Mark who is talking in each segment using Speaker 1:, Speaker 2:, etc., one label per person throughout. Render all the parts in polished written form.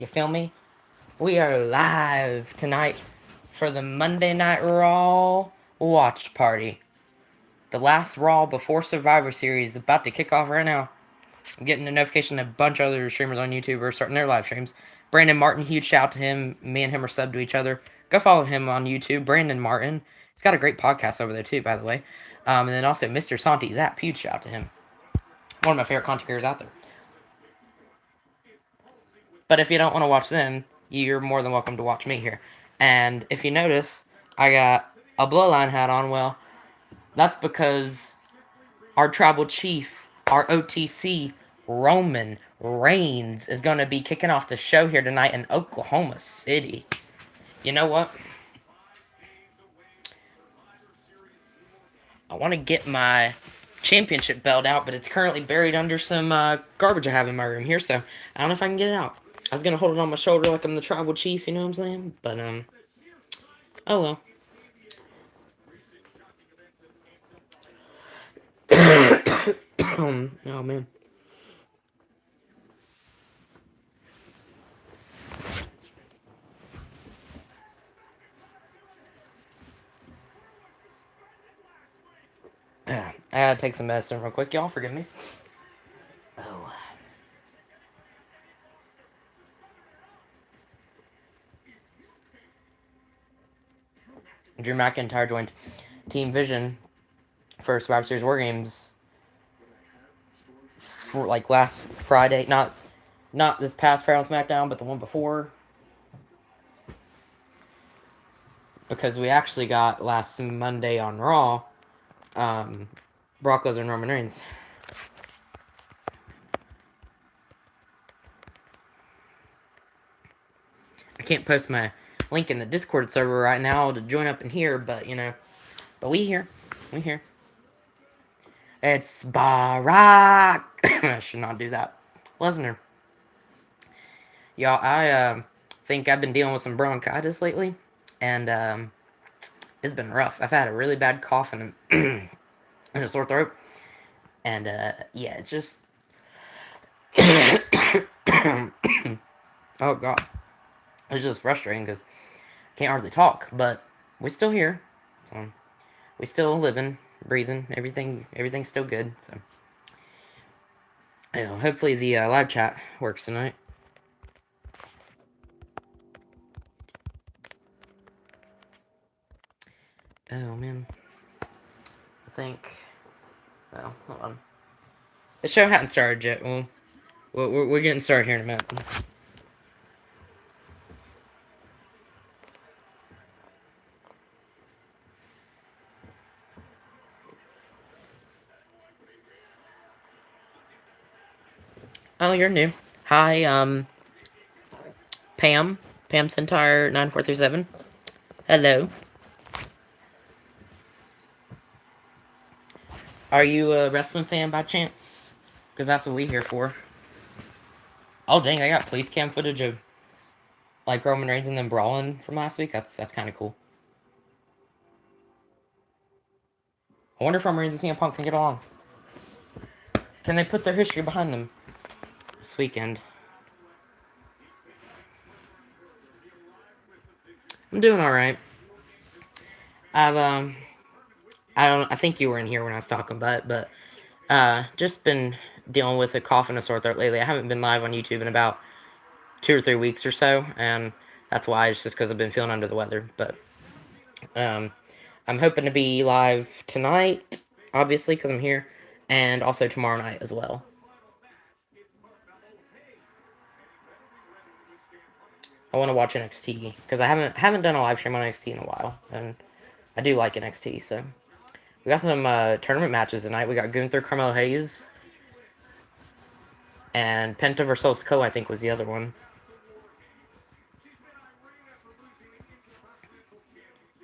Speaker 1: You feel me? We are live tonight for the Monday Night Raw watch party. The last Raw before Survivor Series is about to kick off right now. I'm getting a notification that a bunch of other streamers on YouTube are starting their live streams. Brandon Martin, huge shout out to him. Me and him are subbed to each other. Go follow him on YouTube, Brandon Martin. He's got a great podcast over there too, by the way. And then also Mr. Santi Zap, huge shout out to him. One of my favorite content creators out there. But if you don't want to watch them, you're more than welcome to watch me here. And if you notice, I got a Bloodline hat on. Well, that's because our tribal chief, our OTC, Roman Reigns, is going to be kicking off the show here tonight in Oklahoma City. You know what? I want to get my championship belt out, but it's currently buried under some garbage I have in my room here, so I don't know if I can get it out. I was going to hold it on my shoulder like I'm the tribal chief, you know what I'm saying? But, oh well. Oh man. I had to take some medicine real quick, y'all. Forgive me. Oh. Drew McIntyre joined Team Vision for Survivor Series Wargames for like last Friday. Not this past Friday on SmackDown, but the one before. Because we actually got last Monday on Raw, Brock Lesnar and Roman Reigns. I can't post my link in the Discord server right now to join up in here, but you know, but we here. It's Barack. I should not do that. Lesnar. Y'all, I think I've been dealing with some bronchitis lately, and it's been rough. I've had a really bad cough and and a sore throat, and yeah, it's just. Oh god, it's just frustrating because I can't hardly talk, but we're still here, so we still living, breathing, everything's still good. So, you know, hopefully the live chat works tonight. Oh man, I think. Well, hold on. The show hadn't started yet. Well, we're getting started here in a minute. Oh, you're new. Hi, Pam. Pam Centaur 9437. Hello. Are you a wrestling fan by chance? Because that's what we here for. Oh dang, I got police cam footage of like Roman Reigns and them brawling from last week. That's kind of cool. I wonder if Roman Reigns and CM Punk can get along. Can they put their history behind them this weekend? I'm doing all right. I think you were in here when I was talking about it, but just been dealing with a cough and a sore throat lately. I haven't been live on YouTube in about 2 or 3 weeks or so, and that's why. It's just because I've been feeling under the weather. But I'm hoping to be live tonight, obviously, because I'm here, and also tomorrow night as well. I want to watch NXT because I haven't done a live stream on NXT in a while, and I do like NXT. So we got some tournament matches tonight. We got Gunther, Carmelo Hayes, and Penta versus Co. I think was the other one.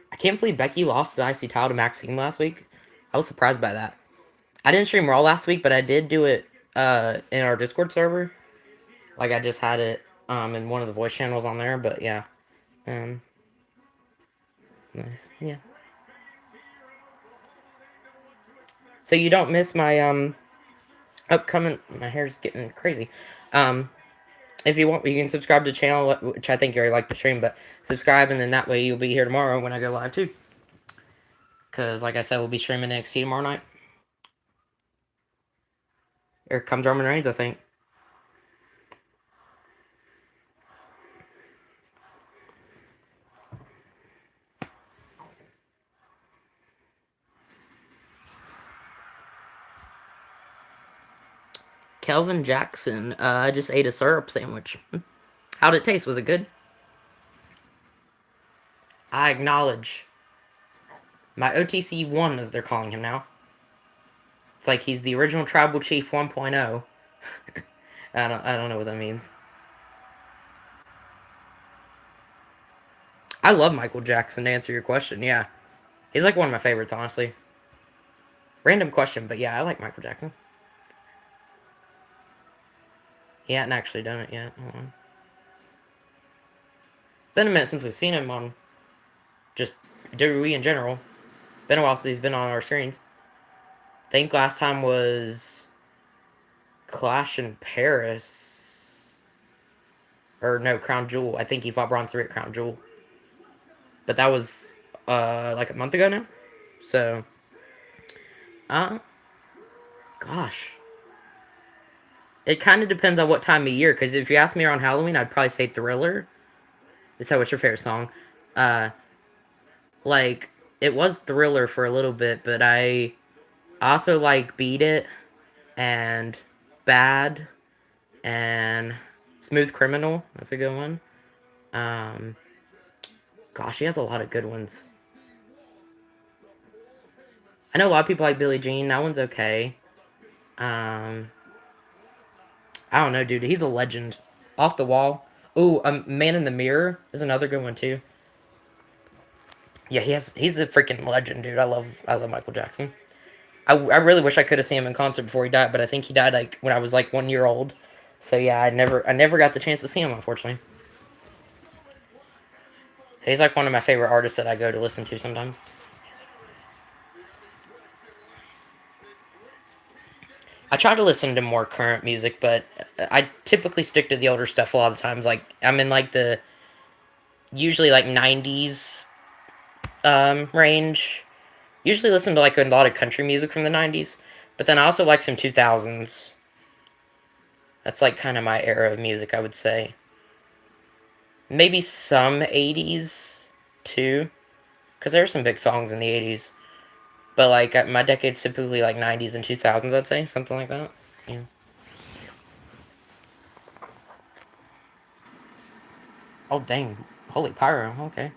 Speaker 1: I can't believe Becky lost the IC title to Maxine last week. I was surprised by that. I didn't stream Raw last week, but I did do it in our Discord server. Like I just had it in one of the voice channels on there, but yeah. Nice. Yeah. So you don't miss my upcoming. My hair's getting crazy. If you want, you can subscribe to the channel, which I think you already like the stream, but subscribe, and then that way you'll be here tomorrow when I go live too. Because, like I said, we'll be streaming NXT tomorrow night. Here comes Roman Reigns, I think. Kelvin Jackson, I just ate a syrup sandwich. How'd it taste? Was it good? I acknowledge. My OTC 1, as they're calling him now. It's like he's the original Tribal Chief 1.0. I don't know what that means. I love Michael Jackson, to answer your question, yeah. He's like one of my favorites, honestly. Random question, but yeah, I like Michael Jackson. He hadn't actually done it yet. Hold on. Been a minute since we've seen him on just WWE in general. Been a while since he's been on our screens. I think last time was Clash in Paris. Or no, Crown Jewel. I think he fought Braun 3 at Crown Jewel. But that was like a month ago now. So, gosh. It kind of depends on what time of year. Because if you ask me around Halloween, I'd probably say Thriller. Is that what's your favorite song? Like, it was Thriller for a little bit, but I also like Beat It and Bad and Smooth Criminal. That's a good one. Gosh, he has a lot of good ones. I know a lot of people like Billie Jean. That one's okay. I don't know, dude. He's a legend. Off the Wall. Ooh, Man in the Mirror is another good one too. Yeah, he's a freaking legend, dude. I love Michael Jackson. I really wish I could have seen him in concert before he died, but I think he died like when I was like 1 year old. So yeah, I never got the chance to see him, unfortunately. He's like one of my favorite artists that I go to listen to sometimes. I try to listen to more current music, but I typically stick to the older stuff a lot of the times. Like I'm in like the usually like 90s range. Usually listen to like a lot of country music from the 90s, but then I also like some 2000s. That's like kind of my era of music, I would say. Maybe some 80s too, because there are some big songs in the 80s. But like my decade's typically like 90s and 2000s, I'd say, something like that. Yeah. Oh dang! Holy pyro. Okay.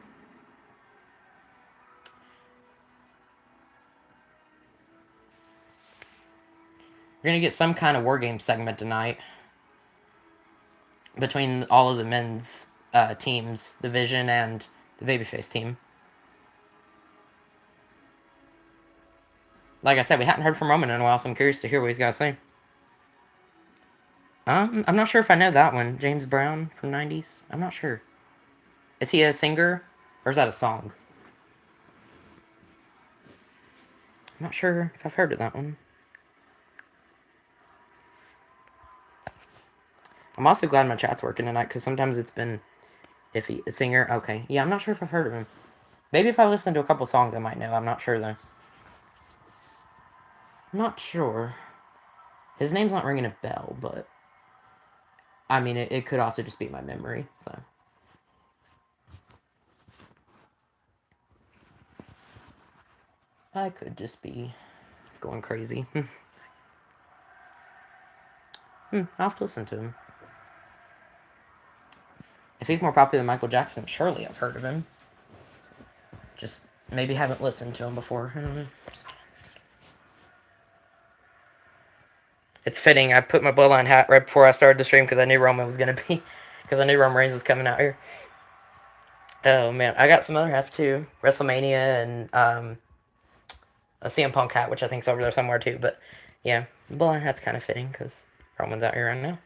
Speaker 1: We're gonna get some kind of war game segment tonight between all of the men's teams, the Vision and the Babyface team. Like I said, we hadn't heard from Roman in a while, so I'm curious to hear what he's got to say. I'm not sure if I know that one. James Brown from 90s? I'm not sure. Is he a singer? Or is that a song? I'm not sure if I've heard of that one. I'm also glad my chat's working tonight, because sometimes it's been iffy. A singer? Okay. Yeah, I'm not sure if I've heard of him. Maybe if I listen to a couple songs, I might know. I'm not sure, though. Not sure. His name's not ringing a bell, but... I mean, it could also just be my memory, so... I could just be going crazy. I'll have to listen to him. If he's more popular than Michael Jackson, surely I've heard of him. Just maybe haven't listened to him before. I don't know. It's fitting. I put my Bloodline hat right before I started the stream because I knew Roman was going to be... Because I knew Roman Reigns was coming out here. Oh, man. I got some other hats, too. WrestleMania and a CM Punk hat, which I think's over there somewhere, too. But, yeah. The Bloodline hat's kind of fitting because Roman's out here right now.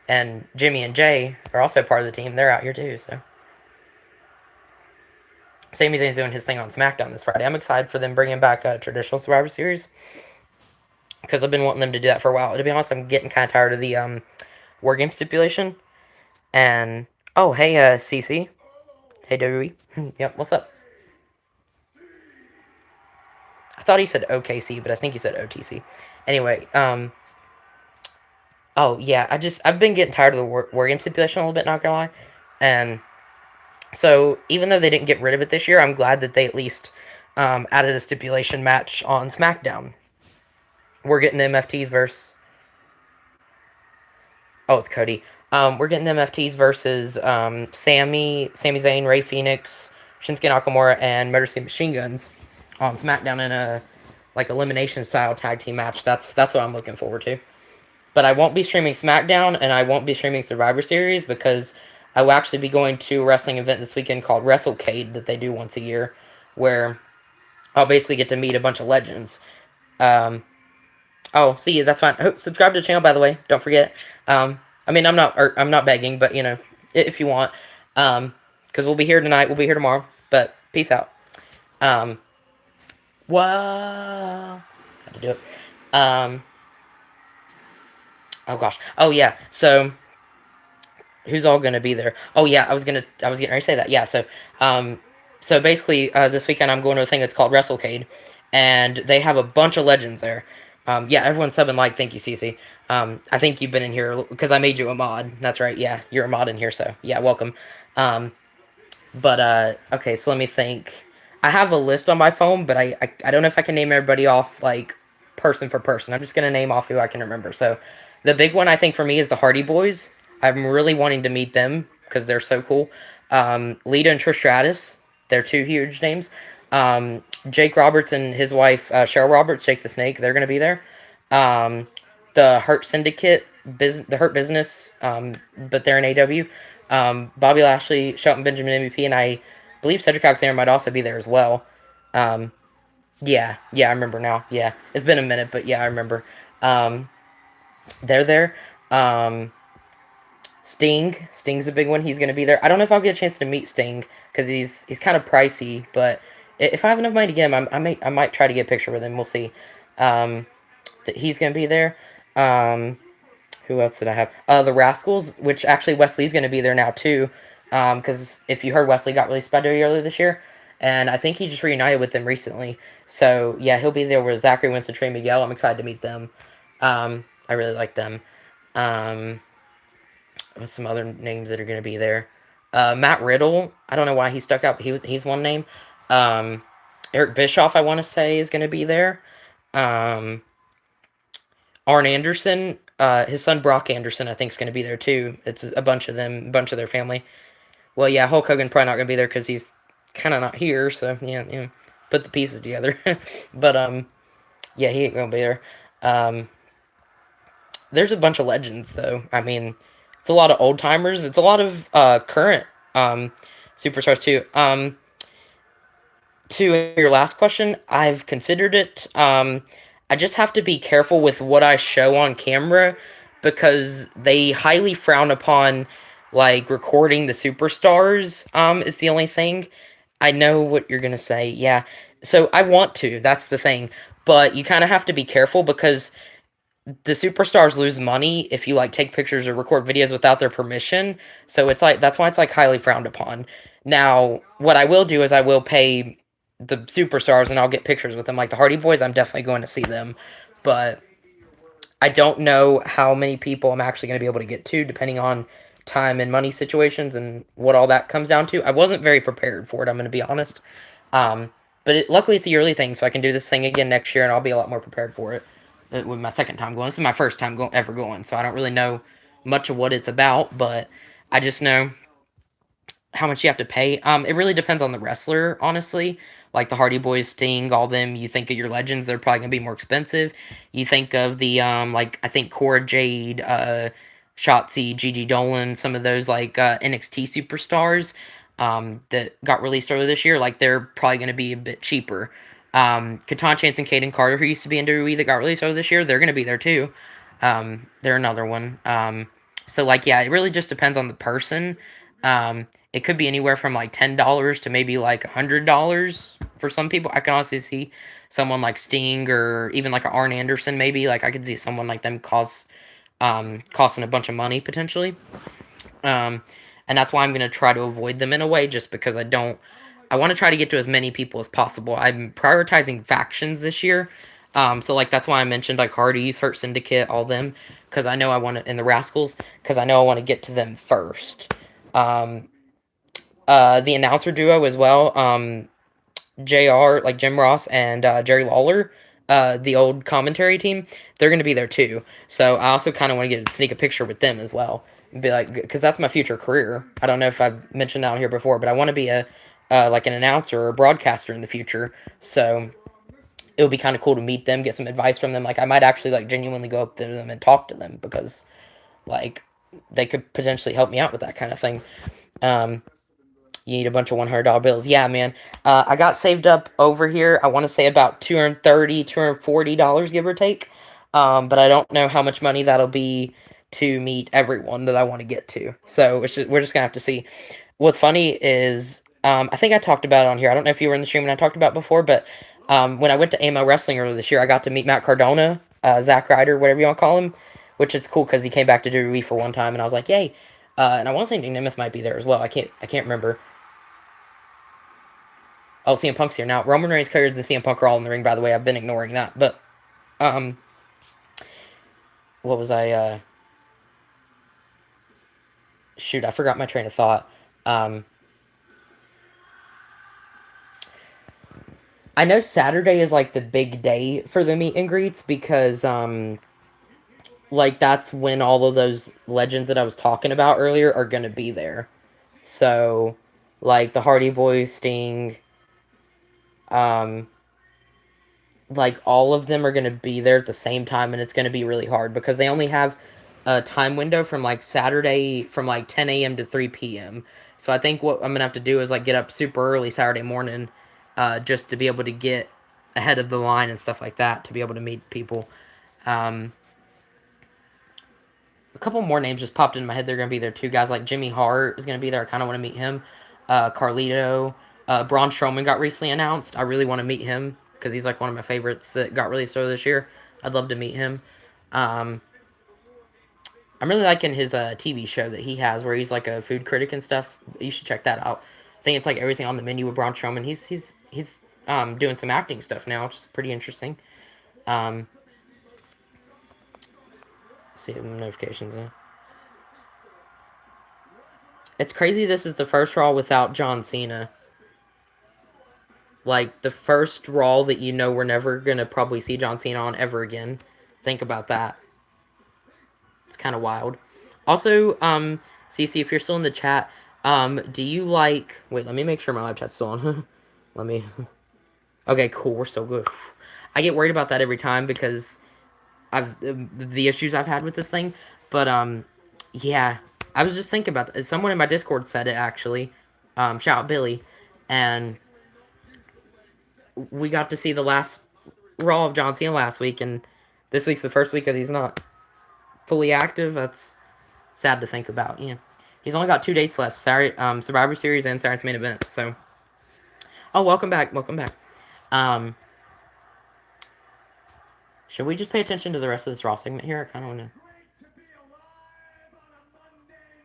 Speaker 1: And Jimmy and Jay are also part of the team. They're out here, too, so... Sami Zayn's doing his thing on SmackDown this Friday. I'm excited for them bringing back a traditional Survivor Series. Because I've been wanting them to do that for a while. To be honest, I'm getting kind of tired of the Wargame stipulation. And oh, hey, CC. Hey, WWE. Yep, what's up? I thought he said OKC, but I think he said OTC. Anyway, oh yeah, I've been getting tired of the Wargame stipulation a little bit, not gonna lie. And so even though they didn't get rid of it this year, I'm glad that they at least added a stipulation match on SmackDown. We're getting the MFTs versus. Oh, it's Cody. We're getting the MFTs versus Sami Zayn, Ray Phoenix, Shinsuke Nakamura, and Motor City Machine Guns on SmackDown in a like elimination style tag team match. That's what I'm looking forward to. But I won't be streaming SmackDown and I won't be streaming Survivor Series because I will actually be going to a wrestling event this weekend called WrestleCade that they do once a year, where I'll basically get to meet a bunch of legends. Um, oh, see, that's fine. Oh, subscribe to the channel, by the way. Don't forget. I mean, I'm not begging, but you know, if you want, because we'll be here tonight, we'll be here tomorrow. But peace out. Um, wow, had to do it. Oh gosh. Oh yeah. So who's all gonna be there? Oh yeah, I was getting ready to say that. Yeah. Um, so basically, this weekend I'm going to a thing that's called WrestleCade, and they have a bunch of legends there. Yeah, everyone's subbing like, thank you, Cece. I think you've been in here because I made you a mod. That's right. Yeah, you're a mod in here, so yeah, welcome. Um, but okay, so let me think. I have a list on my phone, but I don't know if I can name everybody off like person for person. I'm just gonna name off who I can remember. So the big one I think for me is the Hardy Boys. I'm really wanting to meet them because they're so cool. Lita and Trish Stratus, they're two huge names. Jake Roberts and his wife Cheryl Roberts, Jake the Snake, they're gonna be there. Um, the Hurt Syndicate, the Hurt Business, but they're in AW. Bobby Lashley, Shelton Benjamin MVP, and I believe Cedric Alexander might also be there as well. Um, yeah, I remember now. Yeah, it's been a minute, but yeah, I remember. Um, they're there. Um, Sting's a big one. He's gonna be there. I don't know if I'll get a chance to meet Sting because he's kind of pricey, but if I have enough money to get him, I might try to get a picture with him. We'll see. Um, that he's gonna be there. Um, who else did I have? The Rascals, which actually Wesley's going to be there now too. Because if you heard, Wesley got released by WWE earlier this year, and I think he just reunited with them recently. So yeah, he'll be there with Zachary Winston, Trey Miguel. I'm excited to meet them. I really like them. Um, what's some other names that are going to be there? Matt Riddle. I don't know why he stuck out, but he's one name. Um, Eric Bischoff, I want to say, is going to be there. Um, Arn Anderson, his son Brock Anderson, I think is going to be there too. It's a bunch of them, a bunch of their family. Well, yeah, Hulk Hogan probably not going to be there because he's kind of not here. So yeah, put the pieces together. But yeah, he ain't going to be there. Um, there's a bunch of legends though. I mean, it's a lot of old timers. It's a lot of current superstars too. To your last question, I've considered it. I just have to be careful with what I show on camera because they highly frown upon like recording the superstars. Is the only thing. I know what you're gonna say. Yeah. So I want to. That's the thing. But you kind of have to be careful because the superstars lose money if you like take pictures or record videos without their permission. So it's like that's why it's like highly frowned upon. Now, what I will do is I will pay the superstars and I'll get pictures with them. Like the Hardy Boys, I'm definitely going to see them, but I don't know how many people I'm actually going to be able to get to, depending on time and money situations and what all that comes down to. I wasn't very prepared for it. I'm going to be honest. But luckily, it's a yearly thing, so I can do this thing again next year, and I'll be a lot more prepared for it. With my second time going, this is my first time ever going, so I don't really know much of what it's about, but I just know how much you have to pay. It really depends on the wrestler, honestly. Like the Hardy Boys, Sting, all them. You think of your legends, they're probably gonna be more expensive. You think of the like I think Cora Jade, Shotzi, Gigi Dolan, some of those like NXT superstars that got released earlier this year. Like they're probably gonna be a bit cheaper. Catan Chance and Caden Carter, who used to be in WWE that got released earlier this year, they're gonna be there too. They're another one. So like yeah, it really just depends on the person. It could be anywhere from like $10 to maybe like $100 for some people. I can honestly see someone like Sting or even like an Arn Anderson maybe. Like I could see someone like them cost costing a bunch of money potentially. Um, and that's why I'm going to try to avoid them in a way, just because I don't. I want to try to get to as many people as possible. I'm prioritizing factions this year. So like that's why I mentioned like Hardy's, Hurt Syndicate, all them, because I know I want to, and the Rascals, because I know I want to get to them first. Um, the announcer duo as well. JR, like Jim Ross and Jerry Lawler, the old commentary team, they're going to be there too. So I also kind of want to get sneak a picture with them as well. And be like, because that's my future career. I don't know if I've mentioned that on here before, but I want to be a like an announcer or a broadcaster in the future. So it would be kind of cool to meet them, get some advice from them. Like I might actually like genuinely go up to them and talk to them because like they could potentially help me out with that kind of thing. Um, you need a bunch of $100 bills. Yeah, man. I got saved up over here. I want to say about $240, give or take. But I don't know how much money that'll be to meet everyone that I want to get to. So we're just going to have to see. What's funny is, I think I talked about it on here. I don't know if you were in the stream when I talked about it before, but when I went to AMO Wrestling earlier this year, I got to meet Matt Cardona, Zack Ryder, whatever you want to call him, which is cool because he came back to WWE for one time, and I was like, yay. And I want to say Nick Nemeth might be there as well. I can't remember. Oh, CM Punk's here now. Roman Reigns, Cody Rhodes, and CM Punk are all in the ring. By the way, I've been ignoring that. But um, what was I? Shoot, I forgot my train of thought. Um, I know Saturday is like the big day for the meet and greets because like that's when all of those legends that I was talking about earlier are gonna be there. So, like the Hardy Boys, Sting, um, like all of them are going to be there at the same time, and it's going to be really hard because they only have a time window from like Saturday from like 10 a.m. to 3 p.m. So I think what I'm going to have to do is like get up super early Saturday morning, just to be able to get ahead of the line and stuff like that to be able to meet people. um, a couple more names just popped in my head. They're going to be there too. Guys like Jimmy Hart is going to be there. I kind of want to meet him. Carlito. Braun Strowman got recently announced. I really want to meet him because he's like one of my favorites that got released earlier this year. I'd love to meet him. Um, I'm really liking his TV show that he has where he's like a food critic and stuff. You should check that out. I think it's like everything on the menu with Braun Strowman. He's doing some acting stuff now, which is pretty interesting. Um, see notifications. It's crazy this is the first Raw without John Cena. Like, the first Raw that you know we're never gonna probably see John Cena on ever again. Think about that. It's kind of wild. Also, CC, if you're still in the chat, do you like... Wait, let me make sure my live chat's still on. Let me... Okay, cool, we're still good. I get worried about that every time because the issues I've had with this thing. But, yeah. I was just thinking about that. Someone in my Discord said it, actually. Shout out Billy. And we got to see the last Raw of John Cena last week, and this week's the first week that he's not fully active. That's sad to think about. Yeah, he's only got 2 dates left: Survivor Series and Saturday's Main Event. So, oh, welcome back, welcome back. Um, should we just pay attention to the rest of this Raw segment here? I kind of want to.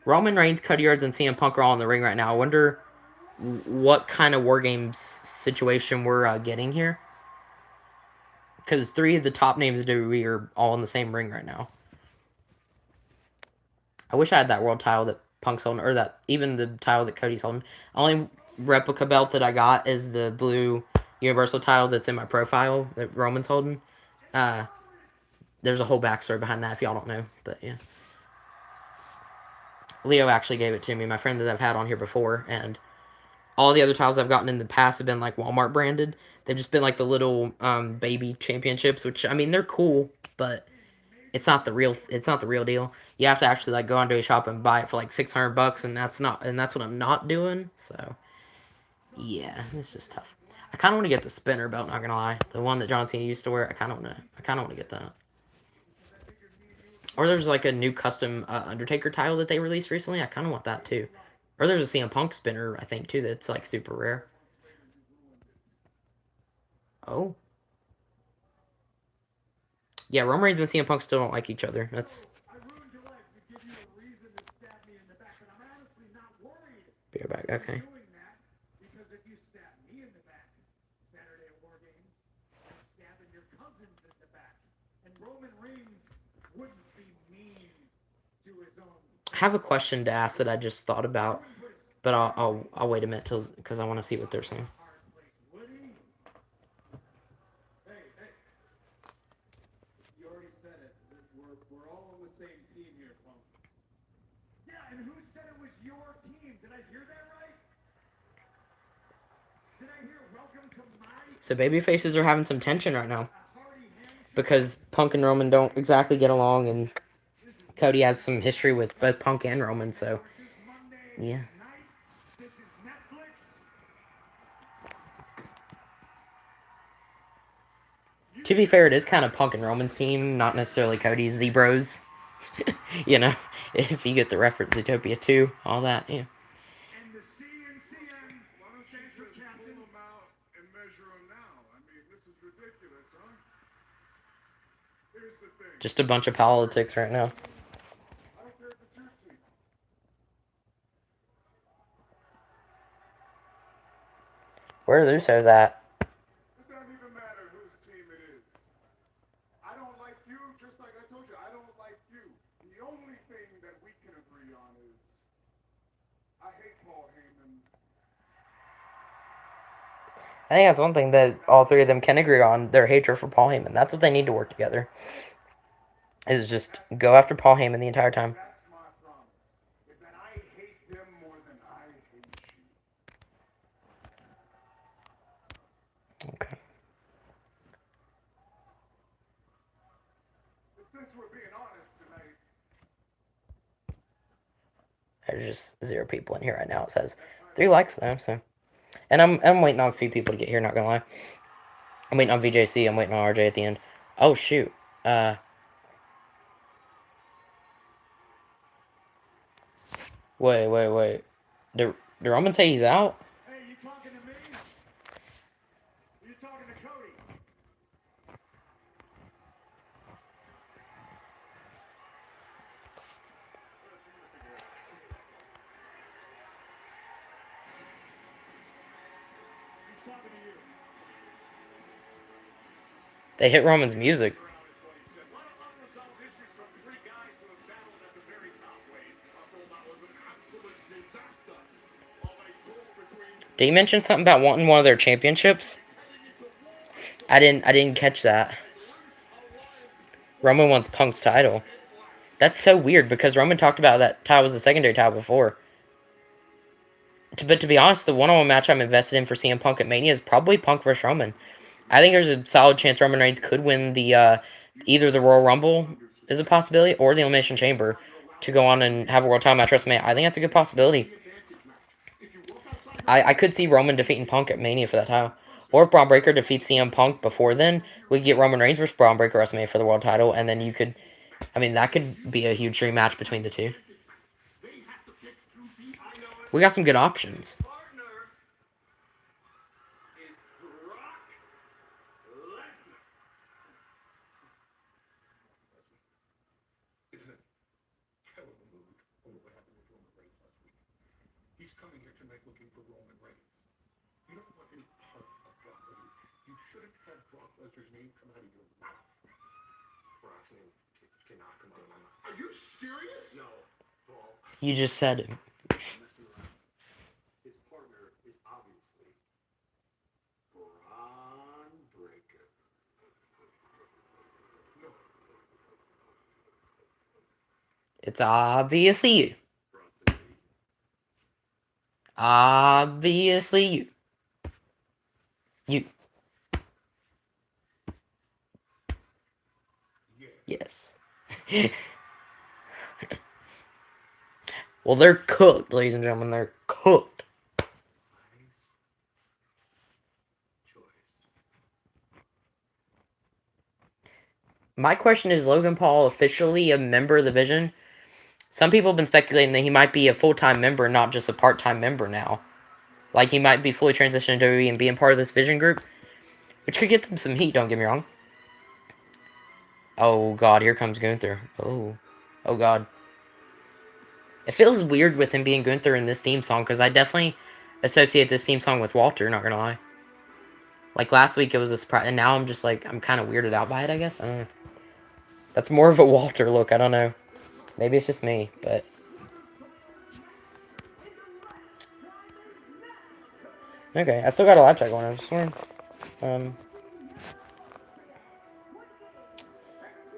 Speaker 1: Roman Reigns, Cody Rhodes, and CM Punk are all in the ring right now. I wonder what kind of Wargames situation we're getting here. Because 3 of the top names of WWE are all in the same ring right now. I wish I had that world title that Punk's holding, or that even the title that Cody's holding. Only replica belt that I got is the blue Universal title that's in my profile that Roman's holding. Uh, there's a whole backstory behind that if y'all don't know, but yeah. Leo actually gave it to me, my friend that I've had on here before, and all the other titles I've gotten in the past have been like Walmart branded. They've just been like the little baby championships, which I mean they're cool, but it's not the real. It's not the real deal. You have to actually like go onto a shop and buy it for like $600, and that's what I'm not doing. So yeah, it's just tough. I kind of want to get the spinner belt. Not gonna lie, the one that John Cena used to wear. I kind of want to get that. Or there's like a new custom Undertaker title that they released recently. I kind of want that too. Or there's a CM Punk spinner, I think, too, that's like super rare. Oh. Yeah, Roman Reigns and CM Punk still don't like each other. That's Be right back. Okay.
Speaker 2: Because if you stab me in the back Saturday at Wargames, you're stabbing your cousins in the back. And Roman Reigns wouldn't be mean to his own.
Speaker 1: I have a question to ask that I just thought about, but I'll wait a minute till because I want to see what they're saying.
Speaker 2: Hey, you already said it. We're all on the same team here, Punk. Yeah, and who said it was your team? Did I hear that right? Did I hear welcome to my
Speaker 1: So baby faces are having some tension right now because Punk and Roman don't exactly get along, and Cody has some history with both Punk and Roman. So yeah.
Speaker 2: This is Netflix.
Speaker 1: To be fair, it is kind of Punk and Roman's team, not necessarily Cody's Z-Bros. You know, if you get the reference, Utopia 2, all that, yeah.
Speaker 2: And the CNCN, why don't you answer, Captain? Pull them out and measure them now. I mean, this is ridiculous, huh? Here's the thing.
Speaker 1: Just a bunch of politics right now.
Speaker 2: I don't care if it's your team.
Speaker 1: Where are Lusos at?
Speaker 2: It doesn't even matter whose team it is. I don't like you, just like I told you, I don't like you. The only thing that we can agree on is I hate Paul Heyman.
Speaker 1: I think that's one thing that all three of them can agree on, their hatred for Paul Heyman. That's what they need to work together. Is just go after Paul Heyman the entire time.
Speaker 2: That's my promise. Is that I hate them more than I hate you.
Speaker 1: Okay.
Speaker 2: But since we're being honest tonight,
Speaker 1: There's just 0 people in here right now. It says 3 likes though, so. And I'm waiting on a few people to get here, not gonna lie. I'm waiting on VJC, I'm waiting on RJ at the end. Oh shoot. Wait. Did Roman say he's out?
Speaker 2: hey, you talking to me? You talking to Cody? He's talking to you.
Speaker 1: They hit Roman's music. Did he mention something about wanting one of their championships? I didn't catch that. Roman wants Punk's title. That's so weird because Roman talked about that title was a secondary title before. But to be honest, the one-on-one match I'm invested in for CM Punk at Mania is probably Punk versus Roman. I think there's a solid chance Roman Reigns could win the either the Royal Rumble is a possibility or the Elimination Chamber to go on and have a world title match at WrestleMania. I think that's a good possibility. I could see Roman defeating Punk at Mania for that title. Or if Braun Breaker defeats CM Punk before then, we could get Roman Reigns versus Braun Breaker WrestleMania for the world title, and then you could, I mean, that could be a huge dream match between the two. We got some good options.
Speaker 2: He's coming here tonight looking for Roman Reigns. You don't want any part of Brock Lesnar. You shouldn't have Brock Lesnar's name come out of your mouth. Brock's name cannot come out of my mouth. Are you serious? No, Paul.
Speaker 1: You just said it.
Speaker 2: His partner is obviously Braun Breaker. No.
Speaker 1: It's obviously you. Obviously you. You. Yes. Well, they're cooked, ladies and gentlemen. They're cooked. My question is Logan Paul officially a member of the Vision? Some people have been speculating that he might be a full-time member, not just a part-time member now. Like, he might be fully transitioned to WWE and being part of this Vision group, which could get them some heat, don't get me wrong. Oh, God, here comes Gunther. Oh, God. It feels weird with him being Gunther in this theme song because I definitely associate this theme song with Walter. Not gonna lie. Like last week, it was a surprise, and now I'm just like I'm kind of weirded out by it. I guess I don't know. That's more of a Walter look. I don't know. Maybe it's just me, but okay. I still got a live chat going. I just want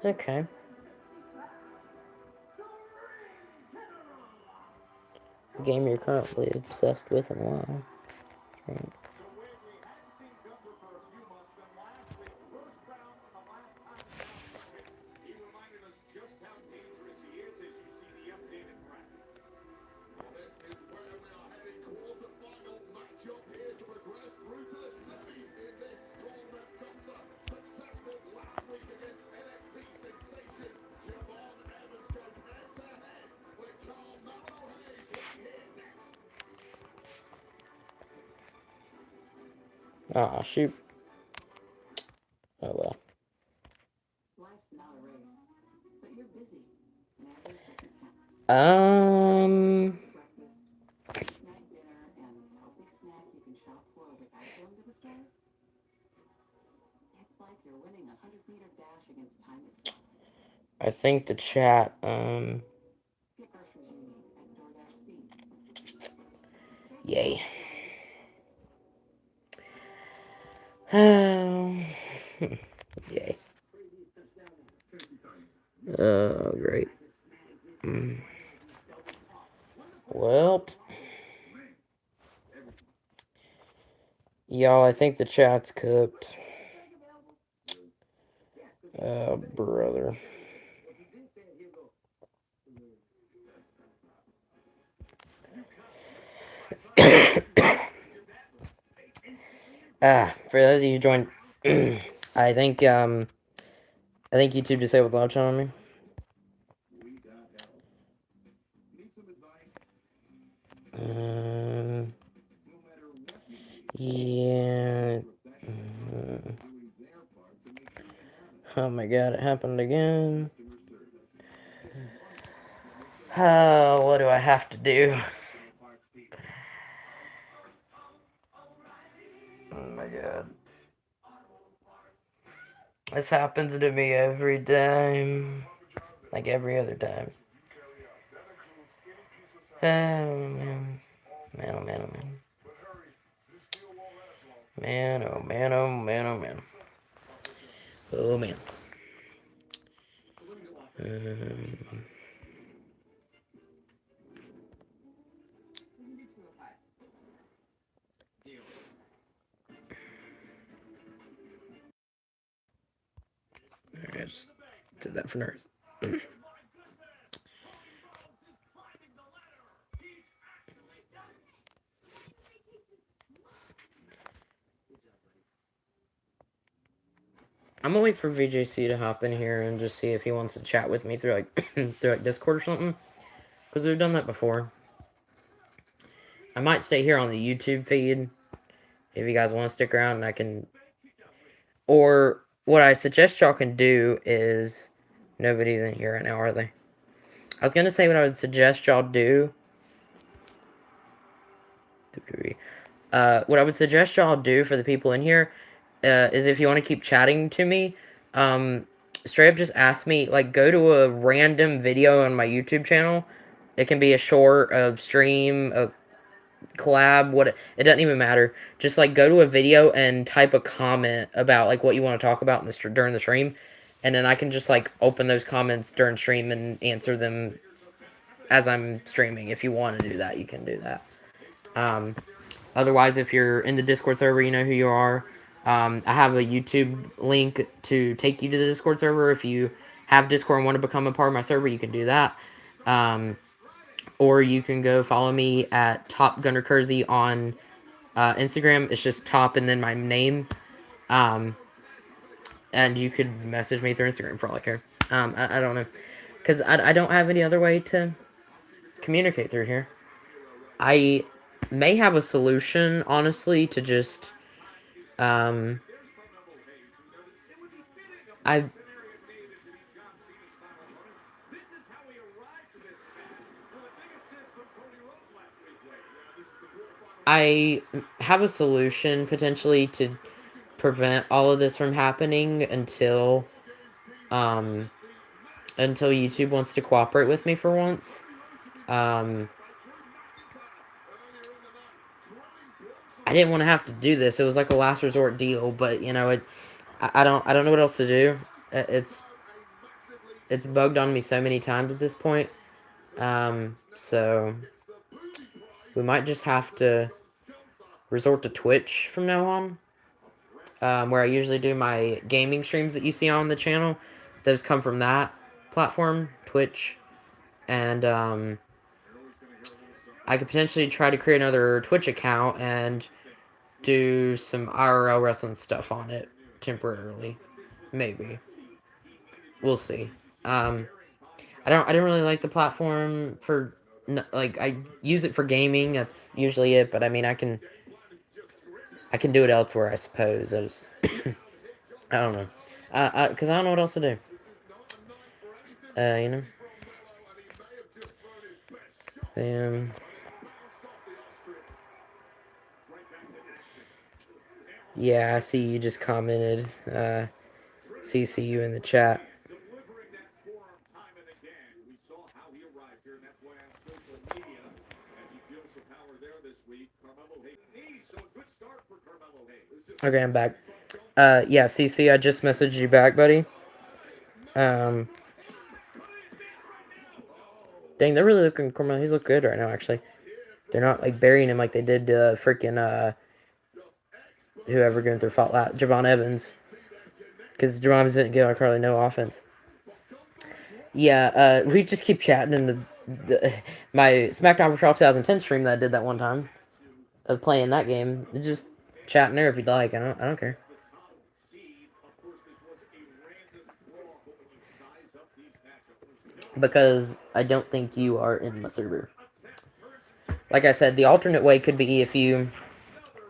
Speaker 1: okay. Game you're currently obsessed with and why? Right. Ah, shoot. Oh well. Um. I think the chat. Yay. Yay. Oh, great. Well, y'all, I think the chat's cooked. Oh, brother. For those of you who joined, I think YouTube disabled live chat on me. Yeah. Oh my god, it happened again. Oh, what do I have to do? Oh my god. This happens to me every time. Like every other time. Oh man. Man, oh man, oh man. Man, oh man, oh man, oh man. Oh man. I just did that for nerds. I'm gonna wait for VJC to hop in here and just see if he wants to chat with me through like through like Discord or something. Because we've done that before. I might stay here on the YouTube feed if you guys want to stick around and I can. Or what I suggest y'all can do is nobody's in here right now, are they? I was gonna say what I would suggest y'all do. What I would suggest y'all do for the people in here is if you want to keep chatting to me, straight up just ask me, like, go to a random video on my YouTube channel. It can be a short, a stream, a collab, what it doesn't even matter. Just like go to a video and type a comment about like what you want to talk about in the during the stream, and then I can just like open those comments during stream and answer them as I'm streaming. If you want to do that, you can do that. Otherwise, if you're in the Discord server, you know who you are. I have a YouTube link to take you to the Discord server. If you have Discord and want to become a part of my server, you can do that. Or you can go follow me at Top Gunner Kersey on Instagram. It's just top and then my name. And you could message me through Instagram for all I care. I don't know. Because I don't have any other way to communicate through here. I may have a solution, honestly, to just I I have a solution potentially to prevent all of this from happening um, until YouTube wants to cooperate with me for once. Um, I didn't want to have to do this. It was like a last resort deal, but you know, I don't know what else to do. It's bugged on me so many times at this point. So we might just have to resort to Twitch from now on, where I usually do my gaming streams that you see on the channel. Those come from that platform, Twitch, and I could potentially try to create another Twitch account and do some IRL wrestling stuff on it temporarily. Maybe. We'll see. I don't really like the platform for like I use it for gaming. That's usually it. But I mean, I can do it elsewhere. I suppose. I just I don't know. Because I don't know what else to do. You know. Um. Yeah, I see you just commented. CC you in the chat. Okay, I'm back. Yeah, CC, I just messaged you back, buddy. Dang, they're really looking. He's look good right now, actually. They're not like burying him like they did freaking whoever going through fault lap, Javon Evans, because Javon Evans didn't get like hardly no offense. Yeah, we just keep chatting in the my SmackDown for Raw 2010 stream that I did that one time of playing that game. Just chatting there if you'd like. I don't care. Because I don't think you are in my server. Like I said, the alternate way could be if you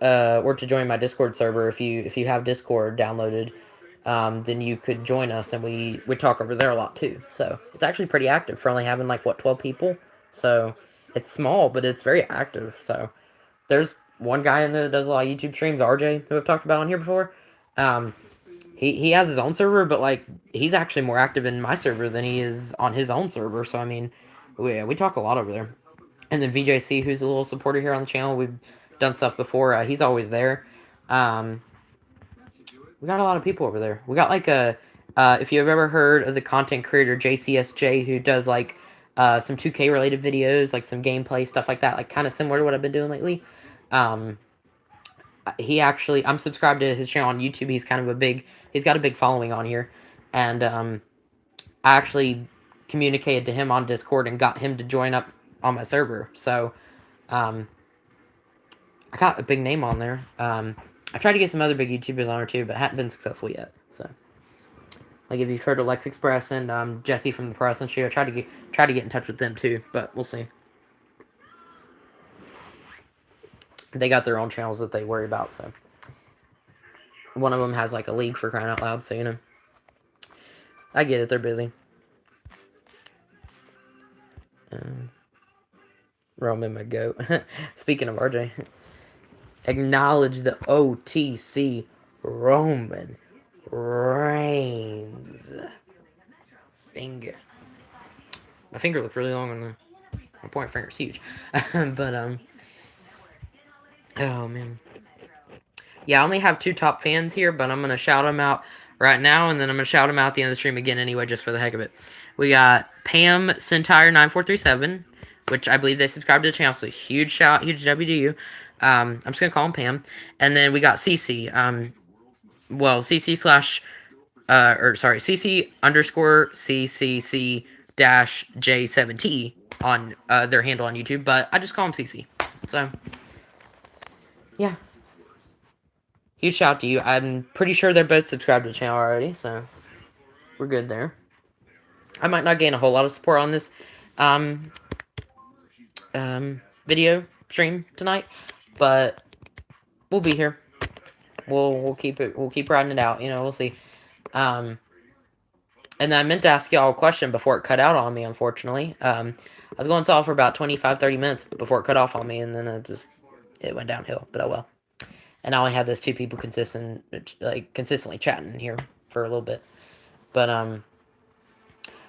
Speaker 1: were to join my Discord server. If you have Discord downloaded, then you could join us and we talk over there a lot too. So it's actually pretty active for only having like what 12 people. So it's small, but it's very active. So there's one guy in there that does a lot of YouTube streams, RJ, who I've talked about on here before. Um, he has his own server, but like he's actually more active in my server than he is on his own server. So I mean, we talk a lot over there. And then VJC, who's a little supporter here on the channel, we've done stuff before. He's always there. Um, we got a lot of people over there. We got like if you've ever heard of the content creator JCSJ, who does like some 2K related videos, like some gameplay stuff like that, like kind of similar to what I've been doing lately. Um, I'm subscribed to his channel on YouTube. He's got a big following on here, and I actually communicated to him on Discord and got him to join up on my server. So, I got a big name on there. I tried to get some other big YouTubers on there too, but hadn't been successful yet. So, like if you've heard of Lex Express and Jesse from the Press and Show, I tried to get in touch with them too, but we'll see. They got their own channels that they worry about. So, one of them has like a league for crying out loud. So you know, I get it. They're busy. Roman my goat. Speaking of RJ, acknowledge the OTC Roman Reigns. Finger. My finger looks really long on the. My point finger's huge. But oh man. Yeah, I only have 2 top fans here, but I'm gonna shout them out right now, and then I'm gonna shout them out at the end of the stream again anyway, just for the heck of it. We got Pam Centire 9437, which I believe they subscribed to the channel, so huge W to you. I'm just gonna call him Pam, and then we got CC. CC slash CC underscore CCC dash J7T on their handle on YouTube, but I just call him CC. So yeah. Huge shout out to you. I'm pretty sure they're both subscribed to the channel already, so we're good there. I might not gain a whole lot of support on this video stream tonight, but we'll be here. We'll keep riding it out. You know, we'll see. And then I meant to ask y'all a question before it cut out on me. Unfortunately, I was going to talk for about 25-30 minutes before it cut off on me, and then it just it went downhill. But oh well. And I only have those two people consistently chatting here for a little bit. But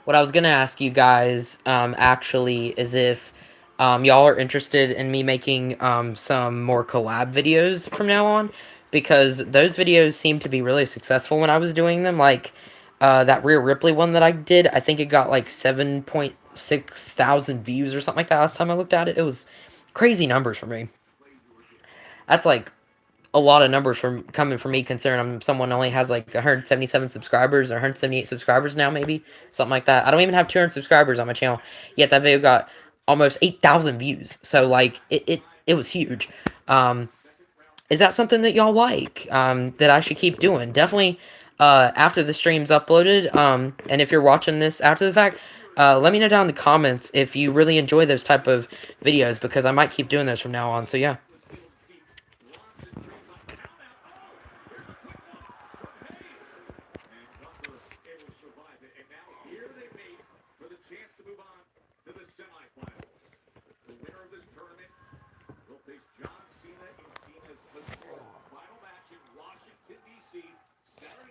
Speaker 1: what I was gonna ask you guys actually is if y'all are interested in me making some more collab videos from now on, because those videos seem to be really successful when I was doing them. Like that Rhea Ripley one that I did, I think it got like 7.6 thousand views or something like that last time I looked at it. It was crazy numbers for me. That's like a lot of numbers from coming from me, considering I'm someone who only has like 177 subscribers or 178 subscribers now, maybe something like that. I don't even have 200 subscribers on my channel yet. That video got almost 8,000 views, so like it was huge. Um, is that something that y'all like? That I should keep doing? Definitely. After the stream's uploaded, and if you're watching this after the fact, let me know down in the comments if you really enjoy those type of videos, because I might keep doing those from now on. So yeah.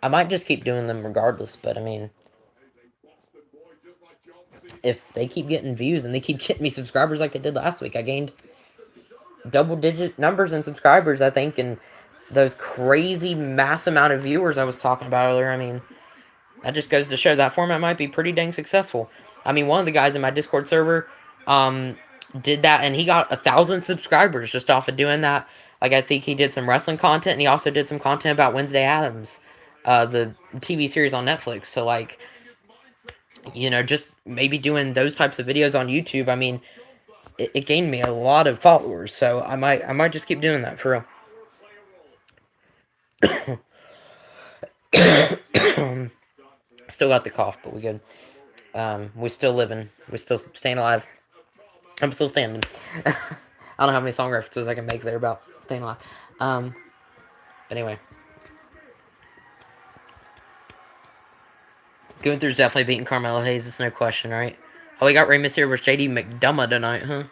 Speaker 1: I might just keep doing them regardless, but I mean, if they keep getting views and they keep getting me subscribers like they did last week, I gained double-digit numbers in subscribers, I think, and those crazy mass amount of viewers I was talking about earlier. I mean, that just goes to show that format might be pretty dang successful. I mean, one of the guys in my Discord server did that, and he got 1,000 subscribers just off of doing that. Like, I think he did some wrestling content, and he also did some content about Wednesday Addams, the TV series on Netflix. So, like, just maybe doing those types of videos on YouTube. I mean, it gained me a lot of followers, so I might just keep doing that for real. Still got the cough, but we good. We still living. We still staying alive. I'm still standing. I don't know how many song references I can make there about staying alive. But anyway, Gunther's definitely beating Carmelo Hayes. It's no question, right? Oh, we got Rey Mysterio versus JD McDonough tonight, huh?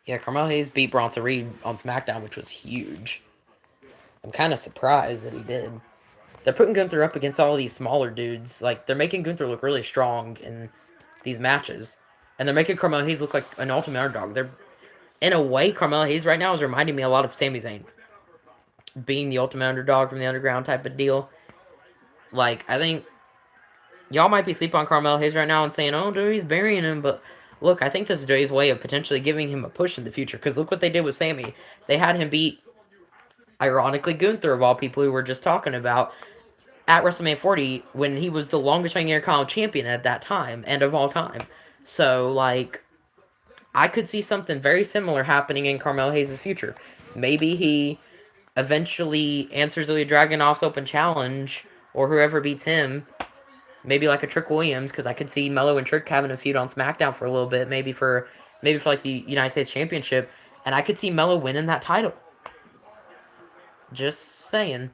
Speaker 1: Yeah, Carmelo Hayes beat Bronson Reed on SmackDown, which was huge. I'm kind of surprised that he did. They're putting Gunther up against all these smaller dudes. Like, they're making Gunther look really strong in these matches. And they're making Carmelo Hayes look like an ultimate underdog. They're, in a way, Carmelo Hayes right now is reminding me a lot of Sami Zayn. Being the ultimate underdog from the underground type of deal. Like, I think y'all might be sleeping on Carmelo Hayes right now and saying, oh, dude, he's burying him. But look, I think this is Jay's way of potentially giving him a push in the future. Because look what they did with Sammy. They had him beat, ironically, Gunther, of all people who were just talking about, at WrestleMania 40 when he was the longest reigning Intercontinental Champion at that time and of all time. So, like, I could see something very similar happening in Carmelo Hayes' future. Maybe he eventually answers Ilya Dragunov's open challenge, or whoever beats him. Maybe like a Trick Williams, because I could see Mello and Trick having a feud on SmackDown for a little bit. Maybe for like the United States Championship, and I could see Mello winning that title. Just saying.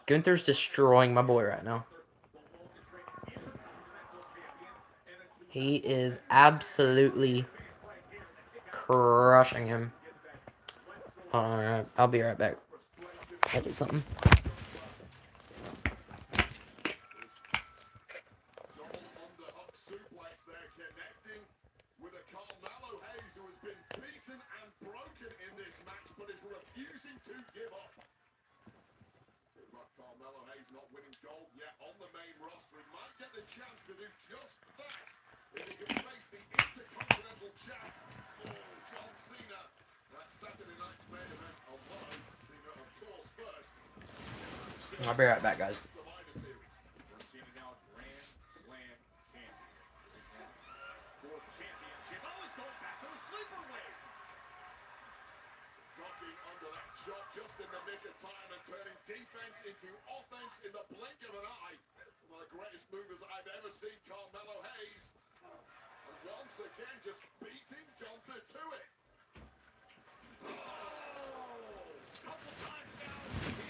Speaker 1: Gunther's destroying my boy right now. He is absolutely crushing him. Hold on, I'll be right back. I'll do something.
Speaker 2: Carmelo Hayes not winning gold yet on the main roster. He might get the chance to do just that if he can face the Intercontinental Champ, John Cena. That Saturday night's main event, although Cena, of course, first.
Speaker 1: I'll be right back, guys.
Speaker 2: Survivor Series. Cena now Grand Slam champion. Fourth championship. Oh, he's going back to the sleeper weight. Ducking under that shot just in the nick of time and turning defense into offense in the blink of an eye. One of the greatest movers I've ever seen, Carmelo Hayes. And once again, just beating Gunther to it. Oh! Couple times now, he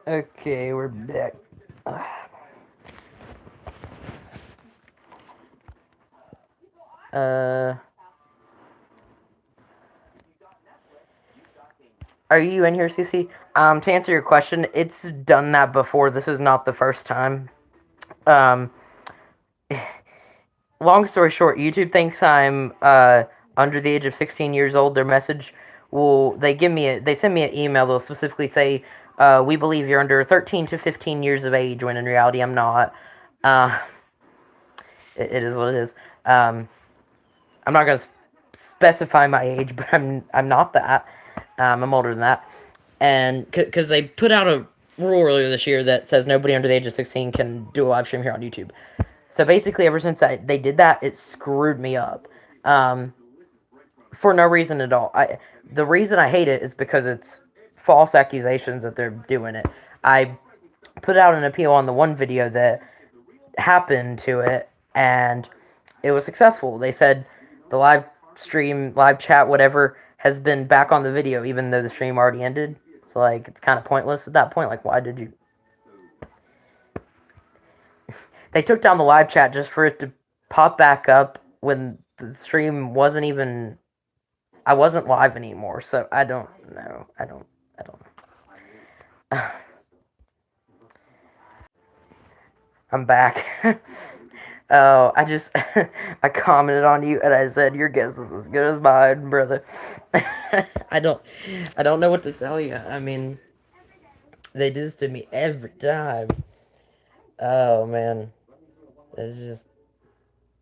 Speaker 1: Okay, we're back. Uh, are you in here, Cece? To answer your question, it's done that before. This is not the first time. Um, long story short, YouTube thinks I'm under the age of 16 years old. Their message will they send me an email. They'll specifically say, "We believe you're under 13 to 15 years of age," when in reality I'm not. Uh, it is what it is. I'm not gonna specify my age, but I'm not that. I'm older than that, and because they put out a rule earlier this year that says nobody under the age of 16 can do a live stream here on YouTube. So basically, ever since they did that, it screwed me up, um, for no reason at all. The reason I hate it is because it's false accusations that they're doing it. I put out an appeal on the one video that happened to it, and it was successful. They said the live stream, live chat, whatever, has been back on the video, even though the stream already ended. So, like, it's kind of pointless at that point. Like, why did you? They took down the live chat just for it to pop back up when the stream wasn't even. I wasn't live anymore, so I don't know. I don't know. I'm back. Oh, I just I commented on you and I said your guess is as good as mine, brother. I don't I don't know what to tell you. I mean, they do this to me every time. Oh man, it's just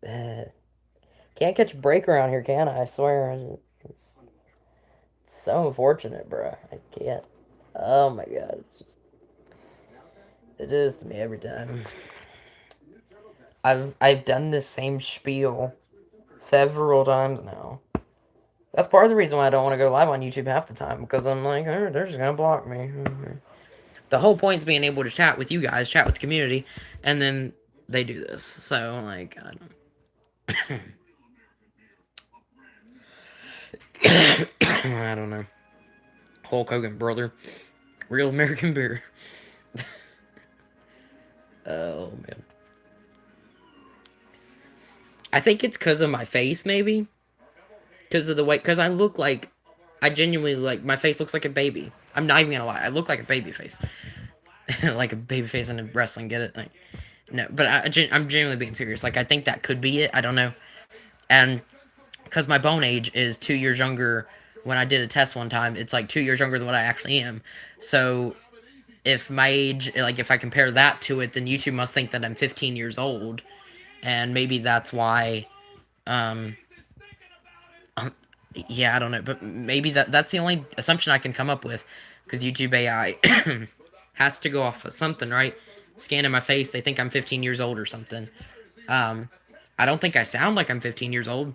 Speaker 1: can't catch a break around here, can I? I swear, it's so unfortunate, bro. I can't. Oh my god, it's just it is to me every time. I've done this same spiel several times now. That's part of the reason why I don't want to go live on YouTube half the time, because I'm like, oh, they're just gonna block me. The whole point's being able to chat with you guys, chat with the community, and then they do this. So like, I don't know. Hulk Hogan, brother, real American beer. Oh man, I think it's because of my face, maybe. Because of the way, because I look like, I genuinely like my face looks like a baby. I'm not even gonna lie, I look like a baby face, like a baby face in wrestling. Get it? Like, no, but I'm genuinely being serious. Like, I think that could be it. I don't know. And because my bone age is 2 years younger, when I did a test one time, it's like 2 years younger than what I actually am. So if my age, like if I compare that to it, then YouTube must think that I'm 15 years old, and maybe that's why. Um, um, yeah, I don't know, but maybe that's the only assumption I can come up with, because YouTube AI has to go off of something, right? Scanning my face, they think I'm 15 years old or something. Um, I don't think I sound like I'm 15 years old,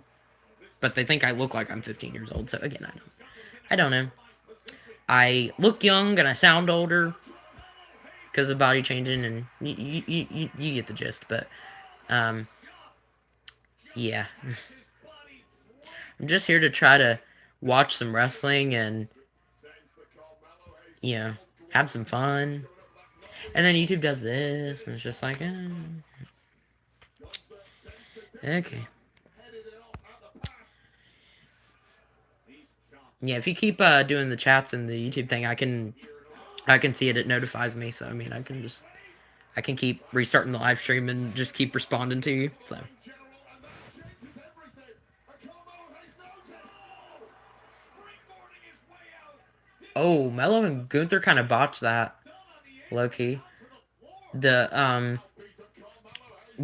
Speaker 1: but they think I look like I'm 15 years old. So again, I don't know. I look young and I sound older because of body changing, and you get the gist. But um, yeah, I'm just here to try to watch some wrestling and you know have some fun. And then YouTube does this, and it's just like, okay. Yeah, if you keep doing the chats and the YouTube thing, I can see it. It notifies me, so I mean, I can keep restarting the live stream and just keep responding to you. So. Oh, Mello and Gunther kind of botched that, low key. The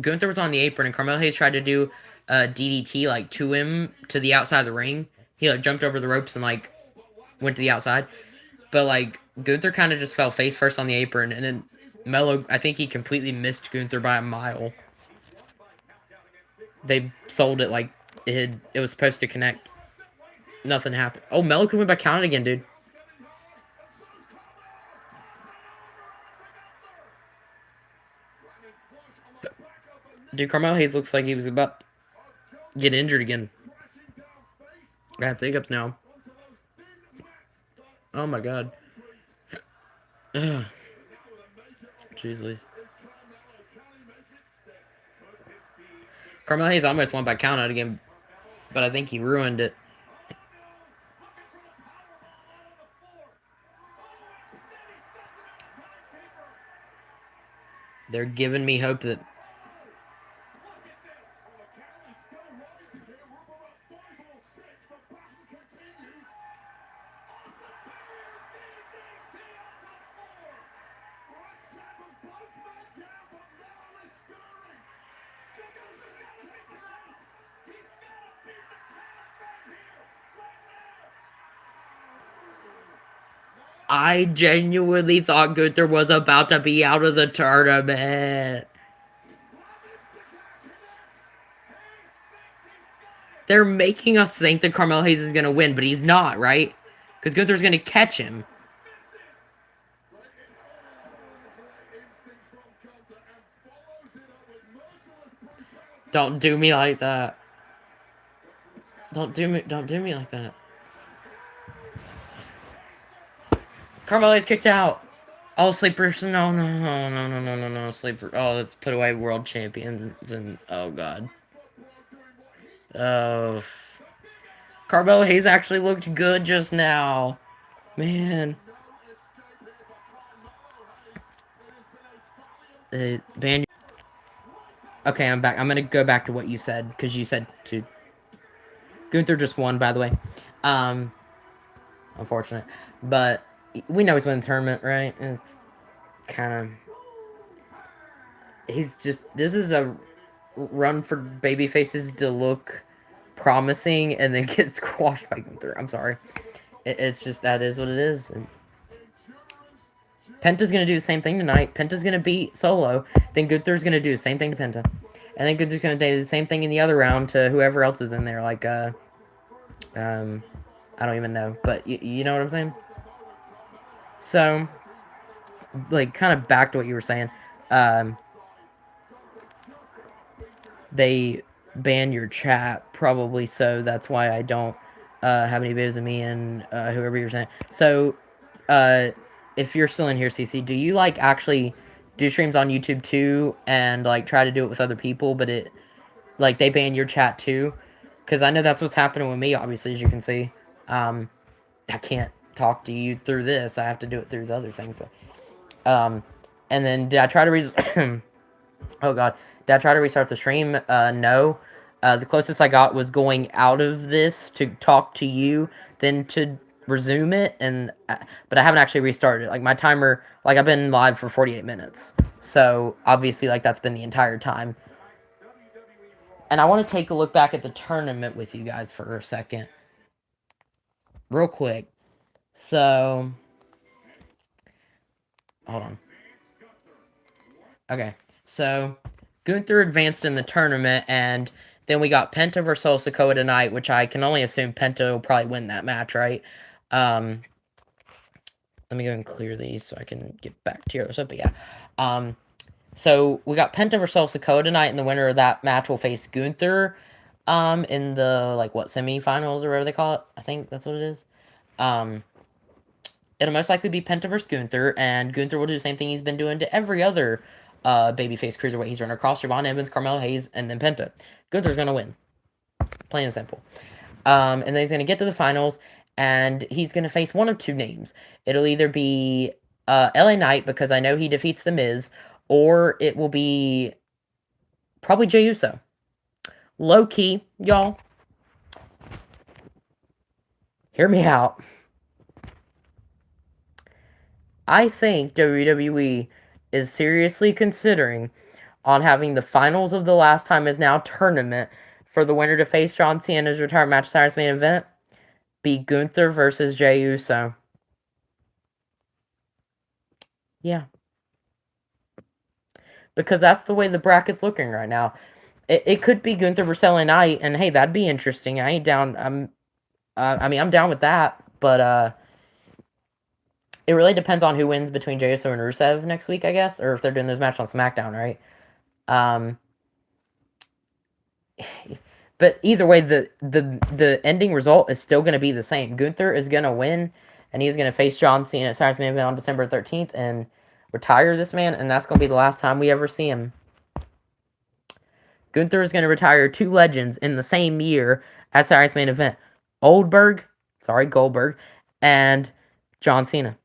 Speaker 1: Gunther was on the apron and Carmelo Hayes tried to do a DDT like to him to the outside of the ring. He like jumped over the ropes and like went to the outside, but like Gunther kind of just fell face first on the apron, and then Mello, I think he completely missed Gunther by a mile. They sold it like it was supposed to connect. Nothing happened. Oh, Mello could win by counting again, dude. Dude, Carmelo Hayes looks like he was about to get injured again. I have hiccups now. Oh my god. Ugh. Jeez Louise. Carmelo Hayes almost won by count out again, but I think he ruined it. They're giving me hope that I genuinely thought Gunther was about to be out of the tournament. They're making us think that Carmelo Hayes is going to win, but he's not, right? Because Gunther's going to catch him. Don't do me like that. Don't do me like that. Carmelo Hayes kicked out. Oh, sleepers! No, sleeper. Oh, let's put away world champions and oh god. Oh, Carmelo Hayes actually looked good just now, man. Ban. Okay, I'm back. I'm gonna go back to what you said because you said to. Gunther just won, by the way. Unfortunate, but we know he's winning the tournament, right? It's kind of. He's just. This is a run for baby faces to look promising and then get squashed by Gunther. I'm sorry. It's just that is what it is. And Penta's gonna do the same thing tonight. Penta's gonna beat Solo. Then Gunther's gonna do the same thing to Penta. And then Gunther's gonna do the same thing in the other round to whoever else is in there. Like I don't even know. But you know what I'm saying? So like kind of back to what you were saying. They ban your chat probably, so that's why I don't have any videos of me and whoever you're saying. So if you're still in here, CC, do you like actually do streams on YouTube too and like try to do it with other people, but it like they ban your chat too? Because I know that's what's happening with me, obviously, as you can see. I can't talk to you through this. I have to do it through the other thing. So, and then did I try to oh god, did I try to restart the stream? No. The closest I got was going out of this to talk to you, then to resume it, and but I haven't actually restarted it. Like my timer, like I've been live for 48 minutes, so obviously like that's been the entire time. And I want to take a look back at the tournament with you guys for a second, real quick. So, hold on. Okay, so Gunther advanced in the tournament, and then we got Penta versus Sikoa tonight, which I can only assume Penta will probably win that match, right? Let me go and clear these so I can get back to your stuff. But yeah, so we got Penta versus Sikoa tonight, and the winner of that match will face Gunther, in the like what semifinals or whatever they call it. I think that's what it is. It'll most likely be Penta versus Gunther, and Gunther will do the same thing he's been doing to every other babyface cruiserweight he's run across: Javon Evans, Carmelo Hayes, and then Penta. Gunther's gonna win, plain and simple. And then he's gonna get to the finals, and he's gonna face one of two names. It'll either be LA Knight, because I know he defeats The Miz, or it will be probably Jey Uso. Low key, y'all. Hear me out. I think WWE is seriously considering on having the finals of the Last Time Is Now tournament for the winner to face John Cena's retirement match Saturday's main event be Gunther versus Jey Uso. Yeah. Because that's the way the bracket's looking right now. It could be Gunther versus LA Knight, and hey, that'd be interesting. I ain't down. I'm down with that, but it really depends on who wins between Jey Uso and Rusev next week, I guess, or if they're doing those matches on SmackDown, right? But either way, the ending result is still going to be the same. Gunther is going to win, and he's going to face John Cena at Saturday's main event on December 13th, and retire this man, and that's going to be the last time we ever see him. Gunther is going to retire 2 legends in the same year as Saturday's main event. Goldberg, and John Cena.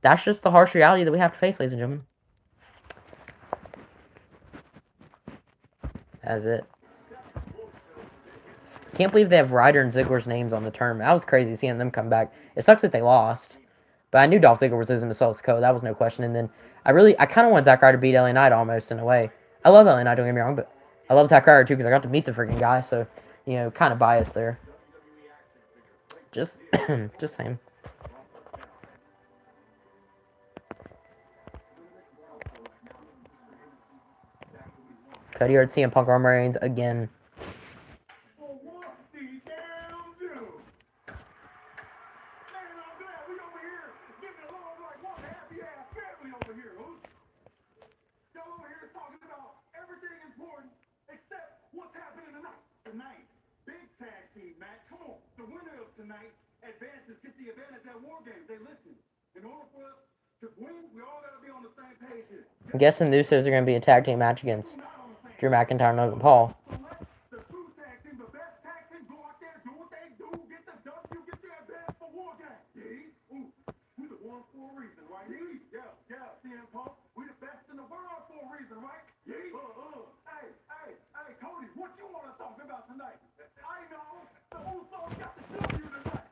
Speaker 1: That's just the harsh reality that we have to face, ladies and gentlemen. That's it. Can't believe they have Ryder and Ziggler's names on the tournament. That was crazy seeing them come back. It sucks that they lost. But I knew Dolph Ziggler was losing to Solo Sikoa. That was no question. And then I kind of want Zack Ryder to beat LA Knight almost in a way. I love LA Knight, don't get me wrong, but I love Zack Ryder too because I got to meet the freaking guy. So, kind of biased there. Just saying. Cody Rhodes, CM Punk, Roman Reigns again.
Speaker 2: Tonight, big tag team match. Come on, the winner of tonight advances, gets the advantage at Wargames. They listen. In order for us to win, we all got to be on the same page here.
Speaker 1: I'm guessing the Usos are going to be a tag team match against Drew McIntyre and Logan Paul.
Speaker 2: The true tag team, the best tag team, go out there, do what they do, get the W, get the advance for Wargames. Yeah, ooh, we the one for a reason, right? Yeah, CM Punk, we the best in the world for a reason, right? Yeah. Hey, Cody, what you want to talk about tonight? I know the Usos got the W tonight.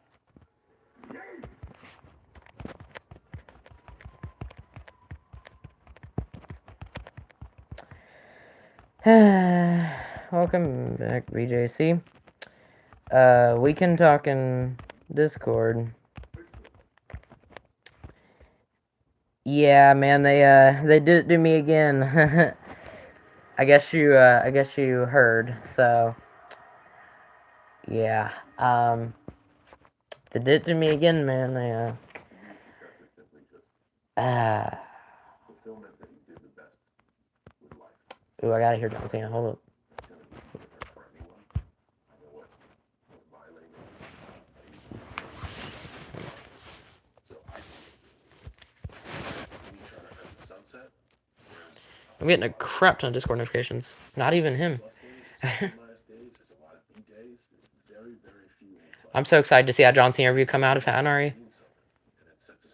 Speaker 1: Yeah. Welcome back, BJC. We can talk in Discord. Yeah, man, they did it to me again. I guess you heard. So, yeah, they did it to me again, man. Ooh, I gotta hear John Cena. Hold up. I'm getting a crap ton of Discord notifications. Not even him. I'm so excited to see how John Cena review come out if it hadn't already.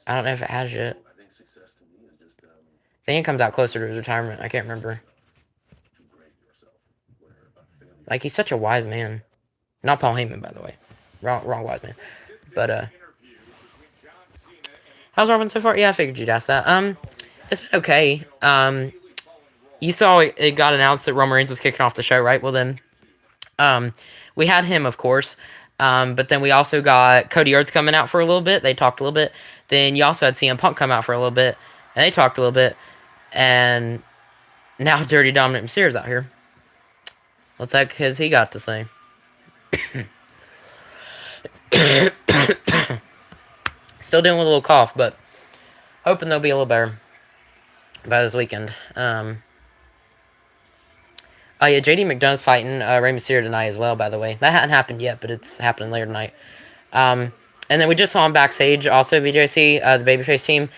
Speaker 1: I don't know if it has yet. I think it comes out closer to his retirement. I can't remember. Like, he's such a wise man. Not Paul Heyman, by the way. Wrong wise man. But, how's Robin so far? Yeah, I figured you'd ask that. It's been okay. You saw it got announced that Roman Reigns was kicking off the show, right? Well, then, we had him, of course. But then we also got Cody Rhodes coming out for a little bit. They talked a little bit. Then you also had CM Punk come out for a little bit. And they talked a little bit. And now Dirty Dominic Mysterio's out here. What the heck has he got to say? Still dealing with a little cough, but hoping they'll be a little better by this weekend. Oh yeah, JD McDonough's fighting Rey Mysterio tonight as well, by the way. That hadn't happened yet, but it's happening later tonight. And then we just saw him backstage, also BJC, the Babyface team.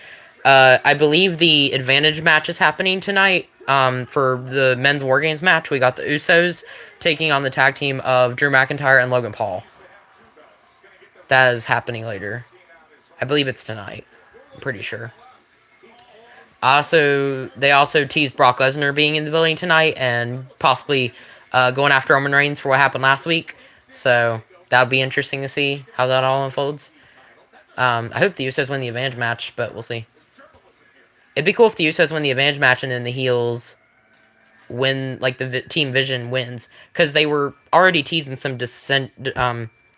Speaker 1: I believe the Advantage match is happening tonight. For the men's Wargames match, we got the Usos taking on the tag team of Drew McIntyre and Logan Paul. That is happening later. I believe it's tonight. I'm pretty sure. They also teased Brock Lesnar being in the building tonight and possibly going after Roman Reigns for what happened last week. So that'll be interesting to see how that all unfolds. I hope the Usos win the Advantage match, but we'll see. It'd be cool if the Usos win the Advantage match and then the heels win, like the Team Vision wins, because they were already teasing some dissent.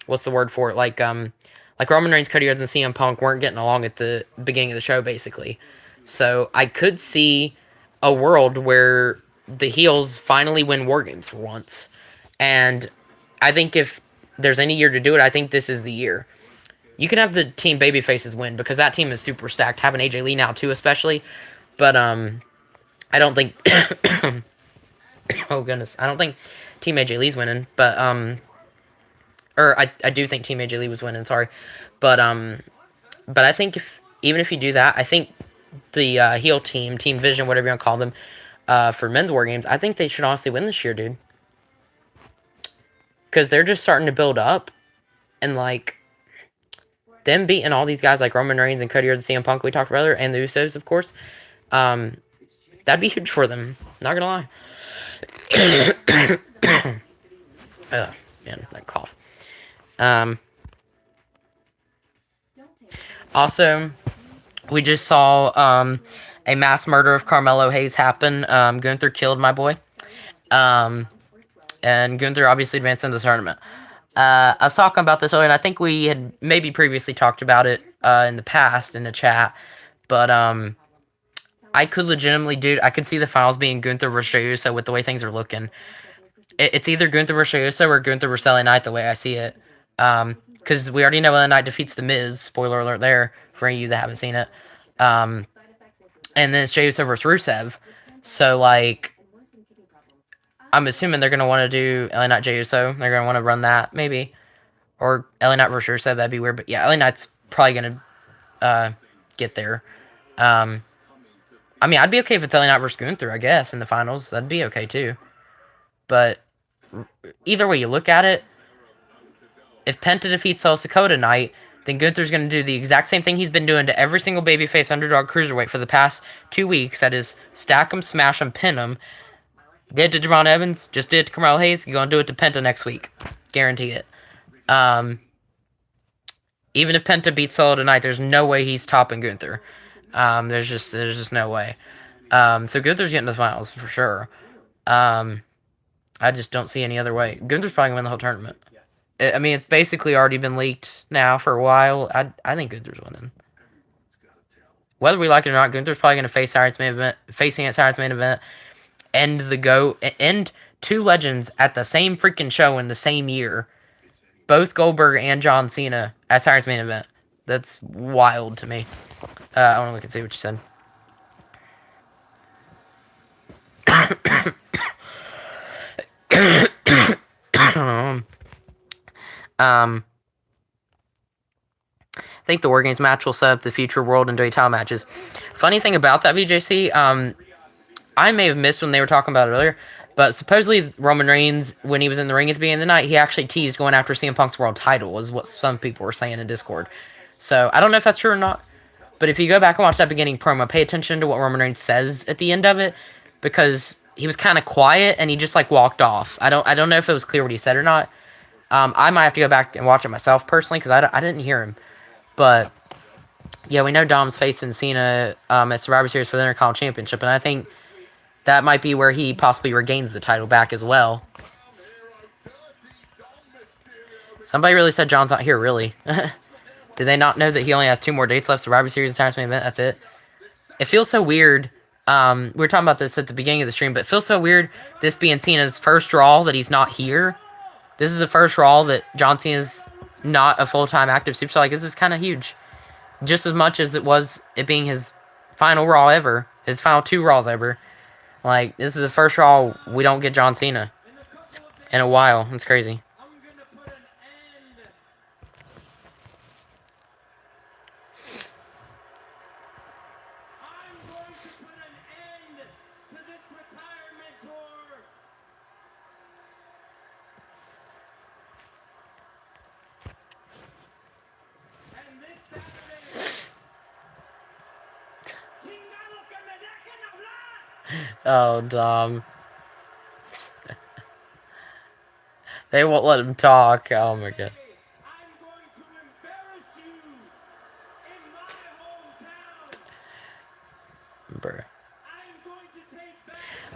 Speaker 1: What's the word for it? Like Roman Reigns, Cody Rhodes, and CM Punk weren't getting along at the beginning of the show, basically. So I could see a world where the heels finally win Wargames for once, and I think if there's any year to do it, I think this is the year. You can have the team babyfaces win because that team is super stacked. Having AJ Lee now too, especially. But I don't think. Oh goodness, I don't think Team AJ Lee's winning. But or I do think Team AJ Lee was winning. Sorry, but I think even if you do that, I think the heel team, Team Vision, whatever you want to call them, for men's war games, I think they should honestly win this year, dude. Because they're just starting to build up, and like them beating all these guys like Roman Reigns and Cody Rhodes and CM Punk we talked about earlier, and the Usos, of course, that'd be huge for them. Not gonna lie. Man, that cough. Also, we just saw a mass murder of Carmelo Hayes happen. Gunther killed my boy. And Gunther obviously advanced into the tournament. I was talking about this earlier, and I think we had maybe previously talked about it in the past in the chat. But I could legitimately, dude, I could see the finals being Gunther versus Uso with the way things are looking. It's either Gunther versus Uso or Gunther versus LA Knight the way I see it. Because we already know LA Knight defeats The Miz. Spoiler alert there for any of you that haven't seen it. And then it's Jey Uso versus Rusev. So, like, I'm assuming they're going to want to do LA Knight Jey Uso. They're going to want to run that, maybe. Or LA Knight versus Rusev, that'd be weird. But yeah, LA Knight's probably going to get there. I mean, I'd be okay if it's LA Knight versus Gunther, I guess, in the finals. That'd be okay, too. But either way you look at it, if Penta defeats South Dakota tonight, then Gunther's going to do the exact same thing he's been doing to every single babyface underdog cruiserweight for the past 2 weeks. That is, stack him, smash him, pin him. Did it to Javon Evans, just did it to Carmelo Hayes. You're going to do it to Penta next week. Guarantee it. Even if Penta beats Solo tonight, there's no way he's topping Gunther. There's just no way. So Gunther's getting to the finals for sure. I just don't see any other way. Gunther's probably going to win the whole tournament. I mean, it's basically already been leaked now for a while. I think Gunther's winning. Whether we like it or not, Gunther's probably going to face Cyrus main event, facing at Cyrus main event, end the GOAT, end two legends at the same freaking show in the same year. Both Goldberg and John Cena at Cyrus main event. That's wild to me. I want to look and see what you said. I think the Wargames match will set up the future world and title matches. Funny thing about that, VJC, I may have missed when they were talking about it earlier, but supposedly Roman Reigns, when he was in the ring at the beginning of the night, he actually teased going after CM Punk's world title, is what some people were saying in Discord. So, I don't know if that's true or not, but if you go back and watch that beginning promo, pay attention to what Roman Reigns says at the end of it, because he was kind of quiet and he just like walked off. I don't know if it was clear what he said or not. I might have to go back and watch it myself personally because I didn't hear him. But yeah, we know Dom's facing Cena at Survivor Series for the Intercontinental Championship, and I think that might be where he possibly regains the title back as well. Somebody really said John's not here, really. Did they not know that he only has 2 more dates left? Survivor Series and Cyrus main event, that's it. It feels so weird. We were talking about this at the beginning of the stream, but it feels so weird this being Cena's first Raw that he's not here. This is the first Raw that John Cena's not a full-time active superstar. Like, this is kind of huge. Just as much as it being his final Raw ever. His final 2 Raws ever. Like, this is the first Raw we don't get John Cena in a while. It's crazy. Oh, Dom. They won't let him talk. Oh, my God. Bruh.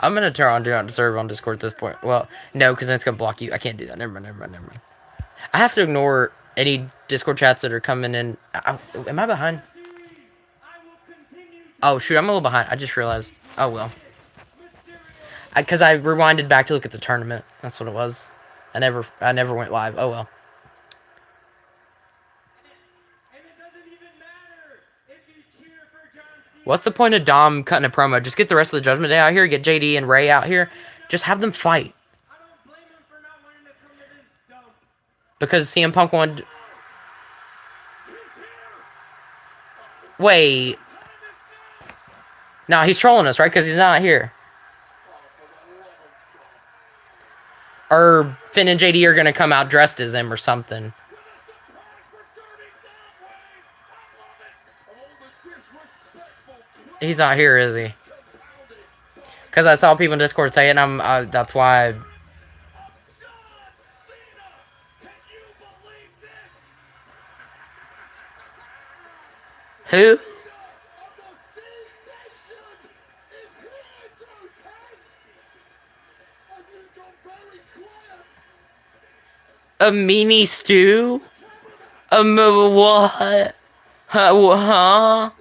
Speaker 1: I'm going to turn on Do Not Disturb on Discord at this point. Well, no, because then it's going to block you. I can't do that. Never mind. I have to ignore any Discord chats that are coming in. Am I behind? Oh, shoot. I'm a little behind. I just realized. Oh, well. Because I rewinded back to look at the tournament. That's what it was. I never went live. Oh, well. What's the point of Dom cutting a promo? Just get the rest of the Judgment Day out here. Get JD and Ray out here. Just have them fight. Because CM Punk wanted... Wait. No, he's trolling us, right? Because he's not here. Or Finn and JD are gonna come out dressed as him or something. He's not here, is he? Because I saw people in Discord say it, and that's why. Who? A meanie stew? What? Huh?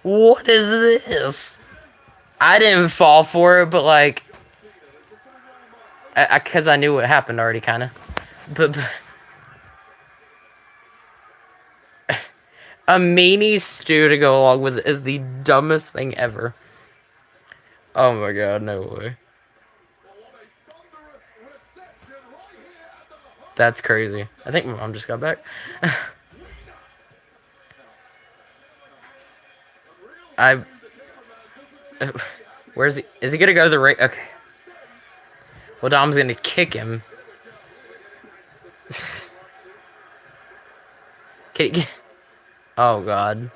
Speaker 1: What is this? I didn't fall for it, but like, because I knew what happened already, kind of. But a meanie stew to go along with it is the dumbest thing ever. Oh my god, no way. That's crazy. I think my mom just got back. Where's he? Is he gonna go to the ring? Okay. Well, Dom's gonna kick him. Oh god.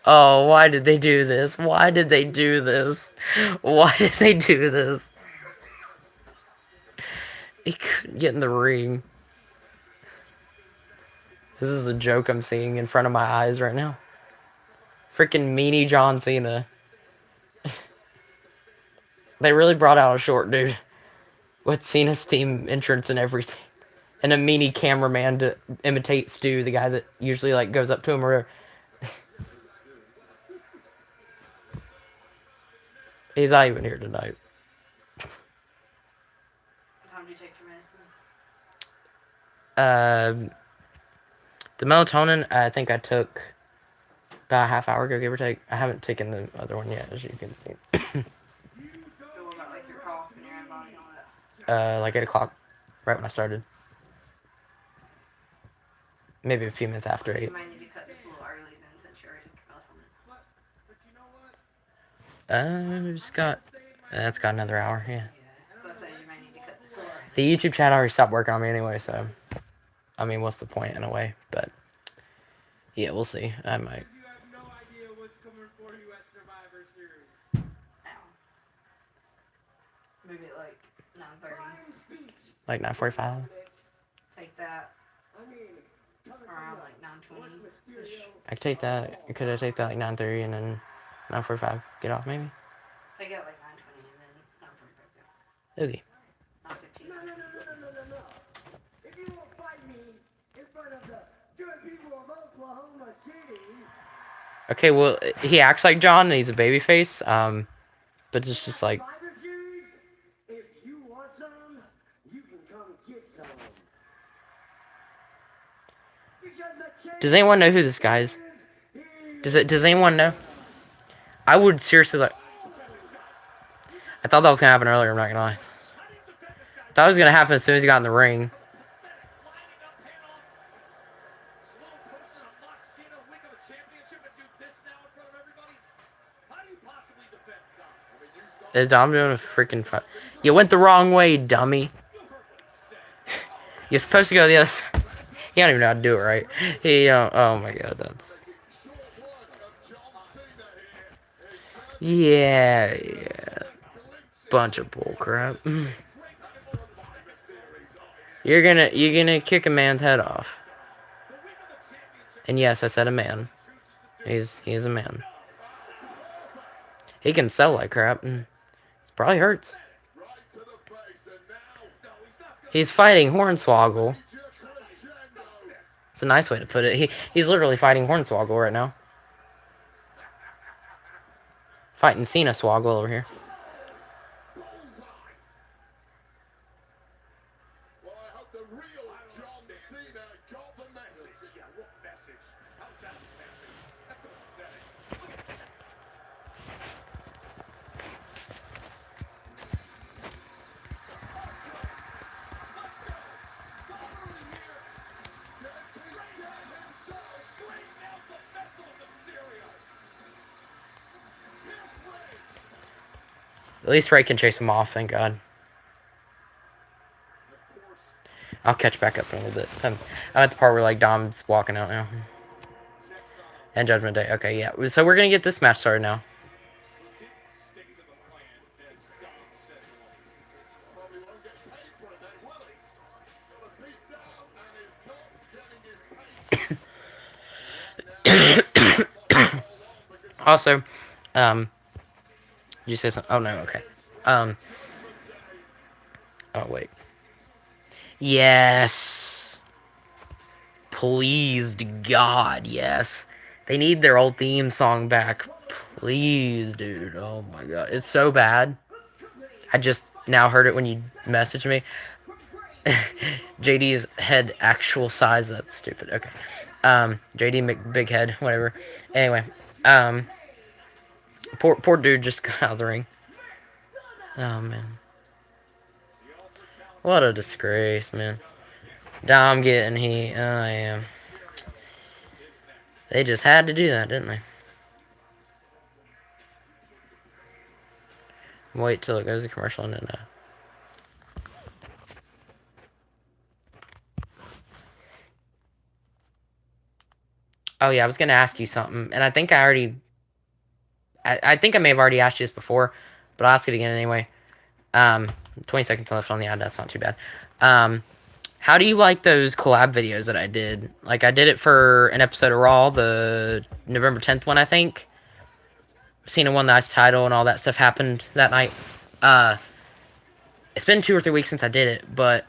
Speaker 1: Oh, why did they do this? Why did they do this? Why did they do this? He couldn't get in the ring. This is a joke I'm seeing in front of my eyes right now. Freaking meanie John Cena. They really brought out a short dude with Cena's theme entrance and everything. And a meanie cameraman to imitate Stu, the guy that usually like goes up to him or he's not even here tonight.
Speaker 3: What time do you take your medicine?
Speaker 1: The melatonin, I think I took about a half hour ago, give or take. I haven't taken the other one yet, as you can see.
Speaker 3: What about like your cough and your antibody and all that?
Speaker 1: Like 8 o'clock, right when I started. Maybe a few minutes after 8.
Speaker 3: You might need to cut this a little early then, since you already took your melatonin.
Speaker 1: Just got. That's got another hour, yeah.
Speaker 3: Yeah, so I said you might need to cut this a little early.
Speaker 1: The YouTube chat already stopped working on me anyway, so. I mean, what's the point in a way? But. Yeah, we'll see. I might.
Speaker 2: You have no idea what's coming for you at Survivor Series.
Speaker 3: Ow. Maybe at like 9:30.
Speaker 1: Like 9:45.
Speaker 3: Take that around like 9:20.
Speaker 1: I could take that. Could I take that like 9:30 and then 9:45? Get off maybe?
Speaker 3: Take it at like 9:20 and then 9:45.
Speaker 1: Okay.
Speaker 3: 9:15.
Speaker 2: No. If you won't fight me in front of the good people of Oklahoma City.
Speaker 1: Okay, well, he acts like John and he's a babyface. But it's just like.
Speaker 2: Survivor Series, if you want some, you can come get some.
Speaker 1: Does anyone know who this guy is? Does anyone know? I would seriously like. I thought that was gonna happen earlier. I'm not gonna lie. Thought it was gonna happen as soon as he got in the ring. Is Dom doing a freaking fight? You went the wrong way, dummy. You're supposed to go the other side. You don't even know how to do it, right? Oh my god, that's... Yeah. Bunch of bullcrap. You're gonna kick a man's head off. And yes, I said a man. He is a man. He can sell like crap. And it probably hurts. He's fighting Hornswoggle. It's a nice way to put it. He's literally fighting Hornswoggle right now. Fighting Cena Swoggle over here.
Speaker 2: Well, I hope the real John Cena got the message. Yeah, what message? How's that message?
Speaker 1: At least Ray can chase him off, thank God. I'll catch back up in a little bit. I'm at the part where, like, Dom's walking out now. And Judgment Day. Okay, yeah. So we're going to get this match started now. Also, did you say something? Oh, no, okay. Oh, wait. Yes. Please, to God, yes. They need their old theme song back. Please, dude. Oh, my God. It's so bad. I just now heard it when you messaged me. JD's head actual size. That's stupid. Okay. JD big head. Whatever. Anyway. Poor dude just got out of the ring. Oh, man. What a disgrace, man. Dom getting heat. Oh, yeah. They just had to do that, didn't they? Wait till it goes to commercial and then, Oh, yeah, I was going to ask you something. And I think I already... I think I may have already asked you this before. But I'll ask it again anyway. 20 seconds left on the ad. That's not too bad. How do you like those collab videos that I did? Like, I did it for an episode of Raw, the November 10th one, I think. Cena won the Ice title and all that stuff happened that night. It's been 2 or 3 weeks since I did it, but...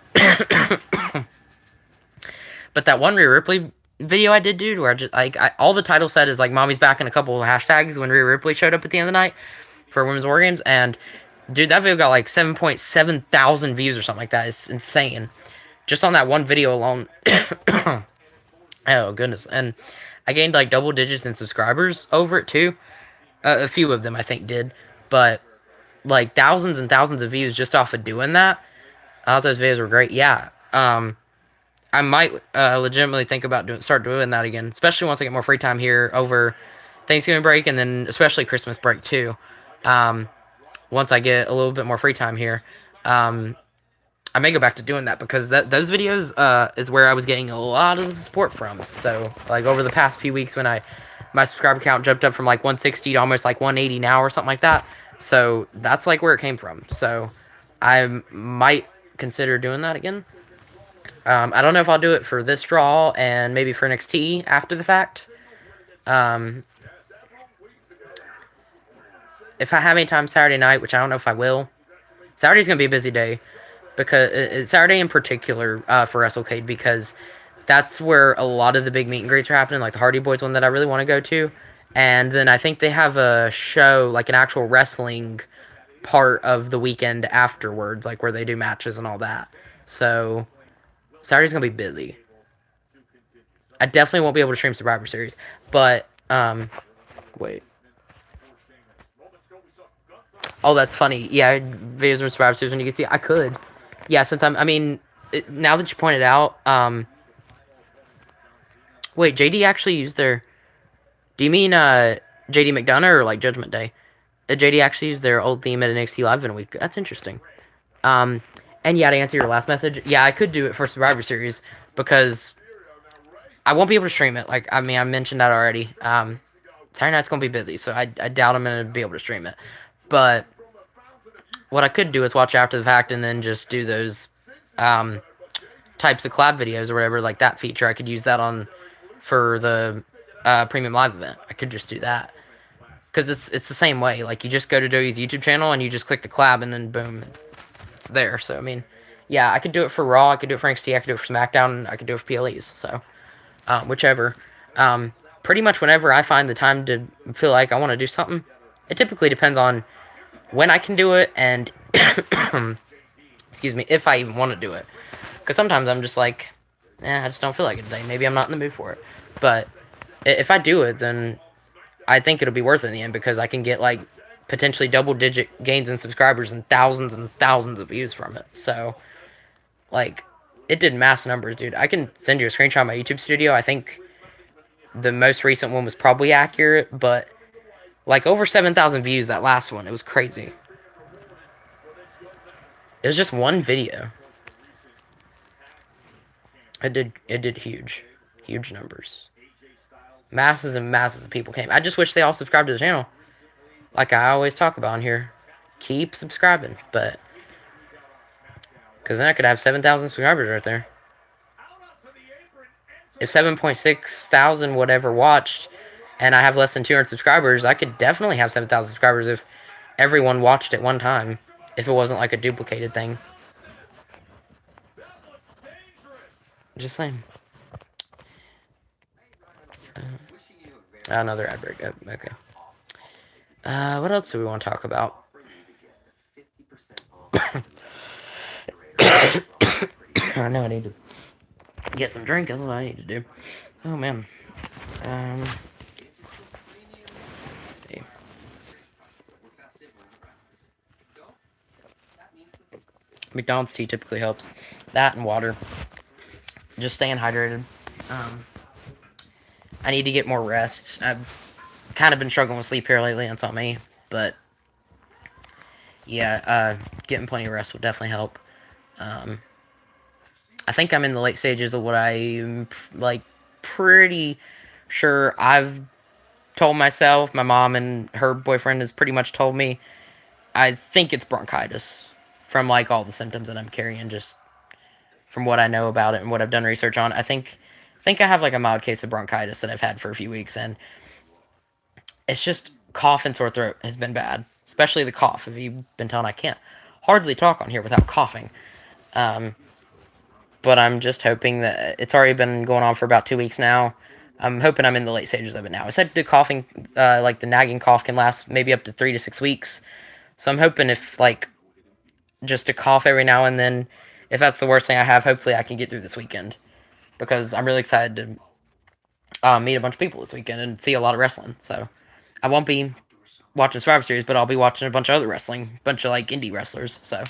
Speaker 1: but that one Rhea Ripley video I did, dude, where I just, like, all the title said is, like, Mommy's back and a couple of hashtags when Rhea Ripley showed up at the end of the night for Women's Wargames, and, dude, that video got, like, 7.7 thousand views or something like that. It's insane. Just on that one video alone. Oh, goodness. And I gained, like, double digits in subscribers over it, too. A few of them, I think, did. But, like, thousands and thousands of views just off of doing that. I thought those videos were great. Yeah. I might legitimately think about start doing that again. Especially once I get more free time here over Thanksgiving break. And then especially Christmas break, too. Once I get a little bit more free time here. I may go back to doing that because those videos is where I was getting a lot of the support from. So, like, over the past few weeks when my subscriber count jumped up from, like, 160 to almost, like, 180 now or something like that. So, that's, like, where it came from. So, I might consider doing that again. I don't know if I'll do it for this draw and maybe for NXT after the fact. If I have any time Saturday night, which I don't know if I will. Saturday's going to be a busy day. Because Saturday in particular for WrestleCade, because that's where a lot of the big meet and greets are happening, like the Hardy Boys one that I really want to go to. And then I think they have a show, like an actual wrestling part of the weekend afterwards, like where they do matches and all that. So Saturday's going to be busy. I definitely won't be able to stream Survivor Series. But, wait. Oh, that's funny. Yeah, videos from Survivor Series when you can see. I could. Yeah, since now that you pointed out, wait, JD actually used their, do you mean, JD McDonough or, like, Judgment Day? JD actually used their old theme at NXT Live in a week. That's interesting. And yeah, to answer your last message, yeah, I could do it for Survivor Series, because I won't be able to stream it. Like, I mentioned that already. Saturday night's gonna be busy, so I doubt I'm gonna be able to stream it. But what I could do is watch after the fact and then just do those types of collab videos or whatever, like that feature. I could use that for the premium live event. I could just do that. Because it's the same way. Like, you just go to Joey's YouTube channel and you just click the collab and then boom, it's there. So, yeah, I could do it for Raw, I could do it for NXT, I could do it for SmackDown, and I could do it for PLEs. So, whichever. Pretty much whenever I find the time to feel like I want to do something, it typically depends on when I can do it and, excuse me, if I even want to do it. Because sometimes I'm just like, I just don't feel like it today. Maybe I'm not in the mood for it. But if I do it, then I think it'll be worth it in the end, because I can get, like, potentially double-digit gains in subscribers and thousands of views from it. So, like, it did mass numbers, dude. I can send you a screenshot of my YouTube studio. I think the most recent one was probably accurate, but, like, over 7,000 views, that last one. It was crazy. It was just one video. It did huge numbers. Masses and masses of people came. I just wish they all subscribed to the channel. Like I always talk about on here. Keep subscribing, but because then I could have 7,000 subscribers right there. If 7.6 thousand whatever watched, and I have less than 200 subscribers, I could definitely have 7,000 subscribers if everyone watched at one time. If it wasn't like a duplicated thing. Just saying. Another ad break. Oh, okay. What else do we want to talk about? I know I need to get some drink. That's what I need to do. Oh man. Let's see. McDonald's tea typically helps. That and water. Just staying hydrated. I need to get more rest. I've kind of been struggling with sleep here lately. That's on me. But yeah, getting plenty of rest will definitely help. I think I'm in the late stages of what I'm like pretty sure I've told myself. My mom and her boyfriend has pretty much told me. I think it's bronchitis from like all the symptoms that I'm carrying, just from what I know about it and what I've done research on. I think I have like a mild case of bronchitis that I've had for a few weeks, and it's just cough and sore throat has been bad, especially the cough. If you've been telling, I can't hardly talk on here without coughing. But I'm just hoping that it's already been going on for about 2 weeks now. I'm hoping I'm in the late stages of it now. I said the coughing, like the nagging cough, can last maybe up to 3 to 6 weeks. So I'm hoping if like just to cough every now and then, if that's the worst thing I have, hopefully I can get through this weekend, because I'm really excited to meet a bunch of people this weekend and see a lot of wrestling. So I won't be watching Survivor Series, but I'll be watching a bunch of other wrestling, bunch of like indie wrestlers. So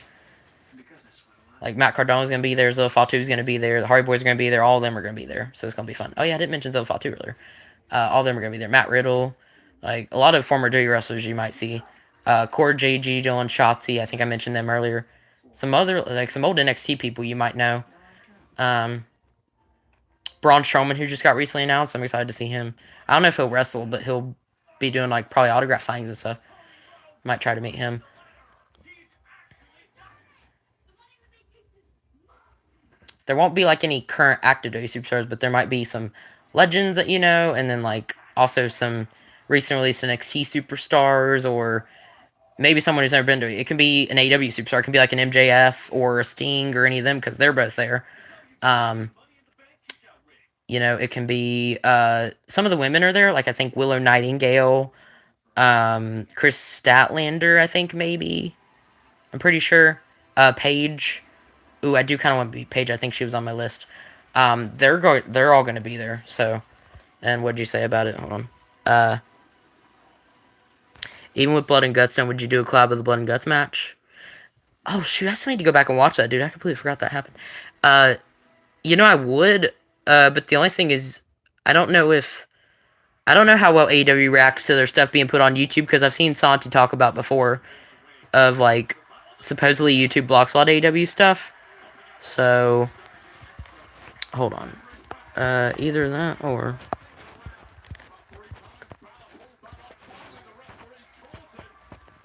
Speaker 1: like Matt Cardona's gonna be there, Zoe Fatu's gonna be there, the Hardy Boys are gonna be there, all of them are gonna be there. So it's gonna be fun. Oh yeah, I didn't mention Zoe Fatu earlier. All of them are gonna be there. Matt Riddle, like a lot of former WWE wrestlers you might see. Core JG, Dylan Shotzi, I think I mentioned them earlier. Some other, like some old NXT people you might know. Braun Strowman, who just got recently announced. I'm excited to see him. I don't know if he'll wrestle, but he'll be doing like probably autograph signings and stuff. Might try to meet him. There won't be like any current active WWE superstars, but there might be some legends that you know, and then like also some recent released NXT superstars, or maybe someone who's never been to it. It can be an AEW superstar. It can be like an MJF or a Sting or any of them, because they're both there. You know, it can be some of the women are there. Like I think Willow Nightingale, Chris Statlander, I think maybe. I'm pretty sure. Paige. Ooh, I do kind of want to be Paige. I think she was on my list. They're all going to be there. So, and what'd you say about it? Hold on. Even with Blood and Guts done, would you do a collab of the Blood and Guts match? Oh shoot, I still need to go back and watch that, dude. I completely forgot that happened. You know I would. But the only thing is, I don't know how well AEW reacts to their stuff being put on YouTube, because I've seen Santi talk about before of like supposedly YouTube blocks a lot of AEW stuff. So hold on. Either that or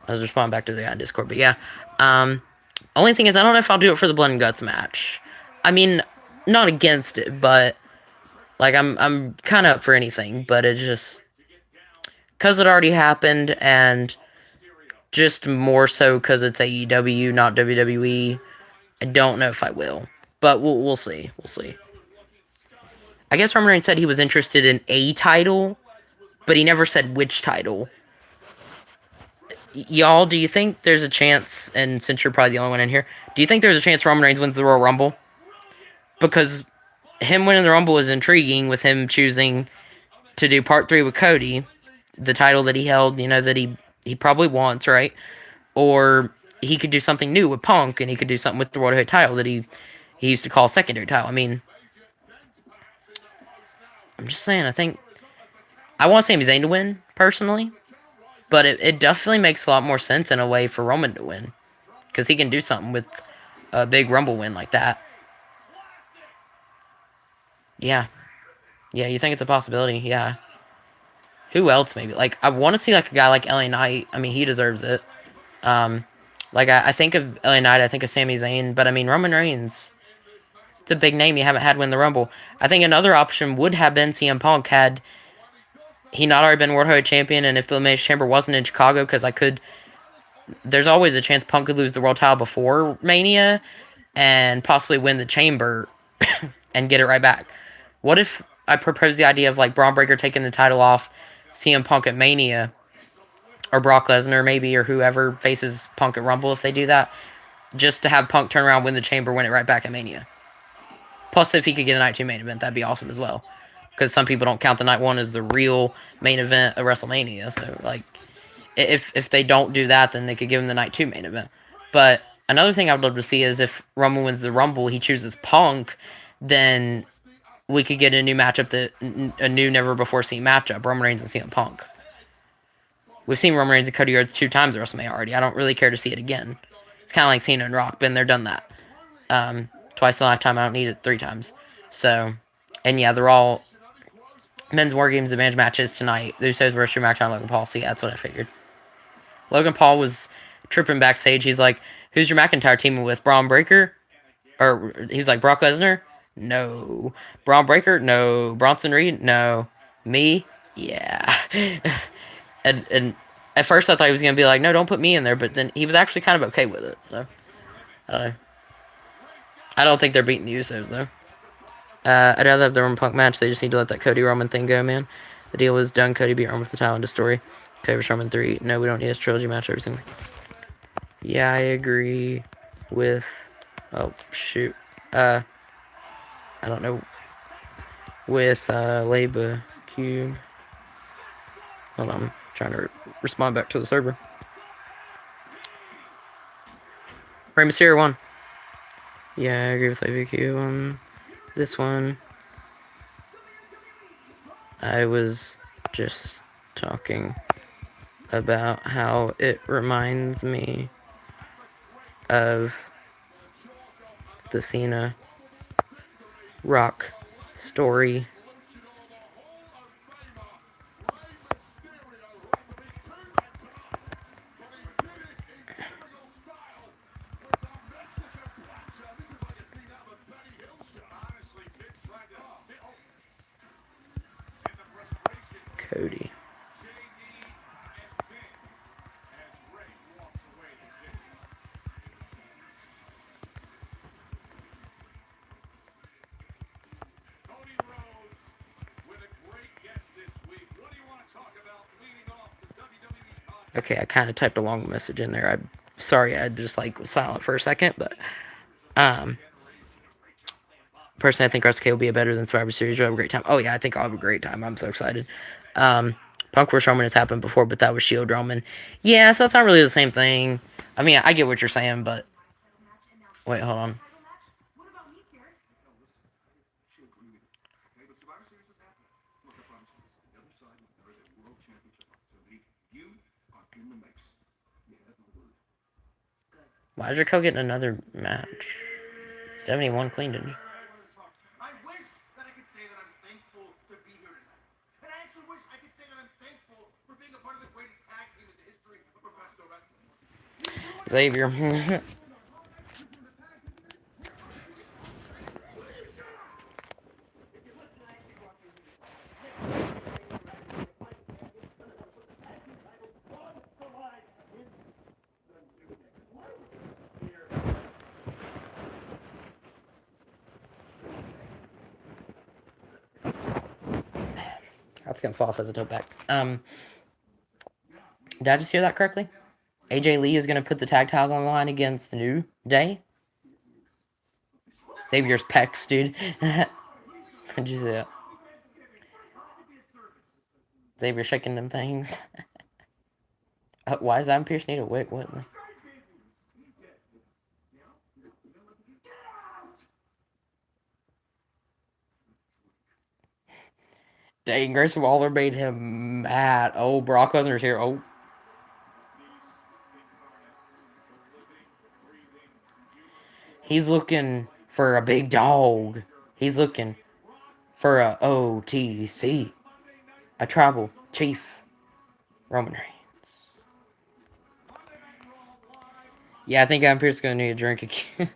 Speaker 1: I was responding back to the guy on Discord, but yeah. Only thing is, I don't know if I'll do it for the Blood and Guts match. I mean, not against it, but like I'm kind of up for anything, but it's just because it already happened, and just more so because it's AEW, not WWE. I don't know if I will, but we'll see. We'll see. I guess Roman Reigns said he was interested in a title, but he never said which title. Y'all, do you think there's a chance, and since you're probably the only one in here, do you think there's a chance Roman Reigns wins the Royal Rumble? Because him winning the Rumble is intriguing, with him choosing to do Part 3 with Cody, the title that he held, you know, that he probably wants, right? Or he could do something new with Punk, and he could do something with the World Heavyweight title that he used to call secondary title. I mean, I'm just saying, I want Sami Zayn to win, personally. But it definitely makes a lot more sense in a way for Roman to win. Because he can do something with a big Rumble win like that. Yeah. Yeah, you think it's a possibility? Yeah. Who else maybe? Like, I want to see like a guy like LA Knight. I mean, he deserves it. Like I think of LA Knight, I think of Sami Zayn, but I mean Roman Reigns. It's a big name you haven't had win the Rumble. I think another option would have been CM Punk had he not already been World Heavyweight Champion, and if the Elimination Chamber wasn't in Chicago, because there's always a chance Punk could lose the World Title before Mania, and possibly win the Chamber, and get it right back. What if I propose the idea of like Braun Breaker taking the title off CM Punk at Mania, or Brock Lesnar maybe, or whoever faces Punk at Rumble if they do that, just to have Punk turn around, win the Chamber, win it right back at Mania. Plus, if he could get a Night 2 main event, that'd be awesome as well. Because some people don't count the Night 1 as the real main event of WrestleMania. So, like, if they don't do that, then they could give him the Night 2 main event. But another thing I would love to see is if Roman wins the Rumble, he chooses Punk, then we could get a new matchup, a new never-before-seen matchup, Roman Reigns and CM Punk. We've seen Roman Reigns and Cody Rhodes 2 times at WrestleMania already. I don't really care to see it again. It's kind of like Cena and Rock. Been there, done that. Twice in a lifetime. I don't need it 3 times. So, and yeah, they're all men's Wargames advantage matches tonight. The Usos versus Drew McIntyre and Logan Paul. So yeah, that's what I figured. Logan Paul was tripping backstage. He's like, "Who's your McIntyre teaming with? Braun Breaker?" Or he was like, "Brock Lesnar? No. Braun Breaker? No. Bronson Reed? No. Me? Yeah." and at first I thought he was gonna be like, "No, don't put me in there," but then he was actually kind of okay with it. So I don't know. I don't think they're beating the Usos though. I'd rather have the Roman Punk match. They just need to let that Cody Roman thing go, man. The deal was done. Cody beat Roman with the title. End of story. Cody vs. Roman 3. No, we don't need a trilogy match every single. Yeah, I agree with. Oh shoot. I don't know. With Leba Cube. Hold on, I'm trying to respond back to the server. Rey Mysterio won. Yeah, I agree with Leba Cube on this one. I was just talking about how it reminds me of the Cena Rock story. Cody. Okay, I kind of typed a long message in there. I'm sorry, I just like was silent for a second, but personally, I think RSK will be a better than Survivor Series. We'll have a great time. Oh yeah, I think I'll have a great time. I'm so excited. Punk vs. Roman has happened before, but that was Shield Roman. Yeah, so it's not really the same thing. I mean, I get what you're saying, but wait, hold on. Why is Raquel getting another match? 71 clean, didn't you?
Speaker 2: I wish that I could say that I'm thankful to be here tonight. And I actually wish I could say that I'm thankful for being a part of the greatest tag team in the history of professional wrestling.
Speaker 1: Xavier. That's gonna fall off as a tote bag. Did I just hear that correctly? AJ Lee is gonna put the tag titles on the line against the New Day. Xavier's pecs, dude. Did you see that? Xavier shaking them things. Why does Adam Pearce need a wig? What? Dang, Grayson Waller made him mad. Oh, Brock Lesnar's here. Oh. He's looking for a big dog. He's looking for a OTC, a tribal chief, Roman Reigns. Yeah, I think Adam Pearce is gonna need a drink again.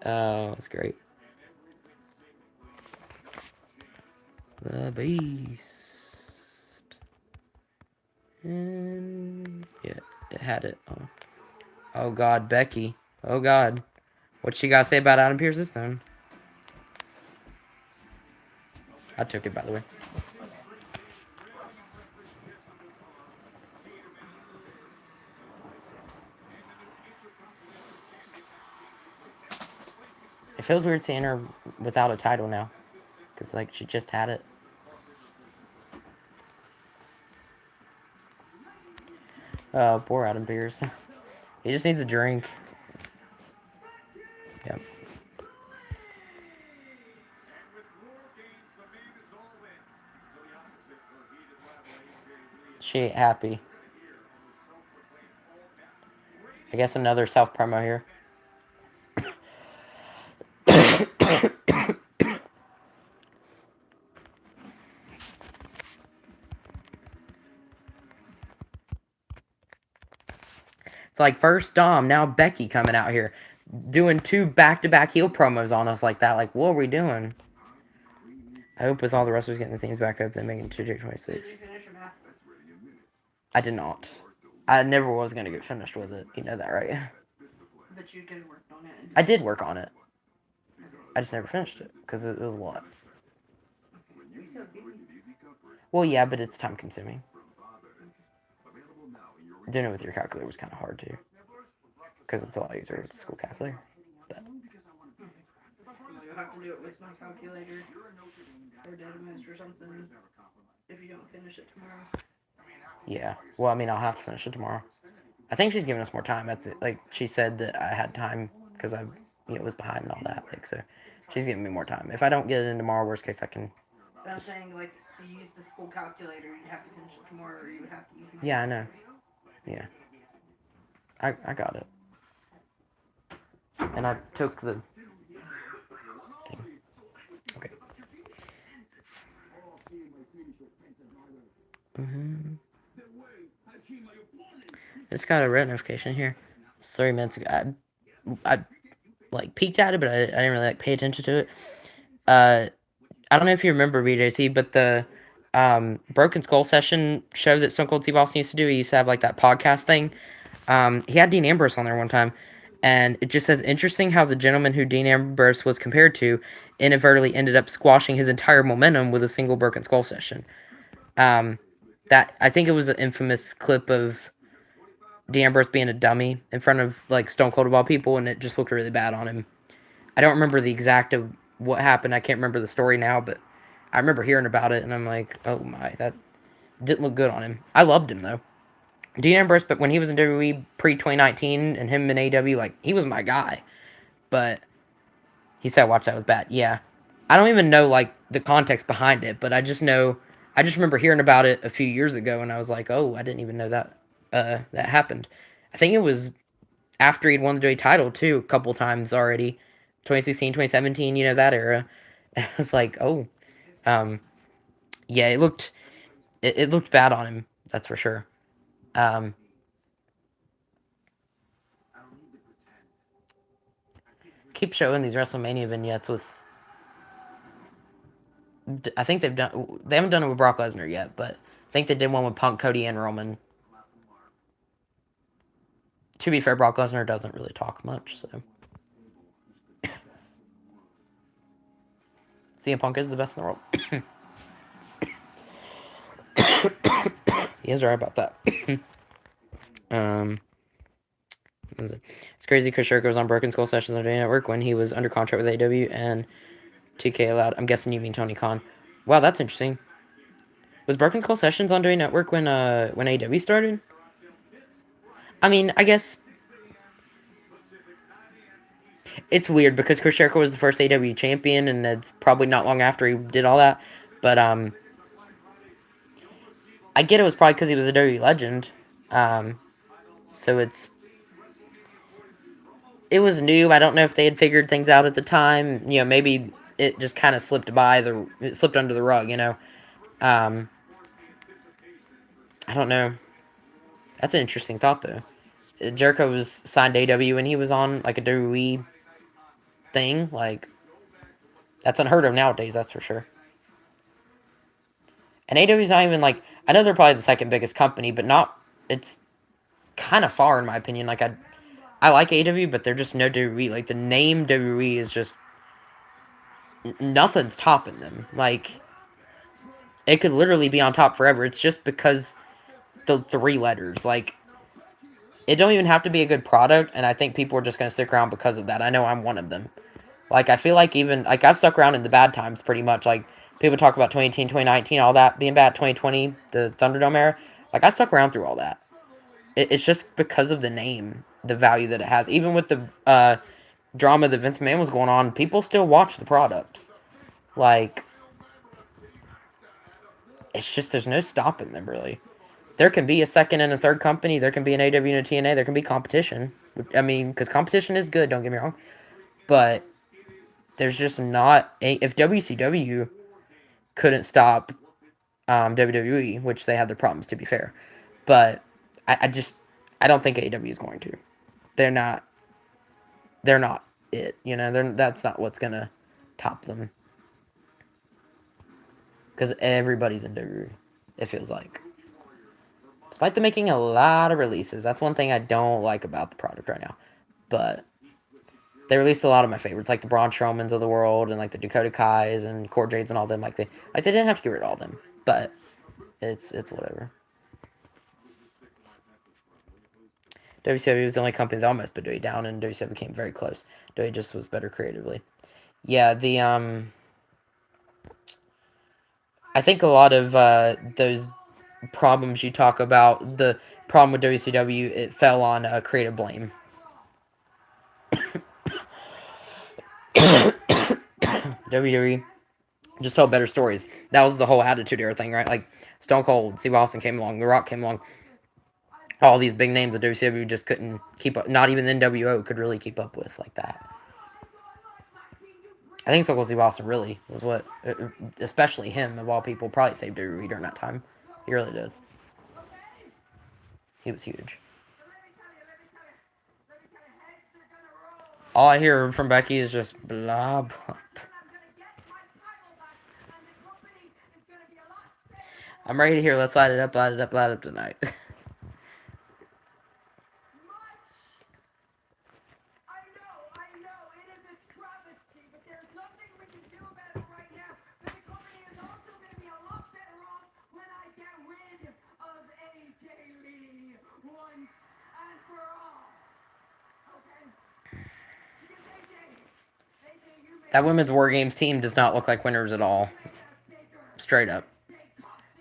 Speaker 1: Oh, that's great. The Beast. And yeah, it had it. Oh God, Becky. Oh God, what she got to say about Adam Pearce this time? I took it, by the way. It feels weird seeing her without a title now, because like she just had it. Oh, poor Adam Pearce. He just needs a drink. Yep. She ain't happy. I guess another self promo here. It's like first Dom, now Becky coming out here, doing 2 back-to-back heel promos on us like that. Like, what are we doing? I hope with all the wrestlers getting the themes back up, they're making 2J26. I did not. I never was gonna get finished with it. You know that, right?
Speaker 3: But you could work on it.
Speaker 1: I did work on it. I just never finished it because it was a lot. Well, yeah, but it's time consuming. Doing it with your calculator was kind of hard too, because it's a lot easier with the school calculator. But
Speaker 3: You'll have to do it with my calculator or Desmond's or something if you don't finish it tomorrow.
Speaker 1: yeah, well, I mean, I'll have to finish it tomorrow. I think she's giving us more time. Like she said that I had time because I was behind and all that. Like so, she's giving me more time. If I don't get it in tomorrow, worst case I can.
Speaker 3: But I'm saying like to use the school calculator, you'd have to finish it tomorrow, or you would have to use.
Speaker 1: Yeah, I know. Yeah, I got it. And I took the thing. Okay. Just got a red notification here. It's 3 minutes ago. I like peeked at it, but I didn't really like pay attention to it. I don't know if you remember BJC, but the Broken Skull session show that Stone Cold Steve Austin used to do. He used to have like that podcast thing. He had Dean Ambrose on there one time, and it just says interesting how the gentleman who Dean Ambrose was compared to inadvertently ended up squashing his entire momentum with a single Broken Skull session. That I think it was an infamous clip of Dean Ambrose being a dummy in front of like Stone Cold of all people, and it just looked really bad on him. I don't remember the exact of what happened. I can't remember the story now, but I remember hearing about it, and I'm like, oh my, that didn't look good on him. I loved him though. Dean Ambrose, but when he was in WWE pre 2019 and him in AEW, like he was my guy. But he said, "Watch that was bad." Yeah, I don't even know like the context behind it, but I just know I just remember hearing about it a few years ago, and I was like, "Oh, I didn't even know that that happened." I think it was after he'd won the WWE title too, a couple times already, 2016, 2017, you know that era. And I was like, "Oh, yeah, it looked bad on him, that's for sure." Keep showing these WrestleMania vignettes with. I think they haven't done it with Brock Lesnar yet, but I think they did one with Punk, Cody, and Roman. To be fair, Brock Lesnar doesn't really talk much, so. CM Punk is the best in the world. He is right about that. It's crazy because Jericho was on Broken Skull Sessions on WWE Network when he was under contract with AEW and 2K allowed. I'm guessing you mean Tony Khan. Wow, that's interesting. Was Broken Skull Sessions on WWE Network when AEW started? I mean, I guess it's weird because Chris Jericho was the first AEW champion, and it's probably not long after he did all that. But I get it was probably because he was a WWE legend. So it's it was new. I don't know if they had figured things out at the time. Maybe it just kind of it slipped under the rug. Um, I don't know. That's an interesting thought though. Jericho was signed to AW and he was on like a WWE thing. Like that's unheard of nowadays. That's for sure. And AW's not even like, I know they're probably the second biggest company, but not. It's kind of far in my opinion. Like I like AW, but they're just no WWE. Like the name WWE is just nothing's topping them. Like it could literally be on top forever. It's just because the three letters. Like it don't even have to be a good product, and I think people are just gonna stick around because of that. I know I'm one of them. Like I feel like even like I've stuck around in the bad times pretty much. Like people talk about 2018, 2019, all that being bad. 2020, the Thunderdome era. Like I stuck around through all that. It's just because of the name, the value that it has. Even with the drama that Vince McMahon was going on, people still watch the product. Like it's just there's no stopping them really. There can be a second and a third company. There can be an AW and a TNA. There can be competition. I mean, because competition is good. Don't get me wrong, but there's just not if WCW couldn't stop WWE, which they had their problems to be fair, but I don't think AW is going to. They're not. They're not it. That's not what's gonna top them because everybody's in WWE. It feels like. Despite them making a lot of releases, that's one thing I don't like about the product right now. But they released a lot of my favorites, like the Braun Strowmans of the world, and like the Dakota Kais and Core Jades and all them. Like they didn't have to get rid of all them, but it's whatever. WCW was the only company that almost put Dewey down, and WCW came very close. Dewey just was better creatively. Yeah, I think a lot of those problems you talk about, the problem with WCW, it fell on creative blame. WWE just told better stories. That was the whole Attitude Era thing, right? Like Stone Cold, Steve Austin came along, The Rock came along. All these big names of WCW just couldn't keep up. Not even the NWO could really keep up with like that. I think Stone Cold Steve Austin really was what, especially him of all people, probably saved WWE during that time. He really did. He was huge. All I hear from Becky is just blah blah. I'm ready to hear Let's Light It Up, Light It Up, Light It Up tonight. That women's Wargames team does not look like winners at all. Straight up.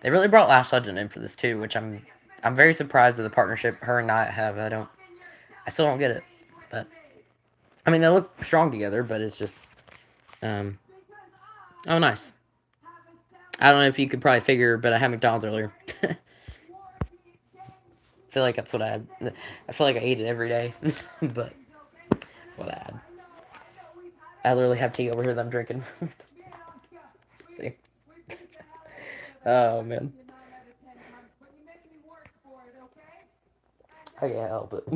Speaker 1: They really brought Lash Legend in for this too, which I'm very surprised at the partnership her and Nia have. I still don't get it. But I mean they look strong together, but it's just oh nice. I don't know if you could probably figure, but I had McDonald's earlier. I feel like that's what I had. I feel like I ate it every day, but that's what I had. I literally have tea over here that I'm drinking. See? Oh man. I can't help it.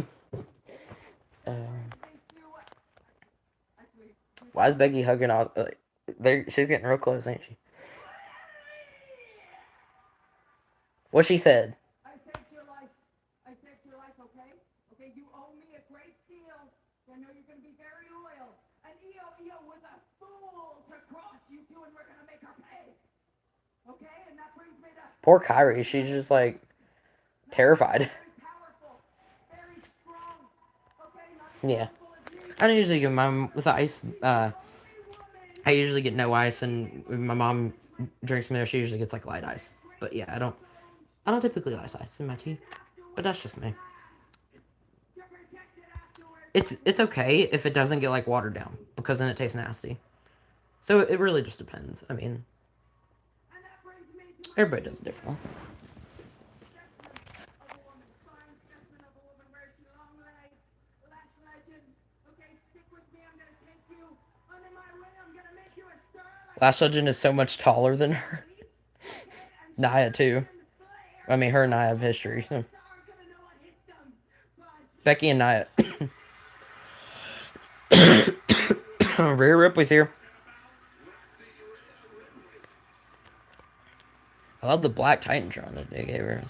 Speaker 1: Why is Becky hugging? She's getting real close, ain't she? What she said. Poor Kyrie. She's just like terrified. Yeah. I don't usually give my mom with ice. I usually get no ice, and when my mom drinks from there, she usually gets like light ice. But yeah, I don't typically ice in my tea, but that's just me. It's okay if it doesn't get like watered down because then it tastes nasty. So it really just depends. I mean, everybody does it differently. Lash Legend is so much taller than her. Nia too. I mean, her and Nia have history. So. Becky and Nia. Rhea Ripley's here. I love the black Titantron that they gave her.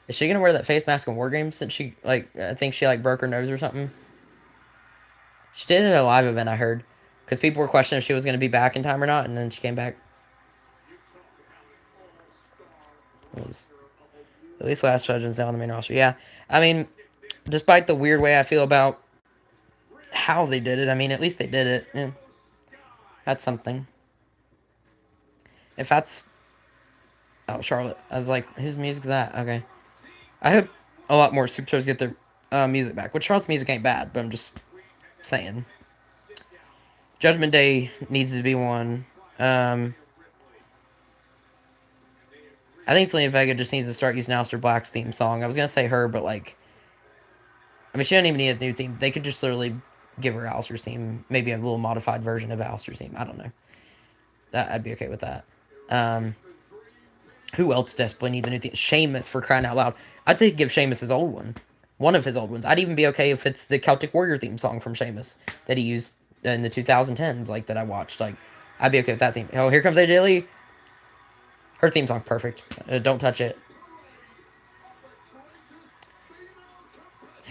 Speaker 1: Is she gonna wear that face mask in Wargames since she I think she broke her nose or something? She did it at a live event, I heard, because people were questioning if she was gonna be back in time or not, and then she came back. It was at least Last Legends now on the main roster. Yeah, I mean, despite the weird way I feel about how they did it, I mean, at least they did it. Yeah. That's something. If that's Charlotte, I was like, whose music is that? Okay, I hope a lot more superstars get their music back. Which Charlotte's music ain't bad, but I'm just saying. Judgment Day needs to be one. I think Selena Vega just needs to start using Aleister Black's theme song. I was gonna say her, but I mean, she doesn't even need a new theme. They could just literally give her Aleister's theme, maybe a little modified version of Aleister's theme. I don't know. I'd be okay with that. Who else desperately needs a new theme? Sheamus, for crying out loud. I'd say give Sheamus his old one of his old ones. I'd even be okay if it's the Celtic Warrior theme song from Sheamus that he used in the 2010s, that I watched. I'd be okay with that theme. Oh, here comes AJ Lee. Her theme song's perfect. Don't touch it.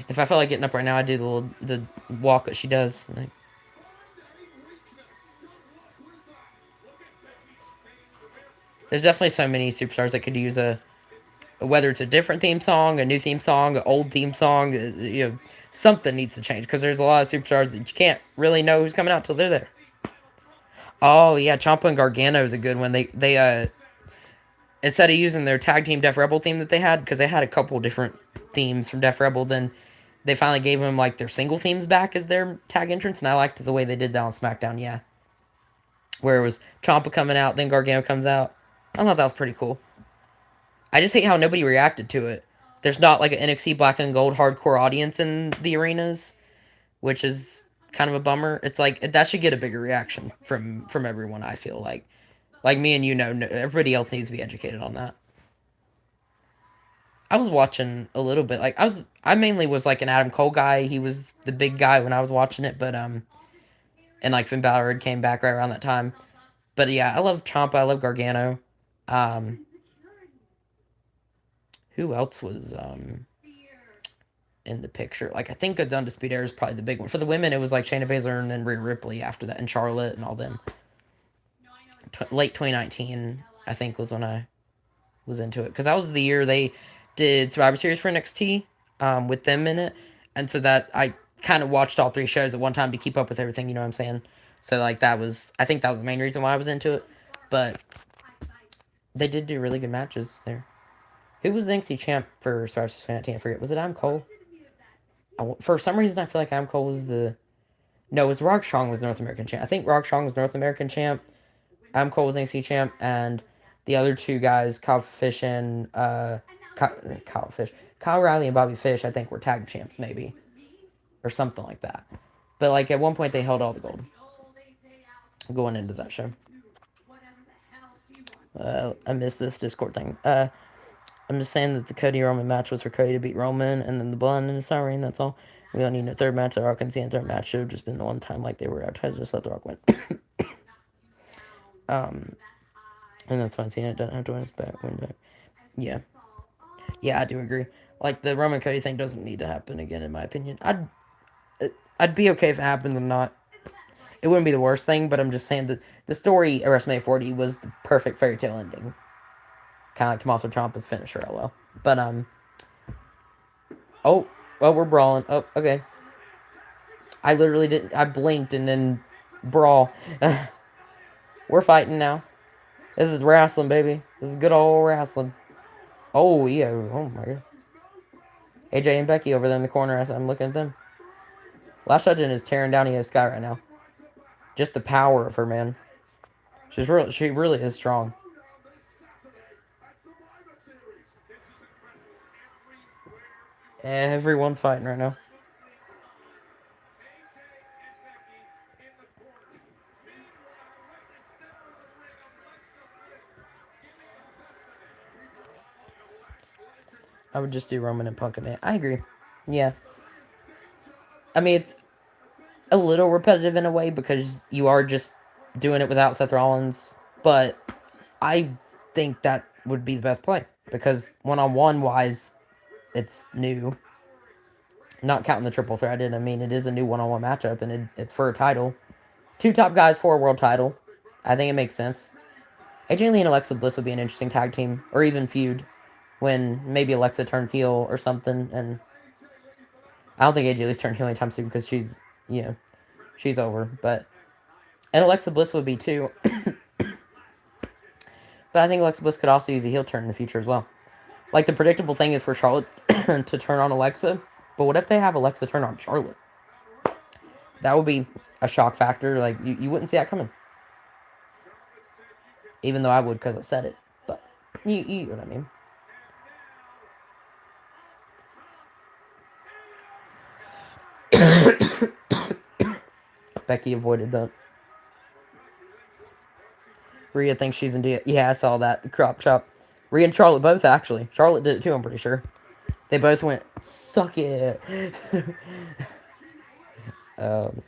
Speaker 1: If I felt like getting up right now, I'd do the walk that she does. There's definitely so many superstars that could use whether it's a different theme song, a new theme song, an old theme song, something needs to change because there's a lot of superstars that you can't really know who's coming out till they're there. Oh yeah, Ciampa and Gargano is a good one. They instead of using their tag team Def Rebel theme that they had, because they had a couple different themes from Def Rebel, then they finally gave them their single themes back as their tag entrance, and I liked the way they did that on SmackDown. Yeah, where it was Ciampa coming out, then Gargano comes out. I thought that was pretty cool. I just hate how nobody reacted to it. There's not an NXT Black and Gold hardcore audience in the arenas, which is kind of a bummer. It's that should get a bigger reaction from everyone. I feel like me and everybody else needs to be educated on that. I was watching a little bit. I mainly was an Adam Cole guy. He was the big guy when I was watching it, but and Finn Balor came back right around that time. But yeah, I love Ciampa. I love Gargano. Who else was in the picture? I think the Undisputed Era is probably the big one. For the women, it was Shayna Baszler and then Rhea Ripley after that, and Charlotte and all them. Late 2019, I think, was when I was into it, because that was the year they did Survivor Series for NXT with them in it, and so that I kind of watched all three shows at one time to keep up with everything. You know what I'm saying? So I think that was the main reason why I was into it. But they did do really good matches there. Who was the NXT champ for Survivor Series 2019? I forget. Was it Adam Cole? For some reason, I feel like Adam Cole was the... No, it was Roderick Strong was North American champ. I think Roderick Strong was North American champ. Adam Cole was NXT champ, and the other two guys, Kyle Fish and Kyle Riley and Bobby Fish, I think were tag champs maybe, or something like that. But at one point they held all the gold going into that show. I missed this Discord thing. I'm just saying that the Cody Roman match was for Cody to beat Roman, and then the Blonde and the Summer Rain. That's all. We don't need a third match. The Rock and Cena third match should have just been the one time they were advertised. Just let the Rock win. And that's fine. Cena doesn't have to win back. Yeah, I do agree. The Roman Cody thing doesn't need to happen again, in my opinion. I'd be okay if it happened or not. It wouldn't be the worst thing, but I'm just saying that the story at WrestleMania 40 was the perfect fairy tale ending. Kind of like Tommaso Ciampa's finisher, LOL. But oh, we're brawling. Oh, okay. I literally didn't. I blinked and then brawl. We're fighting now. This is wrestling, baby. This is good old wrestling. Oh yeah. Oh my god. AJ and Becky over there in the corner. I'm looking at them. Lash Legend is tearing down Io Sky right now. Just the power of her, man. She really is strong. Everyone's fighting right now. I would just do Roman and Punk, man. I agree. Yeah. I mean, it's a little repetitive in a way because you are just doing it without Seth Rollins, but I think that would be the best play because one-on-one wise, it's new. Not counting the triple threated. I mean, it is a new one-on-one matchup, and it's for a title. Two top guys for a world title. I think it makes sense. AJ Lee and Alexa Bliss would be an interesting tag team, or even feud, when maybe Alexa turns heel or something. And I don't think AJ Lee's turned heel anytime soon because she's over. And Alexa Bliss would be too. But I think Alexa Bliss could also use a heel turn in the future as well. Like the predictable thing is for Charlotte to turn on Alexa, but what if they have Alexa turn on Charlotte? That would be a shock factor. Like you wouldn't see that coming. Even though I would because I said it. But you know what I mean. Becky avoided that. Rhea thinks she's in D. Yeah, I saw that. The crop chop. Rhea and Charlotte both, actually. Charlotte did it too, I'm pretty sure. They both went, suck it. um,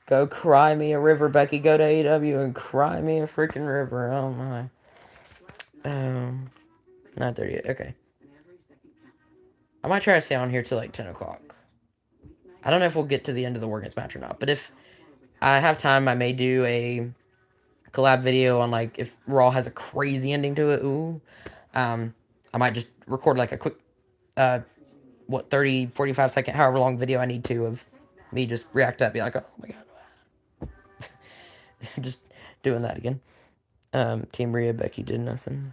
Speaker 1: go cry me a river, Becky. Go to AEW and cry me a freaking river. Oh my. 9:30 yet. Okay. I might try to stay on here till like 10 o'clock. I don't know if we'll get to the end of the Wargames match or not, but if I have time, I may do a collab video on like if Raw has a crazy ending to it. Ooh. I might just record like a quick, 30, 45 second, however long video I need to of me just react to that, be like, oh my god. Just doing that again. Team Rhea, Becky did nothing.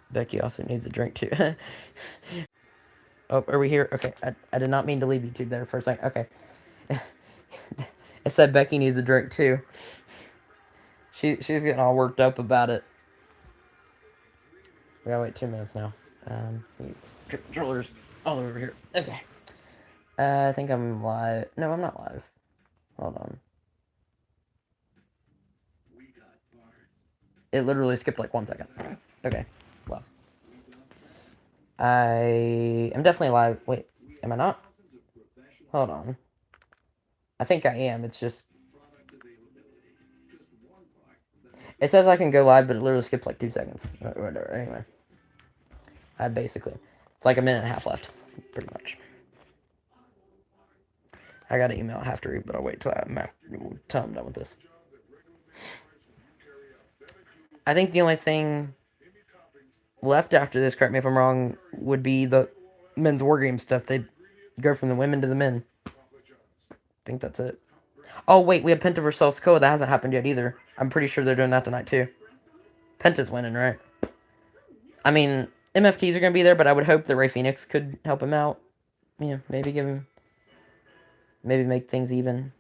Speaker 1: Becky also needs a drink too. Oh, are we here? Okay, I did not mean to leave YouTube there for a second. Okay. I said Becky needs a drink too. She's getting all worked up about it. We gotta wait 2 minutes now. Controllers all over here. Okay. I think I'm live. No, I'm not live. Hold on. It literally skipped like 1 second. Okay. Well. I am definitely live. Wait, am I not? Hold on. I think I am. It's just. It says I can go live, but it literally skips like 2 seconds. Whatever. Anyway. It's like a minute and a half left. Pretty much. I got an email I have to read, but I'll wait till I'm done with this. I think the only thing left after this, correct me if I'm wrong, would be the men's Wargames stuff. They'd go from the women to the men. I think that's it. Oh, wait, we have Penta versus Sokoa. That hasn't happened yet either. I'm pretty sure they're doing that tonight, too. Penta's winning, right? I mean, MFTs are going to be there, but I would hope that Ray Phoenix could help him out. Yeah, maybe give him... Maybe make things even.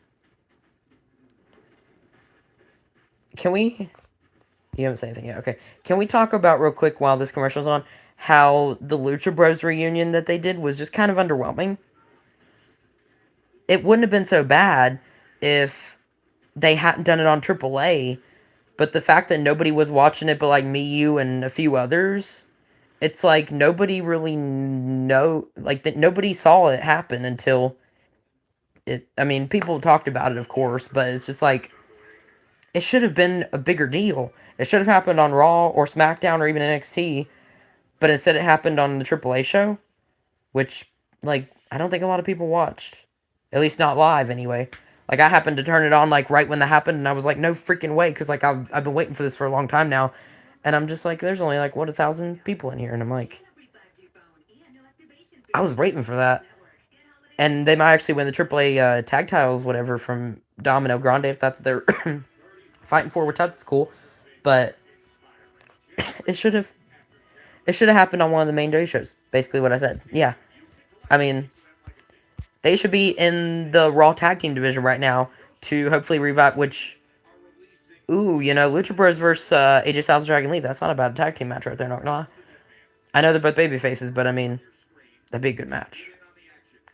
Speaker 1: Can we... You haven't said anything yet. Okay. Can we talk about real quick while this commercial's on how the Lucha Bros reunion that they did was just kind of underwhelming? It wouldn't have been so bad if they hadn't done it on AAA, but the fact that nobody was watching it but like me, you, and a few others, it's like nobody really that nobody saw it happen until it. I mean, people talked about it, of course, but it's just like it should have been a bigger deal. It should have happened on Raw or SmackDown or even NXT, but instead it happened on the AAA show, which, like, I don't think a lot of people watched. At least not live, anyway. Like, I happened to turn it on, like, right when that happened, and I was like, no freaking way, because, like, I've been waiting for this for a long time now, and I'm just like, there's only, like, 1,000 people in here, and I'm like, I was waiting for that. And they might actually win the AAA tag titles, whatever, from Domino Grande, if that's their fighting for, which that's cool. But it should have happened on one of the main day shows. Basically, what I said. Yeah, I mean, they should be in the Raw tag team division right now to hopefully revive. Which Ooh, Lucha Bros versus AJ Styles Dragon Lee. That's not a bad tag team match right there, not gonna lie. I know they're both baby faces, but I mean, that'd be a good match.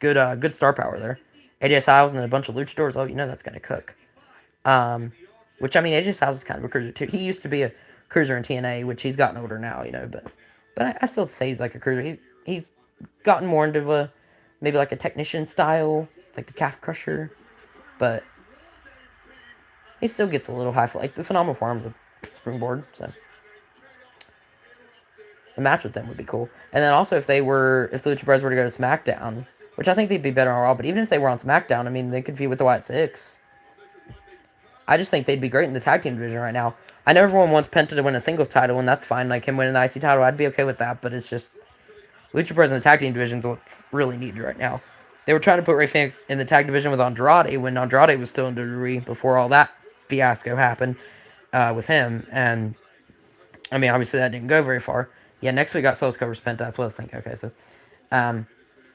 Speaker 1: Good star power there. AJ Styles and a bunch of luchadors. Oh, that's gonna cook. Um, which I mean, AJ Styles is kind of a cruiser too. He used to be a cruiser in TNA, which he's gotten older now, but I still say he's like a cruiser. He's gotten more into maybe like a technician style, like the calf crusher, but he still gets a little high. Like the phenomenal forearm's a springboard, so a match with them would be cool. And then also if the Lucha Bros were to go to SmackDown, which I think they'd be better on Raw, but even if they were on SmackDown, I mean they could feud with the White Six. I just think they'd be great in the tag team division right now. I know everyone wants Penta to win a singles title, and that's fine. Like him winning the IC title, I'd be okay with that. But it's just Lucha Bros in the tag team division is what's really needed right now. They were trying to put Rey Fenix in the tag division with Andrade when Andrade was still in WWE before all that fiasco happened with him. And I mean, obviously that didn't go very far. Yeah, next we got Souls Covers Penta. That's what I was thinking. Okay, so and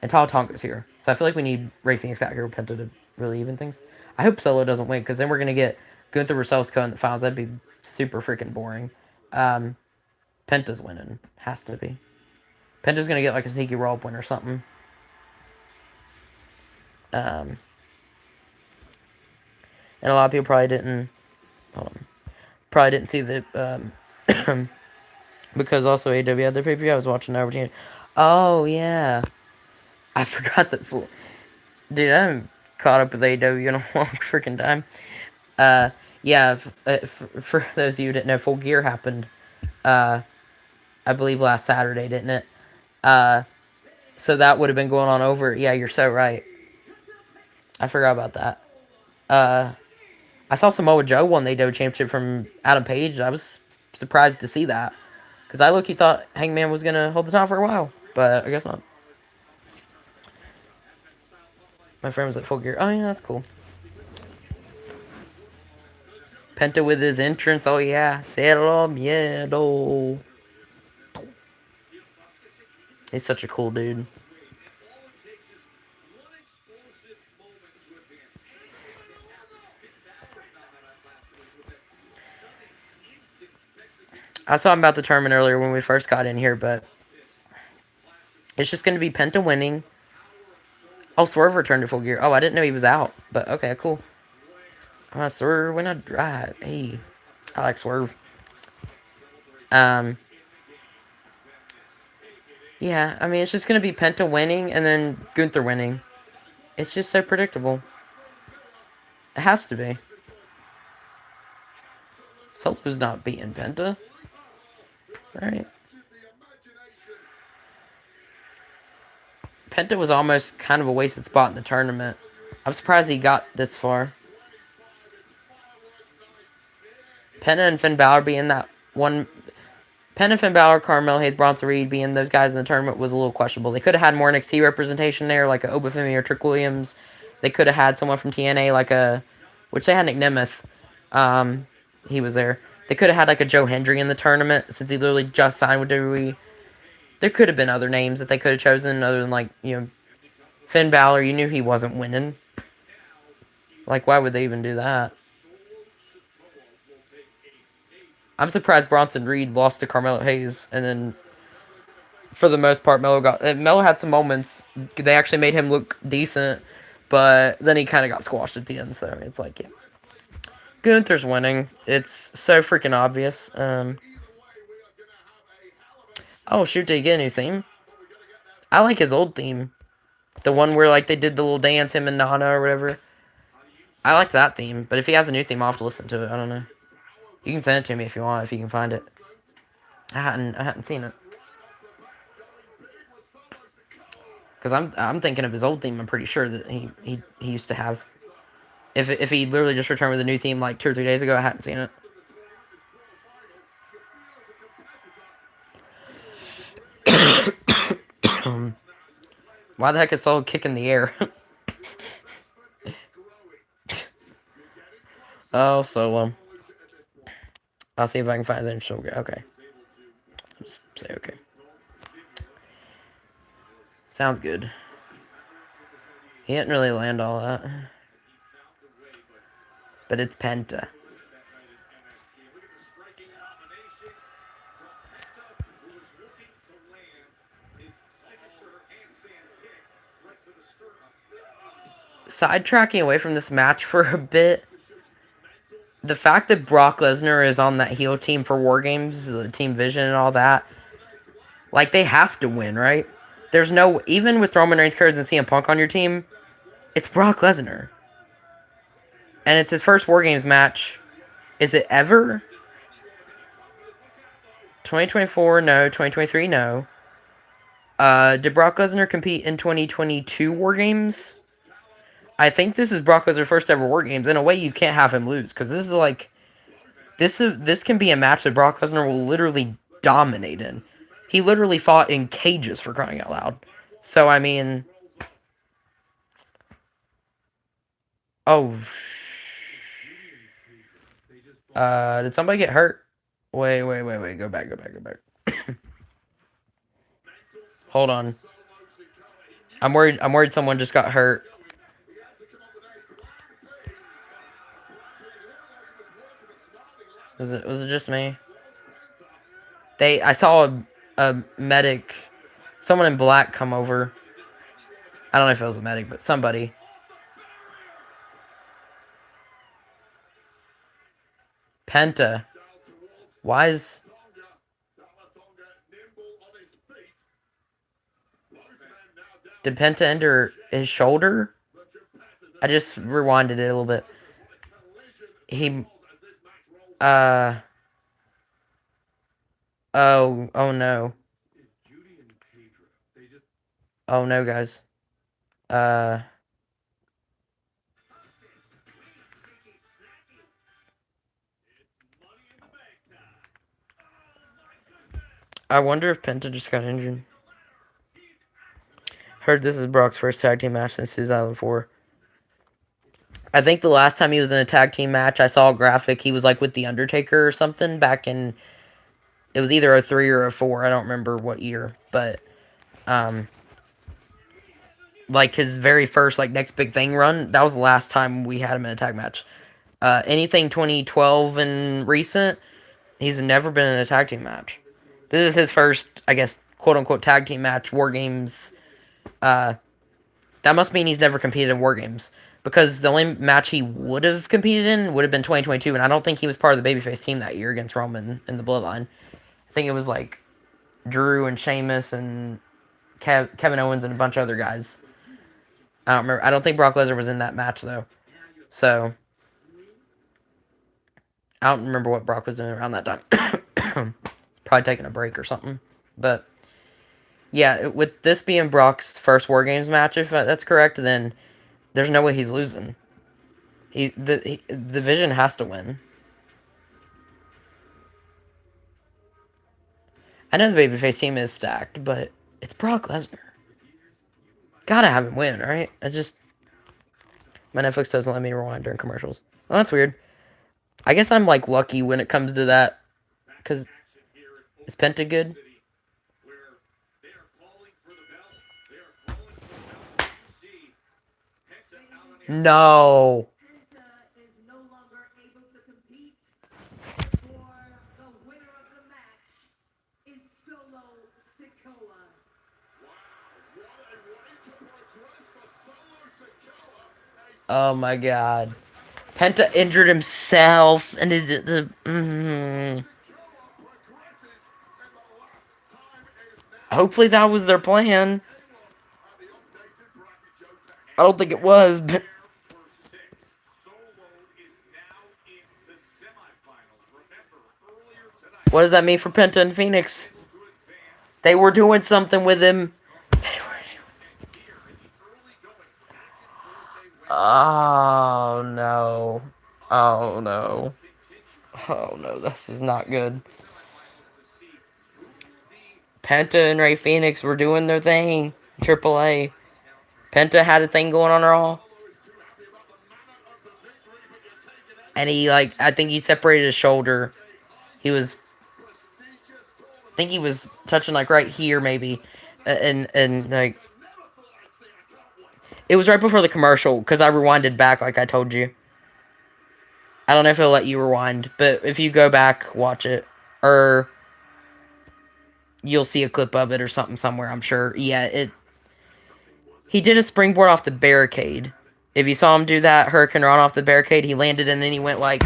Speaker 1: Tala Tonga's here. So I feel like we need Rey Fenix out here with Penta to really even things. I hope Solo doesn't win, because then we're going to get Gunther versus in the finals. That'd be super freaking boring. Penta's winning. Has to be. Penta's going to get like a sneaky roll up win or something. And a lot of people probably didn't... Hold on. Probably didn't see the... because also AW had their pay-per-view. I was watching over. Oh, yeah. I forgot that fool. Dude, I haven't caught up with AW in a long freaking time. Yeah, for those of you who didn't know, Full Gear happened, I believe last Saturday, didn't it? So that would have been going on over. Yeah, you're so right. I forgot about that. I saw Samoa Joe won the AW Championship from Adam Page. I was surprised to see that, because I low-key thought Hangman was gonna hold the title for a while, but I guess not. My friend was at Full Gear. Oh yeah, that's cool. Penta with his entrance. Oh yeah, Cero Miedo. He's such a cool dude. I was talking about the tournament earlier when we first got in here, but it's just going to be Penta winning. Oh, Swerve returned to Full Gear. Oh, I didn't know he was out, but okay, cool. Swerve when I drive. Hey, I like Swerve. Yeah, I mean, it's just going to be Penta winning and then Gunther winning. It's just so predictable. It has to be. Solo's not beating Penta. Right? Penta was almost kind of a wasted spot in the tournament. I'm surprised he got this far. Penta and Finn Balor being that one... Penta, Finn Balor, Carmel Hayes, Bronson Reed being those guys in the tournament was a little questionable. They could have had more NXT representation there, like a Obafemi or Trick Williams. They could have had someone from TNA, like a... Which they had Nick Nemeth. He was there. They could have had like a Joe Hendry in the tournament, since he literally just signed with WWE. There could have been other names that they could have chosen, other than like, Finn Balor. You knew he wasn't winning. Like, why would they even do that? I'm surprised Bronson Reed lost to Carmelo Hayes, and then for the most part, Melo had some moments. They actually made him look decent, but then he kind of got squashed at the end. So it's like, yeah, Gunther's winning. It's so freaking obvious. Oh shoot, did he get a new theme? I like his old theme, the one where like they did the little dance, him and Nana or whatever. I like that theme, but if he has a new theme, I'll have to listen to it. I don't know. You can send it to me if you want, if you can find it. I hadn't seen it. Because I'm thinking of his old theme. I'm pretty sure that he used to have. If he literally just returned with a new theme like 2 or 3 days ago, I hadn't seen it. Why the heck is Soul kicking the air? Oh, so I'll see if I can find it. Okay. Just say okay. Sounds good. He didn't really land all that. But it's Penta. sidetracking away from this match for a bit, the fact that Brock Lesnar is on that heel team for Wargames, the Team Vision and all that, like, they have to win, right? There's no, even with Roman Reigns, Curtis, and CM Punk on your team, it's Brock Lesnar. And it's his first Wargames match. Is it ever? 2024, no. 2023, no. Did Brock Lesnar compete in 2022 Wargames? I think this is Brock Lesnar's first ever Wargames. In a way, you can't have him lose, because this is like... This can be a match that Brock Lesnar will literally dominate in. He literally fought in cages, for crying out loud. So, I mean... Oh. Did somebody get hurt? Wait. Go back. Hold on. I'm worried someone just got hurt. Was it just me? I saw a medic, someone in black come over. I don't know if it was a medic, but somebody. Penta. Why is... Did Penta enter his shoulder? I just rewinded it a little bit. He... Oh no. Oh no, guys. I wonder if Penta just got injured. Heard this is Brock's first tag team match since 2004. I think the last time he was in a tag team match, I saw a graphic. He was like with The Undertaker or something back in... It was either 03 or 04. I don't remember what year. But, like his very first, like, next big thing run, that was the last time we had him in a tag match. Anything 2012 and recent, he's never been in a tag team match. This is his first, I guess, quote-unquote tag team match, War Games. That must mean he's never competed in War Games. Because the only match he would have competed in would have been 2022, and I don't think he was part of the babyface team that year against Roman in the Bloodline. I think it was, like, Drew and Sheamus and Kevin Owens and a bunch of other guys. I don't remember. I don't think Brock Lesnar was in that match, though. So, I don't remember what Brock was doing around that time. Probably taking a break or something. But, yeah, with this being Brock's first War Games match, if that's correct, then there's no way he's losing. The Vision has to win. I know the babyface team is stacked, but it's Brock Lesnar. Gotta have him win, right? My Netflix doesn't let me rewind during commercials. Well, that's weird. I guess I'm, like, lucky when it comes to that. Because, is Penta good? No. Oh my god. Penta injured himself and Hopefully that was their plan. I don't think it was, but... What does that mean for Penta and Phoenix? They were doing something with him. Oh no. Oh no. Oh no, this is not good. Penta and Ray Phoenix were doing their thing. AAA. Penta had a thing going on Raw. And he, like, I think he separated his shoulder. I think he was touching, like, right here, maybe. And like, it was right before the commercial, because I rewinded back, like I told you. I don't know if it'll let you rewind, but if you go back, watch it. Or you'll see a clip of it or something somewhere, I'm sure. Yeah, he did a springboard off the barricade. If you saw him do that Hurricane Run off the barricade, he landed and then he went like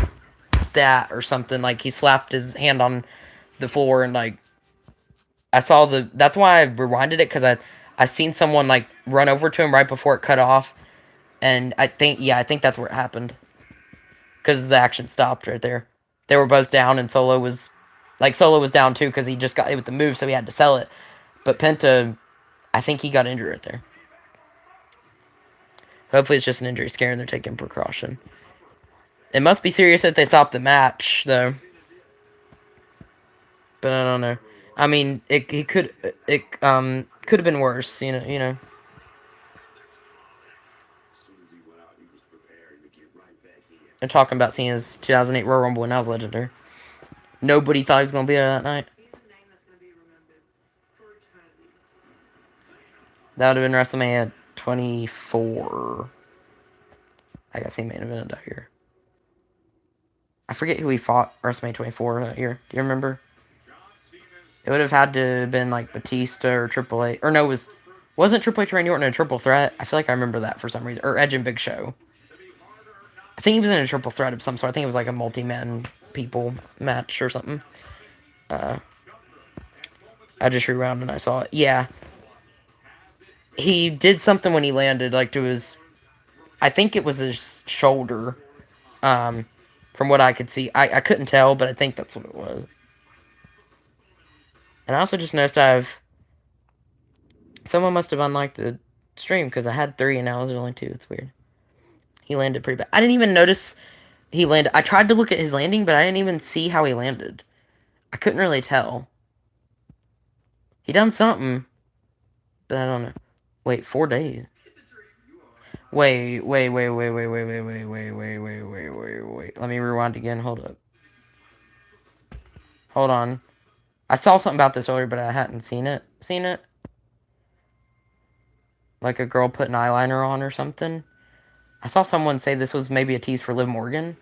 Speaker 1: that or something. Like he slapped his hand on the floor and like I saw the. That's why I rewinded it because I seen someone like run over to him right before it cut off, and I think that's where it happened because the action stopped right there. They were both down and Solo was down too because he just got it with the move, so he had to sell it. But Penta, I think he got injured right there. Hopefully it's just an injury scare and they're taking precaution. It must be serious if they stop the match, though. But I don't know. I mean, it could have been worse, you know. They're talking about seeing his 2008 Royal Rumble, and that was legendary. Nobody thought he was gonna be there that night. That would have been WrestleMania 24. I got seen main event that year. I forget who he fought WrestleMania 24 that year. Do you remember? It would have had to have been like Batista or Triple H. Or no, wasn't Triple H Randy Orton a triple threat? I feel like I remember that for some reason. Or Edge and Big Show. I think he was in a triple threat of some sort. I think it was like a multi-man people match or something. I just rewound and I saw it. Yeah. He did something when he landed, like to his... I think it was his shoulder. From what I could see. I couldn't tell, but I think that's what it was. And I also just noticed someone must have unliked the stream because I had 3 and now there's only 2. It's weird. He landed pretty bad. I didn't even notice he landed. I tried to look at his landing, but I didn't even see how he landed. I couldn't really tell. He done something. But I don't know. Wait, 4 days. Wait. Let me rewind again. Hold up. Hold on. I saw something about this earlier, but I hadn't seen it. Like a girl putting eyeliner on or something. I saw someone say this was maybe a tease for Liv Morgan.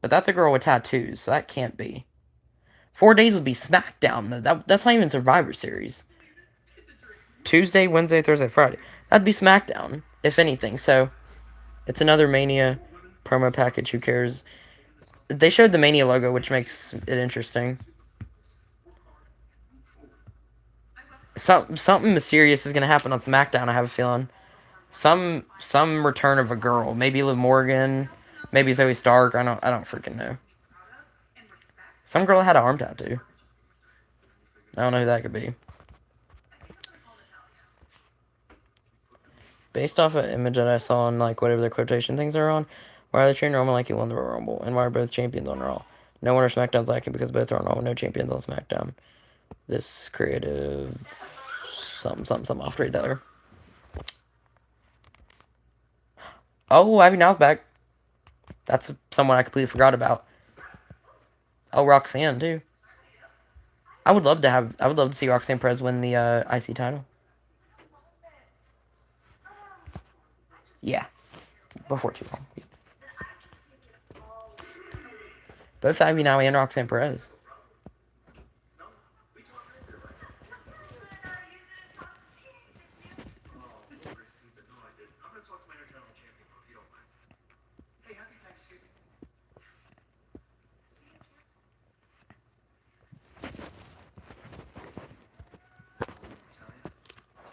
Speaker 1: But that's a girl with tattoos, so that can't be. 4 days would be SmackDown, though. That's not even Survivor Series. Tuesday, Wednesday, Thursday, Friday. That'd be SmackDown, if anything. So, it's another Mania promo package. Who cares? They showed the Mania logo, which makes it interesting. Something mysterious is going to happen on SmackDown, I have a feeling. Some return of a girl. Maybe Liv Morgan. Maybe Zoe Stark. I don't freaking know. Some girl had an arm tattoo. I don't know who that could be. Based off an image that I saw on like whatever the quotation things are on, why are they treating Roman like he won the Royal Rumble? And why are both champions on Raw? No wonder SmackDown's lacking because both are on Raw, no champions on SmackDown. This creative something off right there. Oh, Ivy Now's back. That's someone I completely forgot about. Oh, Roxanne too. I would love to see Roxanne Perez win the IC title. Yeah. Before too long. Both Ivy Now and Roxanne Perez.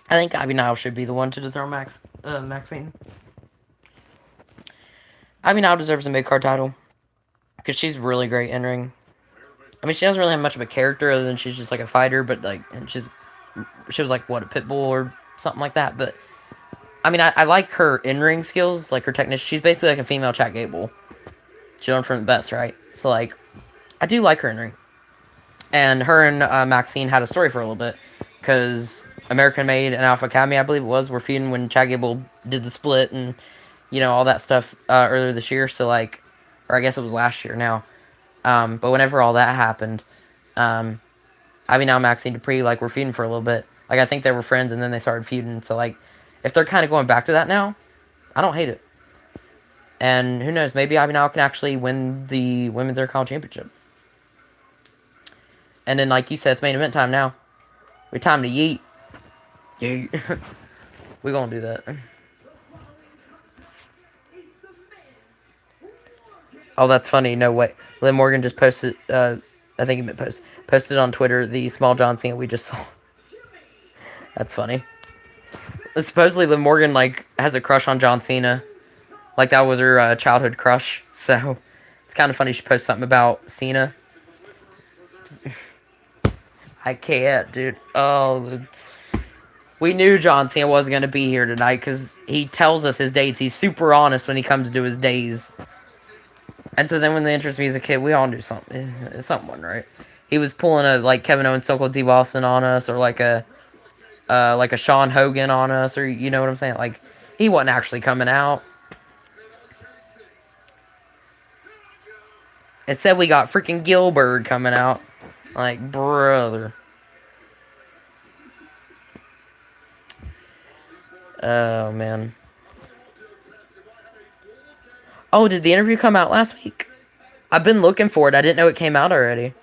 Speaker 1: I think Ivy Nile should be the one to dethrone Maxine. Ivy Nile deserves a mid-card title. Because she's really great in ring. I mean, she doesn't really have much of a character other than she's just like a fighter, but like, and she was like, what, a pit bull or something like that. But, I mean, I like her in-ring skills, like her technician. She's basically like a female Chad Gable. She learned from the best, right? So, like, I do like her in ring. And her and Maxine had a story for a little bit. Because American Made and Alpha Academy, I believe it was, were feuding when Chad Gable did the split and, you know, all that stuff earlier this year. So, like, or I guess it was last year now. But whenever all that happened, Ivy Now, Maxine Dupree, like, were feuding for a little bit. Like, I think they were friends and then they started feuding. So, like, if they're kind of going back to that now, I don't hate it. And who knows, maybe Ivy Now can actually win the Women's Intercontinental Championship. And then, like you said, it's main event time now. We time to yeet. Yeet. We're gonna do that. Oh, that's funny. No way. Lynn Morgan just posted. I think he meant posted on Twitter the small John Cena we just saw. That's funny. Supposedly, Lynn Morgan like has a crush on John Cena. Like that was her childhood crush. So it's kind of funny she posted something about Cena. I can't, dude. Oh, we knew John Cena wasn't gonna be here tonight because he tells us his dates. He's super honest when he comes to do his days. And so then when they introduced me as a kid, we all knew something. Something wasn't right. He was pulling a like Kevin Owens, Stone Cold Steve Austin on us, or like a Sean Hogan on us, or you know what I'm saying? Like he wasn't actually coming out. Instead, we got freaking Gilbert coming out. Like, brother. Oh, man. Oh, did the interview come out last week? I've been looking for it. I didn't know it came out already.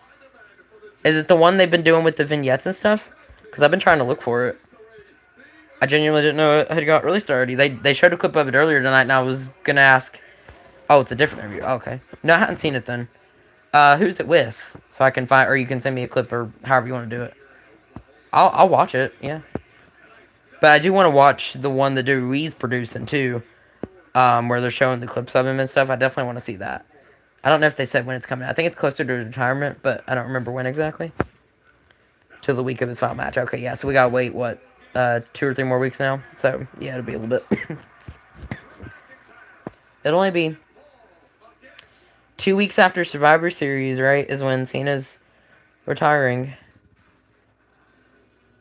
Speaker 1: Is it the one they've been doing with the vignettes and stuff? Because I've been trying to look for it. I genuinely didn't know it had got released already. They showed a clip of it earlier tonight, and I was going to ask. Oh, it's a different interview. Oh, okay. No, I hadn't seen it then. Who's it with? So I can find, or you can send me a clip, or however you want to do it. I'll watch it, yeah. But I do want to watch the one that Ruiz producing, too. Where they're showing the clips of him and stuff. I definitely want to see that. I don't know if they said when it's coming out. I think it's closer to retirement, but I don't remember when exactly. To the week of his final match. Okay, yeah, so we gotta wait, what, 2 or 3 more weeks now? So, yeah, it'll be a little bit. It'll only be 2 weeks after Survivor Series, right, is when Cena's retiring.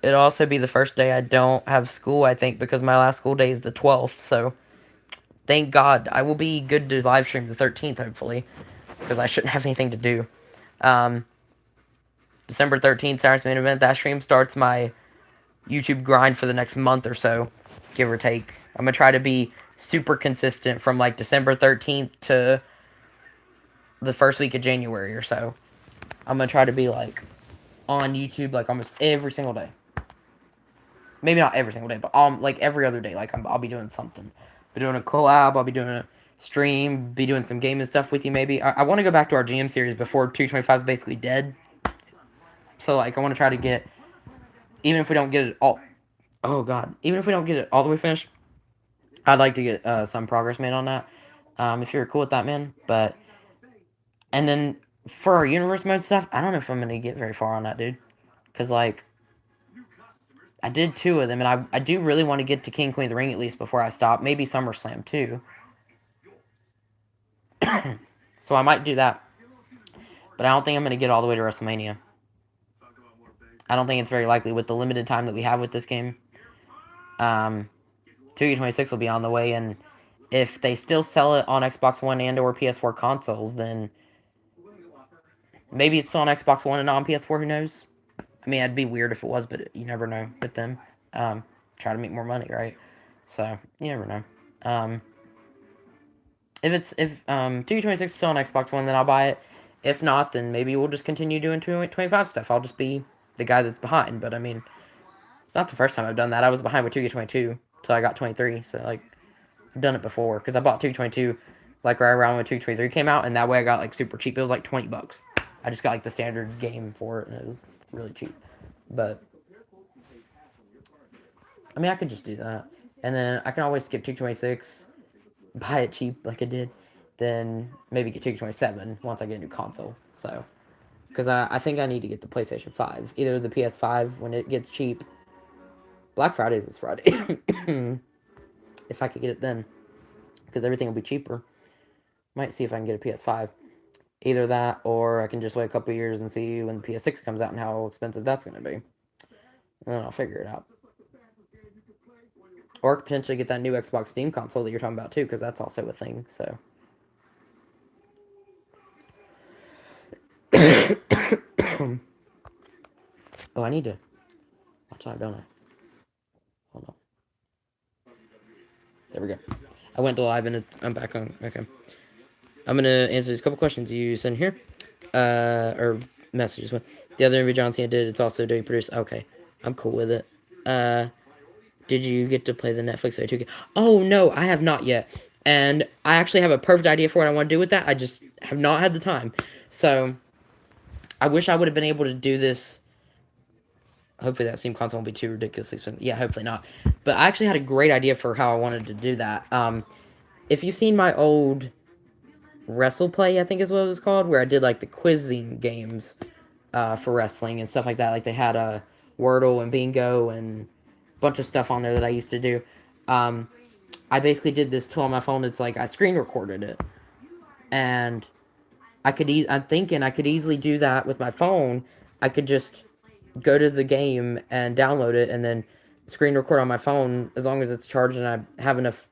Speaker 1: It'll also be the first day I don't have school, I think, because my last school day is the 12th, so thank God. I will be good to live stream the 13th, hopefully, because I shouldn't have anything to do. December 13th, Saturday's main event. That stream starts my YouTube grind for the next month or so, give or take. I'm going to try to be super consistent from, like, December 13th to the first week of January or so. I'm going to try to be, like, on YouTube, like, almost every single day. Maybe not every single day, but like every other day. Like I'll be doing something. Be doing a collab. I'll be doing a stream. Be doing some gaming stuff with you. Maybe I want to go back to our GM series before 225 is basically dead. So like I want to try to get, even if we don't get it all. Oh God, even if we don't get it all the way finished, I'd like to get some progress made on that. If you're cool with that, man. But and then for our universe mode stuff, I don't know if I'm gonna get very far on that, dude. Cause like I did 2 of them, and I do really want to get to King Queen of the Ring at least before I stop. Maybe SummerSlam too. So I might do that. But I don't think I'm going to get all the way to WrestleMania. I don't think it's very likely with the limited time that we have with this game. 2K26 will be on the way, and if they still sell it on Xbox One and or PS4 consoles, then maybe it's still on Xbox One and on PS4, who knows? I mean, it'd be weird if it was, but you never know with them. Try to make more money, right? So, you never know. If 2K26 is still on Xbox One, then I'll buy it. If not, then maybe we'll just continue doing 2K25 stuff. I'll just be the guy that's behind. But, I mean, it's not the first time I've done that. I was behind with 2K22 until I got 23. So, like, I've done it before. Because I bought 2K22, like, right around when 2K23 came out. And that way I got, like, super cheap. It was, like, $20. I just got, like, the standard game for it. And it was really cheap. But, I mean, I could just do that. And then I can always skip 2K26, buy it cheap like I did, then maybe get 2K27 once I get a new console. So, because I think I need to get the PlayStation 5. Either the PS5 when it gets cheap. Black Friday is this Friday. If I could get it then. Because everything will be cheaper. Might see if I can get a PS5. Either that, or I can just wait a couple years and see when the PS6 comes out and how expensive that's going to be. And then I'll figure it out. Or potentially get that new Xbox Steam console that you're talking about too, because that's also a thing, so. Oh, I need to watch that, don't I? Hold on. There we go. I went to live and I'm back on. Okay. I'm going to answer these couple questions you sent here. Or messages. The other interview John Cena did, it's also doing produced. Okay. I'm cool with it. Did you get to play the Netflix 2K? Oh, no, I have not yet. And I actually have a perfect idea for what I want to do with that. I just have not had the time. So I wish I would have been able to do this. Hopefully that Steam console won't be too ridiculously expensive. Yeah, hopefully not. But I actually had a great idea for how I wanted to do that. If you've seen my old WrestlePlay, I think is what it was called, where I did like the quizzing games for wrestling and stuff like that. Like they had a Wordle and Bingo and a bunch of stuff on there that I used to do. I basically did this tool on my phone. It's like I screen recorded it, and I'm thinking I could easily do that with my phone. I could just go to the game and download it, and then screen record on my phone as long as it's charged and I have enough.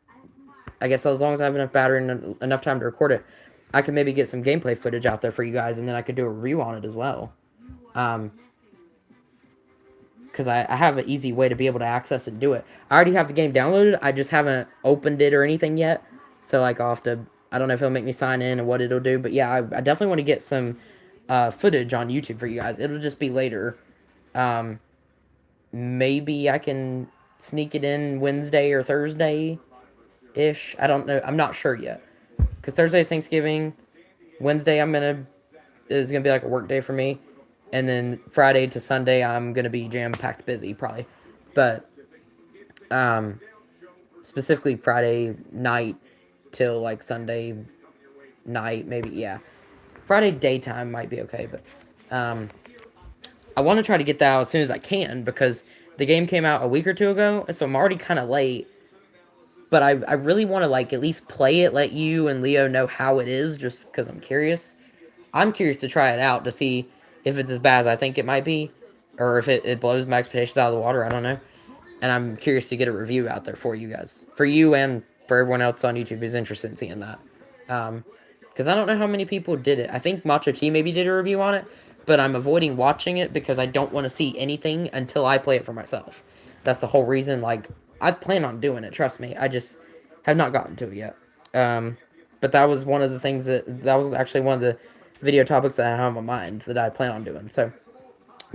Speaker 1: I guess as long as I have enough battery and enough time to record it, I could maybe get some gameplay footage out there for you guys, and then I could do a review on it as well. Because I have an easy way to be able to access it and do it. I already have the game downloaded. I just haven't opened it or anything yet. So like I'll have to. I don't know if it'll make me sign in and what it'll do, but yeah, I definitely want to get some footage on YouTube for you guys. It'll just be later. Um, Maybe I can sneak it in Wednesday or Thursday ish. I don't know. I'm not sure yet. Because Thursday's Thanksgiving. Wednesday is gonna be like a work day for me, and then Friday to Sunday I'm gonna be jam packed busy probably, but um, specifically Friday night till like Sunday night maybe. Yeah, Friday daytime might be okay, but I want to try to get that out as soon as I can because the game came out a week or two ago, so I'm already kind of late. But I really want to like at least play it, let you and Leo know how it is, just because I'm curious. I'm curious to try it out to see if it's as bad as I think it might be, or if it blows my expectations out of the water. I don't know. And I'm curious to get a review out there for you guys, for you and for everyone else on YouTube who's interested in seeing that. Because I don't know how many people did it. I think Macho T maybe did a review on it, but I'm avoiding watching it because I don't want to see anything until I play it for myself. That's the whole reason. Like I plan on doing it. Trust me. I just have not gotten to it yet. But that was one of the things that was actually one of the video topics that I have on my mind that I plan on doing. So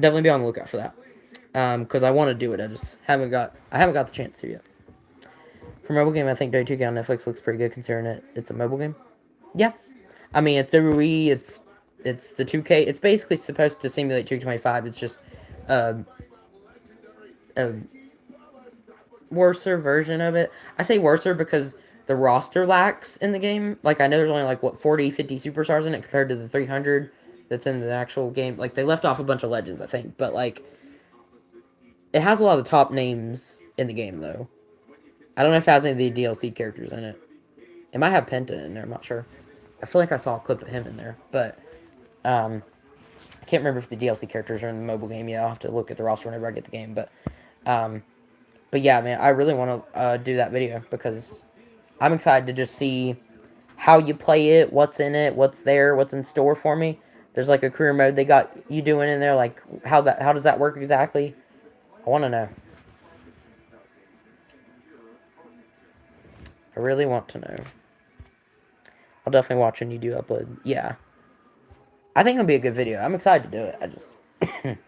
Speaker 1: definitely be on the lookout for that. Because I want to do it. I haven't got the chance to yet. For mobile game, I think Dirty 2K on Netflix looks pretty good considering it's a mobile game. Yeah, I mean it's WWE. It's the 2K. It's basically supposed to simulate 2K25. It's just uh, a worser version of it. I say worser because the roster lacks in the game. Like I know there's only like what 40, 50 superstars in it compared to the 300 that's in the actual game. Like they left off a bunch of legends, I think, but like it has a lot of the top names in the game though. I don't know if it has any of the DLC characters in it. It might have Penta in there. I'm not sure. I feel like I saw a clip of him in there, but I can't remember if the DLC characters are in the mobile game. Yeah, I'll have to look at the roster whenever I get the game. But yeah, man, I really want to do that video because I'm excited to just see how you play it, what's in it, what's there, what's in store for me. There's like a career mode they got you doing in there. Like how does that work exactly? I want to know. I really want to know. I'll definitely watch when you do upload. Yeah. I think it'll be a good video. I'm excited to do it.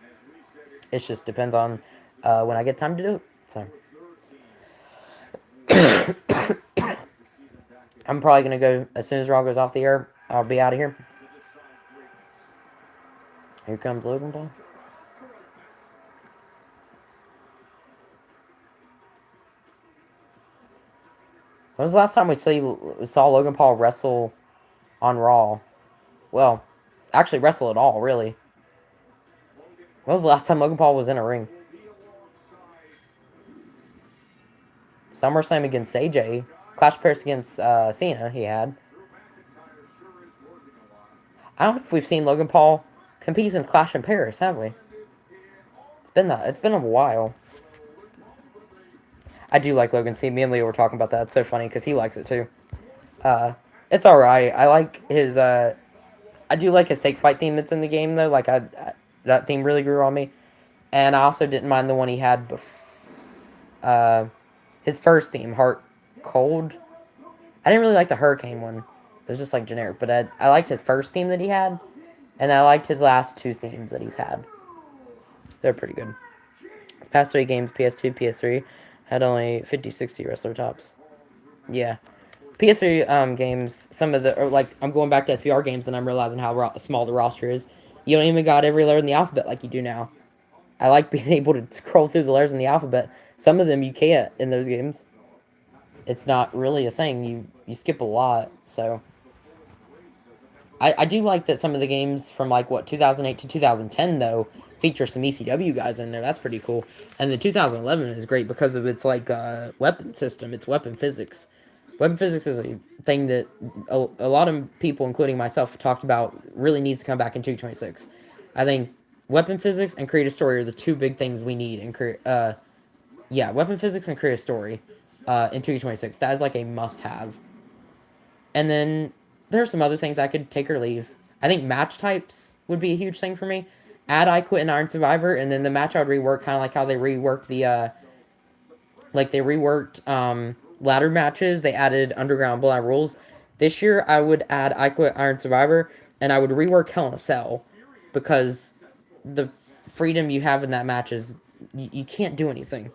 Speaker 1: It just depends on when I get time to do it. So. I'm probably going to go, as soon as Raw goes off the air, I'll be out of here. Here comes Logan Paul. When was the last time we saw Logan Paul wrestle on Raw? Well, actually wrestle at all, really. When was the last time Logan Paul was in a ring? SummerSlam against AJ. Clash of Paris against Cena, he had. I don't know if we've seen Logan Paul compete in Clash in Paris, have we? It's been a while. I do like Logan. See, me and Leo were talking about that. It's so funny because he likes it too. It's alright. I like his I do like his take fight theme that's in the game though. Like that theme really grew on me. And I also didn't mind the one he had his first theme, Heart Cold. I didn't really like the Hurricane one. It was just like generic, but I liked his first theme that he had, and I liked his last two themes that he's had. They're pretty good. Past 3 games, PS2, PS3, had only 50, 60 wrestler tops. Yeah. PS3 games, some of the, or like, I'm going back to SVR games and I'm realizing how small the roster is. You don't even got every letter in the alphabet like you do now. I like being able to scroll through the letters in the alphabet. Some of them you can't in those games. It's not really a thing. You skip a lot. So I do like that some of the games from like what 2008 to 2010 though feature some ECW guys in there. That's pretty cool. And the 2011 is great because of its like weapon system. Its weapon physics. Weapon physics is a thing that a lot of people, including myself, talked about really needs to come back in 226. I think weapon physics and create a story are the two big things we need in yeah, weapon physics and create a story in 226. That is like a must have. And then there are some other things I could take or leave. I think match types would be a huge thing for me. Add I Quit and Iron Survivor, and then the match I would rework kind of like how they reworked the ladder matches. They added Underground Blood rules. This year I would add I Quit Iron Survivor, and I would rework Hell in a Cell because the freedom you have in that match is you can't do anything.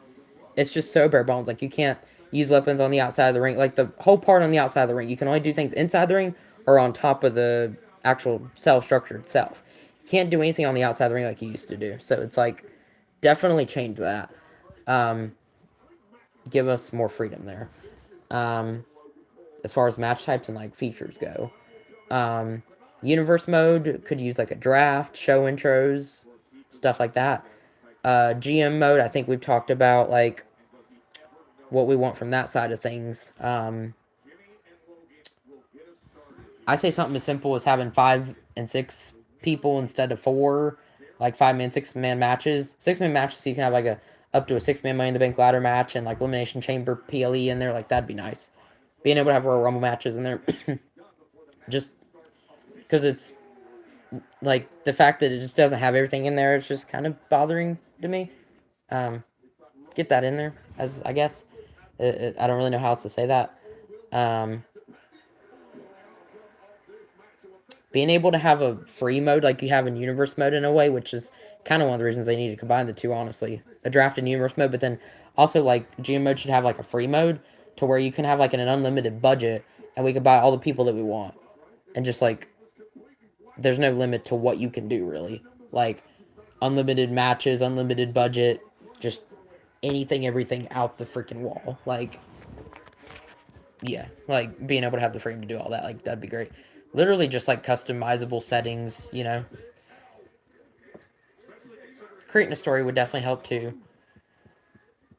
Speaker 1: It's just so bare bones. Like you can't use weapons on the outside of the ring. Like the whole part on the outside of the ring, you can only do things inside the ring or on top of the actual cell structure itself. You can't do anything on the outside of the ring like you used to do. So it's like definitely change that. Um, give us more freedom there. Um, as far as match types and like features go. Um, universe mode could use like a draft, show intros, stuff like that. GM mode, I think we've talked about like what we want from that side of things. I say something as simple as having 5 and 6 people instead of 4, like 5-man, 6-man matches. 6-man matches, so you can have like a up to a 6-man Money in the Bank ladder match and like Elimination Chamber PLE in there. Like that'd be nice. Being able to have Royal Rumble matches in there, just because it's like the fact that it just doesn't have everything in there. It's just kind of bothering to me. Um, get that in there, as I guess. I don't really know how else to say that. Um, being able to have a free mode like you have in universe mode in a way, which is kind of one of the reasons they need to combine the two, honestly. A draft and universe mode, but then also like GM mode should have like a free mode to where you can have like an unlimited budget and we can buy all the people that we want. And just like there's no limit to what you can do really. Like unlimited matches, unlimited budget, just anything, everything out the freaking wall. Like yeah, like being able to have the freedom to do all that, like that'd be great. Literally just like customizable settings, you know. Creating a story would definitely help too.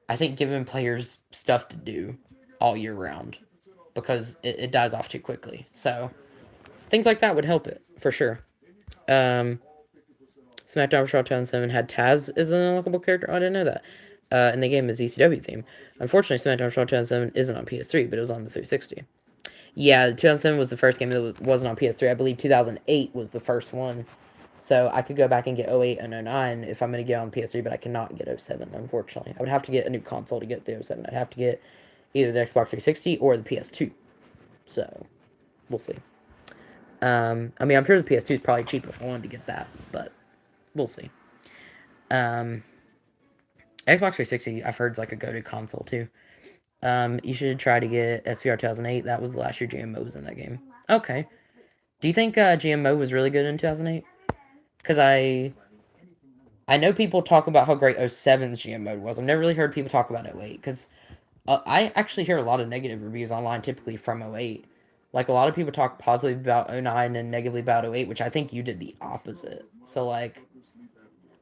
Speaker 1: I think giving players stuff to do all year round because it dies off too quickly. So things like that would help it for sure. Um, SmackDown vs. Raw 2007 had Taz as an unlockable character. Oh, I didn't know that. And the game is ECW theme. Unfortunately, SmackDown vs. Raw 2007 isn't on PS3, but it was on the 360. Yeah, 2007 was the first game that wasn't on PS3. I believe 2008 was the first one. So I could go back and get 08 and 09 if I'm going to get on PS3, but I cannot get 07, unfortunately. I would have to get a new console to get the 07. I'd have to get either the Xbox 360 or the PS2. So, we'll see. I mean, I'm sure the PS2 is probably cheaper if I wanted to get that, but we'll see. Xbox 360, I've heard, is like a go-to console, too. You should try to get SVR 2008. That was the last year GMO was in that game. Okay. Do you think GMO was really good in 2008? Because I know people talk about how great 07's GM mode was. I've never really heard people talk about 08 because I actually hear a lot of negative reviews online, typically from 08. Like a lot of people talk positively about 09 and negatively about 08, which I think you did the opposite. So like,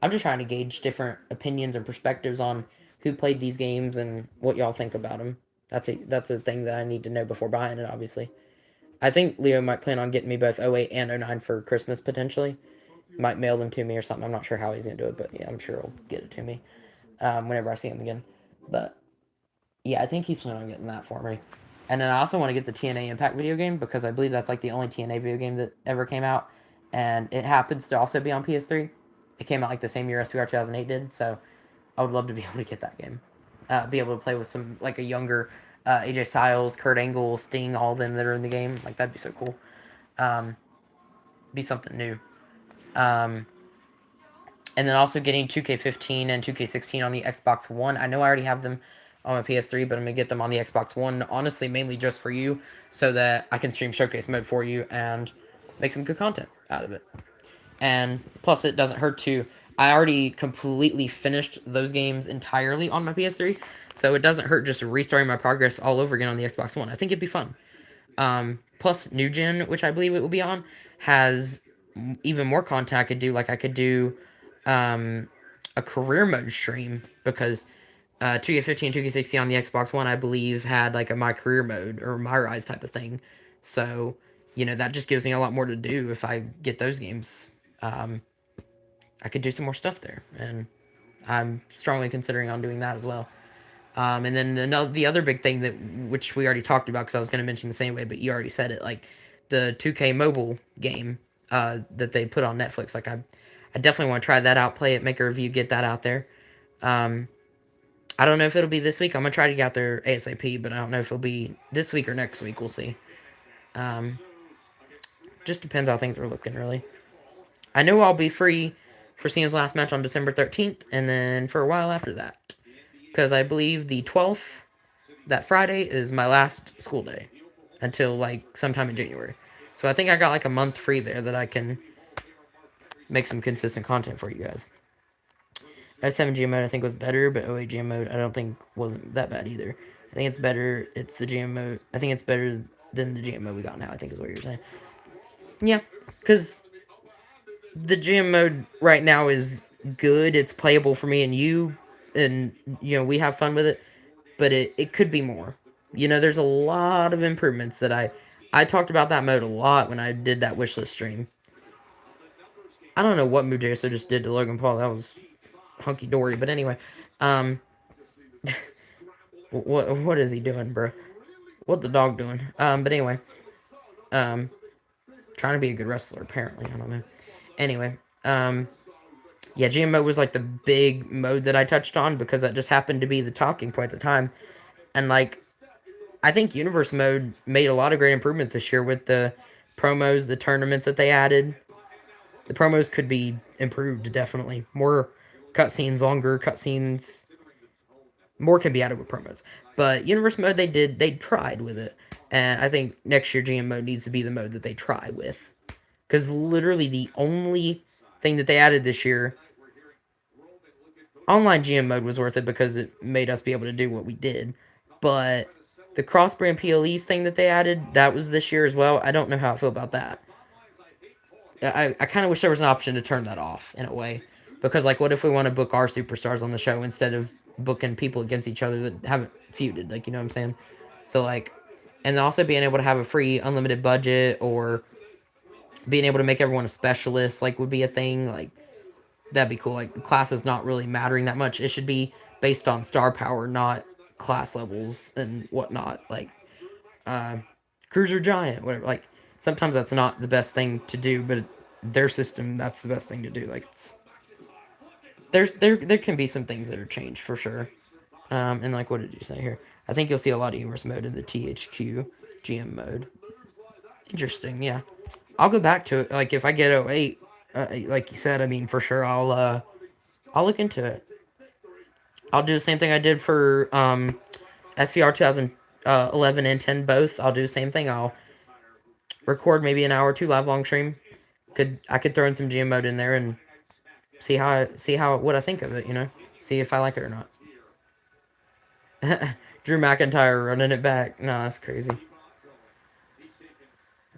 Speaker 1: I'm just trying to gauge different opinions and perspectives on who played these games and what y'all think about them. That's a thing that I need to know before buying it. Obviously, I think Leo might plan on getting me both 08 and 09 for Christmas potentially. Might mail them to me or something. I'm not sure how he's gonna do it, but yeah, I'm sure he'll get it to me whenever I see him again. But yeah, I think he's planning on getting that for me. And then I also want to get the TNA Impact video game because I believe that's like the only TNA video game that ever came out, and it happens to also be on PS3. It came out like the same year SVR 2008 did, so I would love to be able to get that game. Be able to play with some like a younger AJ Styles, Kurt Angle, Sting, all of them that are in the game. Like that'd be so cool. Be something new. And then also getting 2K15 and 2K16 on the Xbox One. I know I already have them on my PS3, but I'm gonna get them on the Xbox One. Honestly, mainly just for you, so that I can stream showcase mode for you and make some good content out of it. And plus, it doesn't hurt to. I already completely finished those games entirely on my PS3, so it doesn't hurt just restarting my progress all over again on the Xbox One. I think it'd be fun. Plus, New Gen, which I believe it will be on, has even more content I could do. Like I could do a career mode stream because 2K15 and 2K60 on the Xbox One, I believe, had like a my career mode or my rise type of thing. So, that just gives me a lot more to do if I get those games. Um, I could do some more stuff there, and I'm strongly considering on doing that as well. And then the other big thing that which we already talked about because I was going to mention the same way, but you already said it, like the 2K mobile game that they put on Netflix. Like I definitely want to try that out, play it, make a review, get that out there. I don't know if it'll be this week. I'm gonna try to get out there ASAP, but I don't know if it'll be this week or next week. We'll see. Um, just depends how things are looking, really. I know I'll be free for Cena's last match on December 13th, and then for a while after that, because I believe the 12th, that Friday, is my last school day until like sometime in January. So I think I got like a month free there that I can make some consistent content for you guys. S7 GM mode I think was better, but OA GM mode I don't think wasn't that bad either. I think it's better. It's the GM mode. I think it's better than the GM mode we got now. I think is what you're saying. Yeah, because the GM mode right now is good. It's playable for me and you, and we have fun with it. But it could be more. There's a lot of improvements that I talked about that mode a lot when I did that wishlist stream. I don't know what Mujaso just did to Logan Paul. That was hunky dory. But anyway, um, what is he doing, bro? What the dog doing? But anyway, um, trying to be a good wrestler apparently. I don't know. Anyway, yeah, GM mode was like the big mode that I touched on because that just happened to be the talking point at the time, and like I think Universe mode made a lot of great improvements this year with the promos, the tournaments that they added. The promos could be improved definitely. More cutscenes, longer cutscenes. More can be added with promos. But Universe mode they tried with it. And I think next year GM mode needs to be the mode that they try with. Because literally the only thing that they added this year, online GM mode was worth it because it made us be able to do what we did. But the cross brand PLEs thing that they added, that was this year as well. I don't know how I feel about that. I kind of wish there was an option to turn that off in a way. Because, like, what if we want to book our superstars on the show instead of booking people against each other that haven't feuded? Like, you know what I'm saying? So, like, and also being able to have a free unlimited budget or being able to make everyone a specialist, like, would be a thing. Like, that'd be cool. Like, classes not really mattering that much. It should be based on star power, not class levels and whatnot. Like, cruiser giant, whatever. Like, sometimes that's not the best thing to do, but their system, that's the best thing to do. Like, there can be some things that are changed for sure. And like, what did you say here? I think you'll see a lot of humorous mode in the THQ GM mode. Interesting, yeah. I'll go back to it. Like, if I get 08, like you said, I mean, for sure, I'll look into it. I'll do the same thing I did for SVR 2011 and 10 both. I'll do the same thing. I'll record maybe an hour or two live long stream. I could throw in some GM mode in there and see how what I think of it. See if I like it or not. Drew McIntyre running it back. No, that's crazy.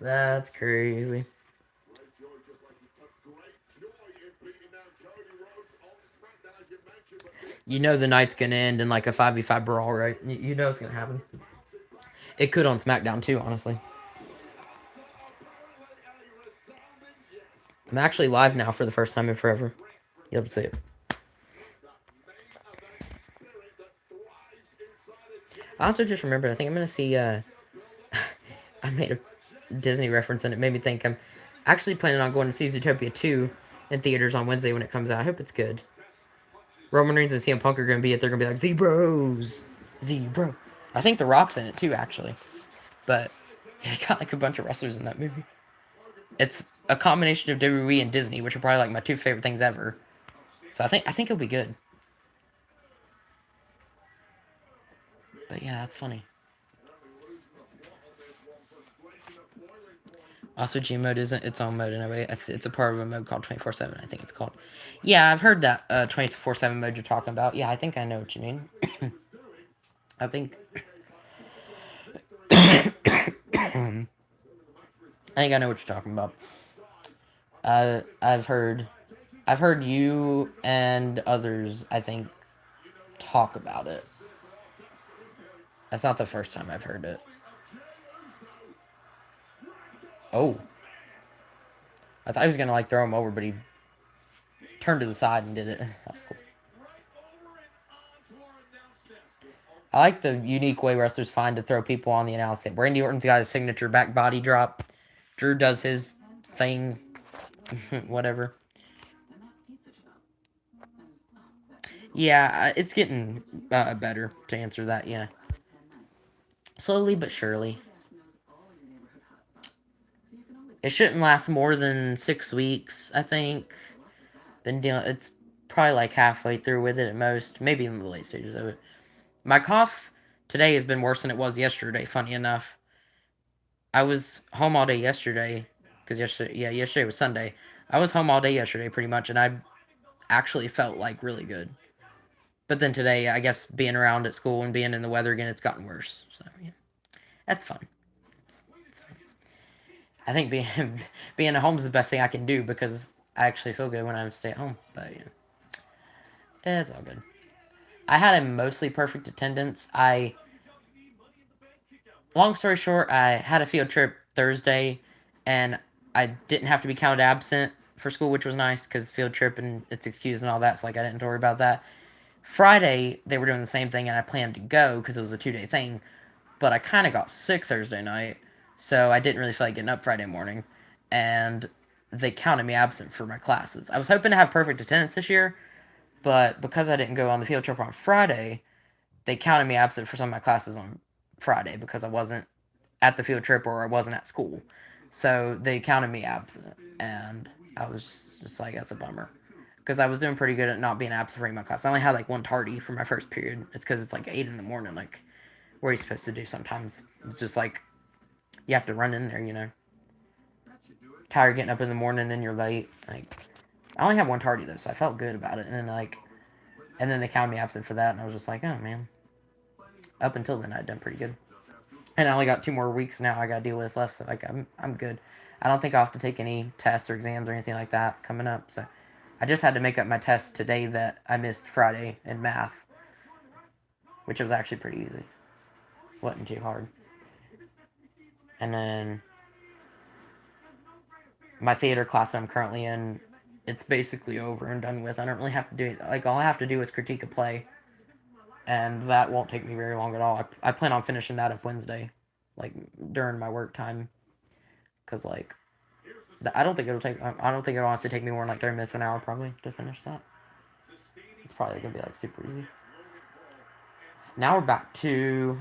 Speaker 1: That's crazy. You know the night's gonna end in like a 5v5 brawl, right? You know it's gonna happen. It could on SmackDown too, honestly. I'm actually live now for the first time in forever. You'll have to see it. I also just remembered, I think I'm gonna see I made a Disney reference and it made me think I'm actually planning on going to see Zootopia 2 in theaters on Wednesday when it comes out. I hope it's good. Roman Reigns and CM Punk are gonna be it. They're gonna be like Zebros, Zebro. I think The Rock's in it too, actually. But it got like a bunch of wrestlers in that movie. It's a combination of WWE and Disney, which are probably like my two favorite things ever. So I think it'll be good. But yeah, that's funny. Also, G mode isn't its own mode in a way. It's a part of a mode called 24/7. I think it's called. Yeah, I've heard that 24/7 mode you're talking about. Yeah, I think I know what you mean. I think. I think I know what you're talking about. I've heard you and others, I think, talk about it. That's not the first time I've heard it. Oh. I thought he was going to, like, throw him over, but he turned to the side and did it. That was cool. I like the unique way wrestlers find to throw people on the announce table. Randy Orton's got his signature back body drop. Drew does his thing. Whatever. Yeah, it's getting better to answer that, yeah. Slowly but surely. It shouldn't last more than 6 weeks, I think. Been dealing. It's probably like halfway through with it at most. Maybe in the late stages of it. My cough today has been worse than it was yesterday, funny enough. I was home all day yesterday. Because yesterday was Sunday. I was home all day yesterday pretty much, and I actually felt like really good. But then today, I guess being around at school and being in the weather again, it's gotten worse. So, yeah. That's fun. It's fun. I think being at home is the best thing I can do because I actually feel good when I stay at home. But, yeah. It's all good. I had a mostly perfect attendance. Long story short, I had a field trip Thursday, and I didn't have to be counted absent for school, which was nice because field trip and it's excused and all that, so like I didn't have to worry about that. Friday, they were doing the same thing, and I planned to go because it was a 2-day thing, but I kind of got sick Thursday night, so I didn't really feel like getting up Friday morning, and they counted me absent for my classes. I was hoping to have perfect attendance this year, but because I didn't go on the field trip on Friday, they counted me absent for some of my classes on Friday because I wasn't at the field trip or I wasn't at school. So they counted me absent, and I was just like, that's a bummer. Because I was doing pretty good at not being absent for my class. I only had like one tardy for my first period. It's because it's like 8 in the morning, like what are you supposed to do sometimes? It's just like you have to run in there, you know. Tired getting up in the morning, then you're late. Like I only had one tardy though, so I felt good about it. And then they counted me absent for that, and I was just like, oh man. Up until then, I'd done pretty good. And I only got 2 more weeks now I gotta deal with left, so like I'm good. I don't think I'll have to take any tests or exams or anything like that coming up. So I just had to make up my test today that I missed Friday in math, which was actually pretty easy. Wasn't too hard. And then my theater class that I'm currently in, it's basically over and done with. I don't really have to do it. Like all I have to do is critique a play, and that won't take me very long at all. I plan on finishing that up Wednesday, like during my work time, because like I don't think it'll take. I don't think it'll honestly take me more than like 30 minutes to an hour probably to finish that. It's probably gonna be like super easy. Now we're back to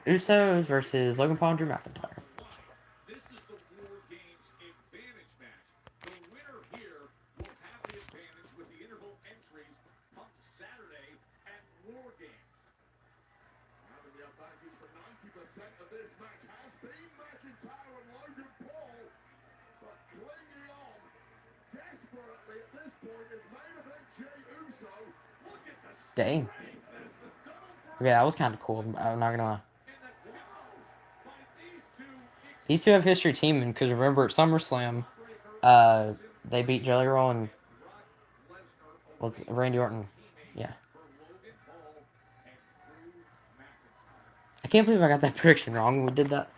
Speaker 1: the Usos versus Logan Paul and Drew McIntyre.
Speaker 2: This is the Wargames advantage match. The winner here will have the advantage with the interval entries come Saturday at Wargames. Having the advantage for 90% of this match has been McIntyre and Logan Paul, but clinging on desperately at this point is main event Jey Uso. Look at the
Speaker 1: Dang. Okay, that was kind of cool. I'm not gonna lie. These two have history teaming because remember at SummerSlam, they beat Jelly Roll and was Randy Orton. Yeah. I can't believe I got that prediction wrong when we did that.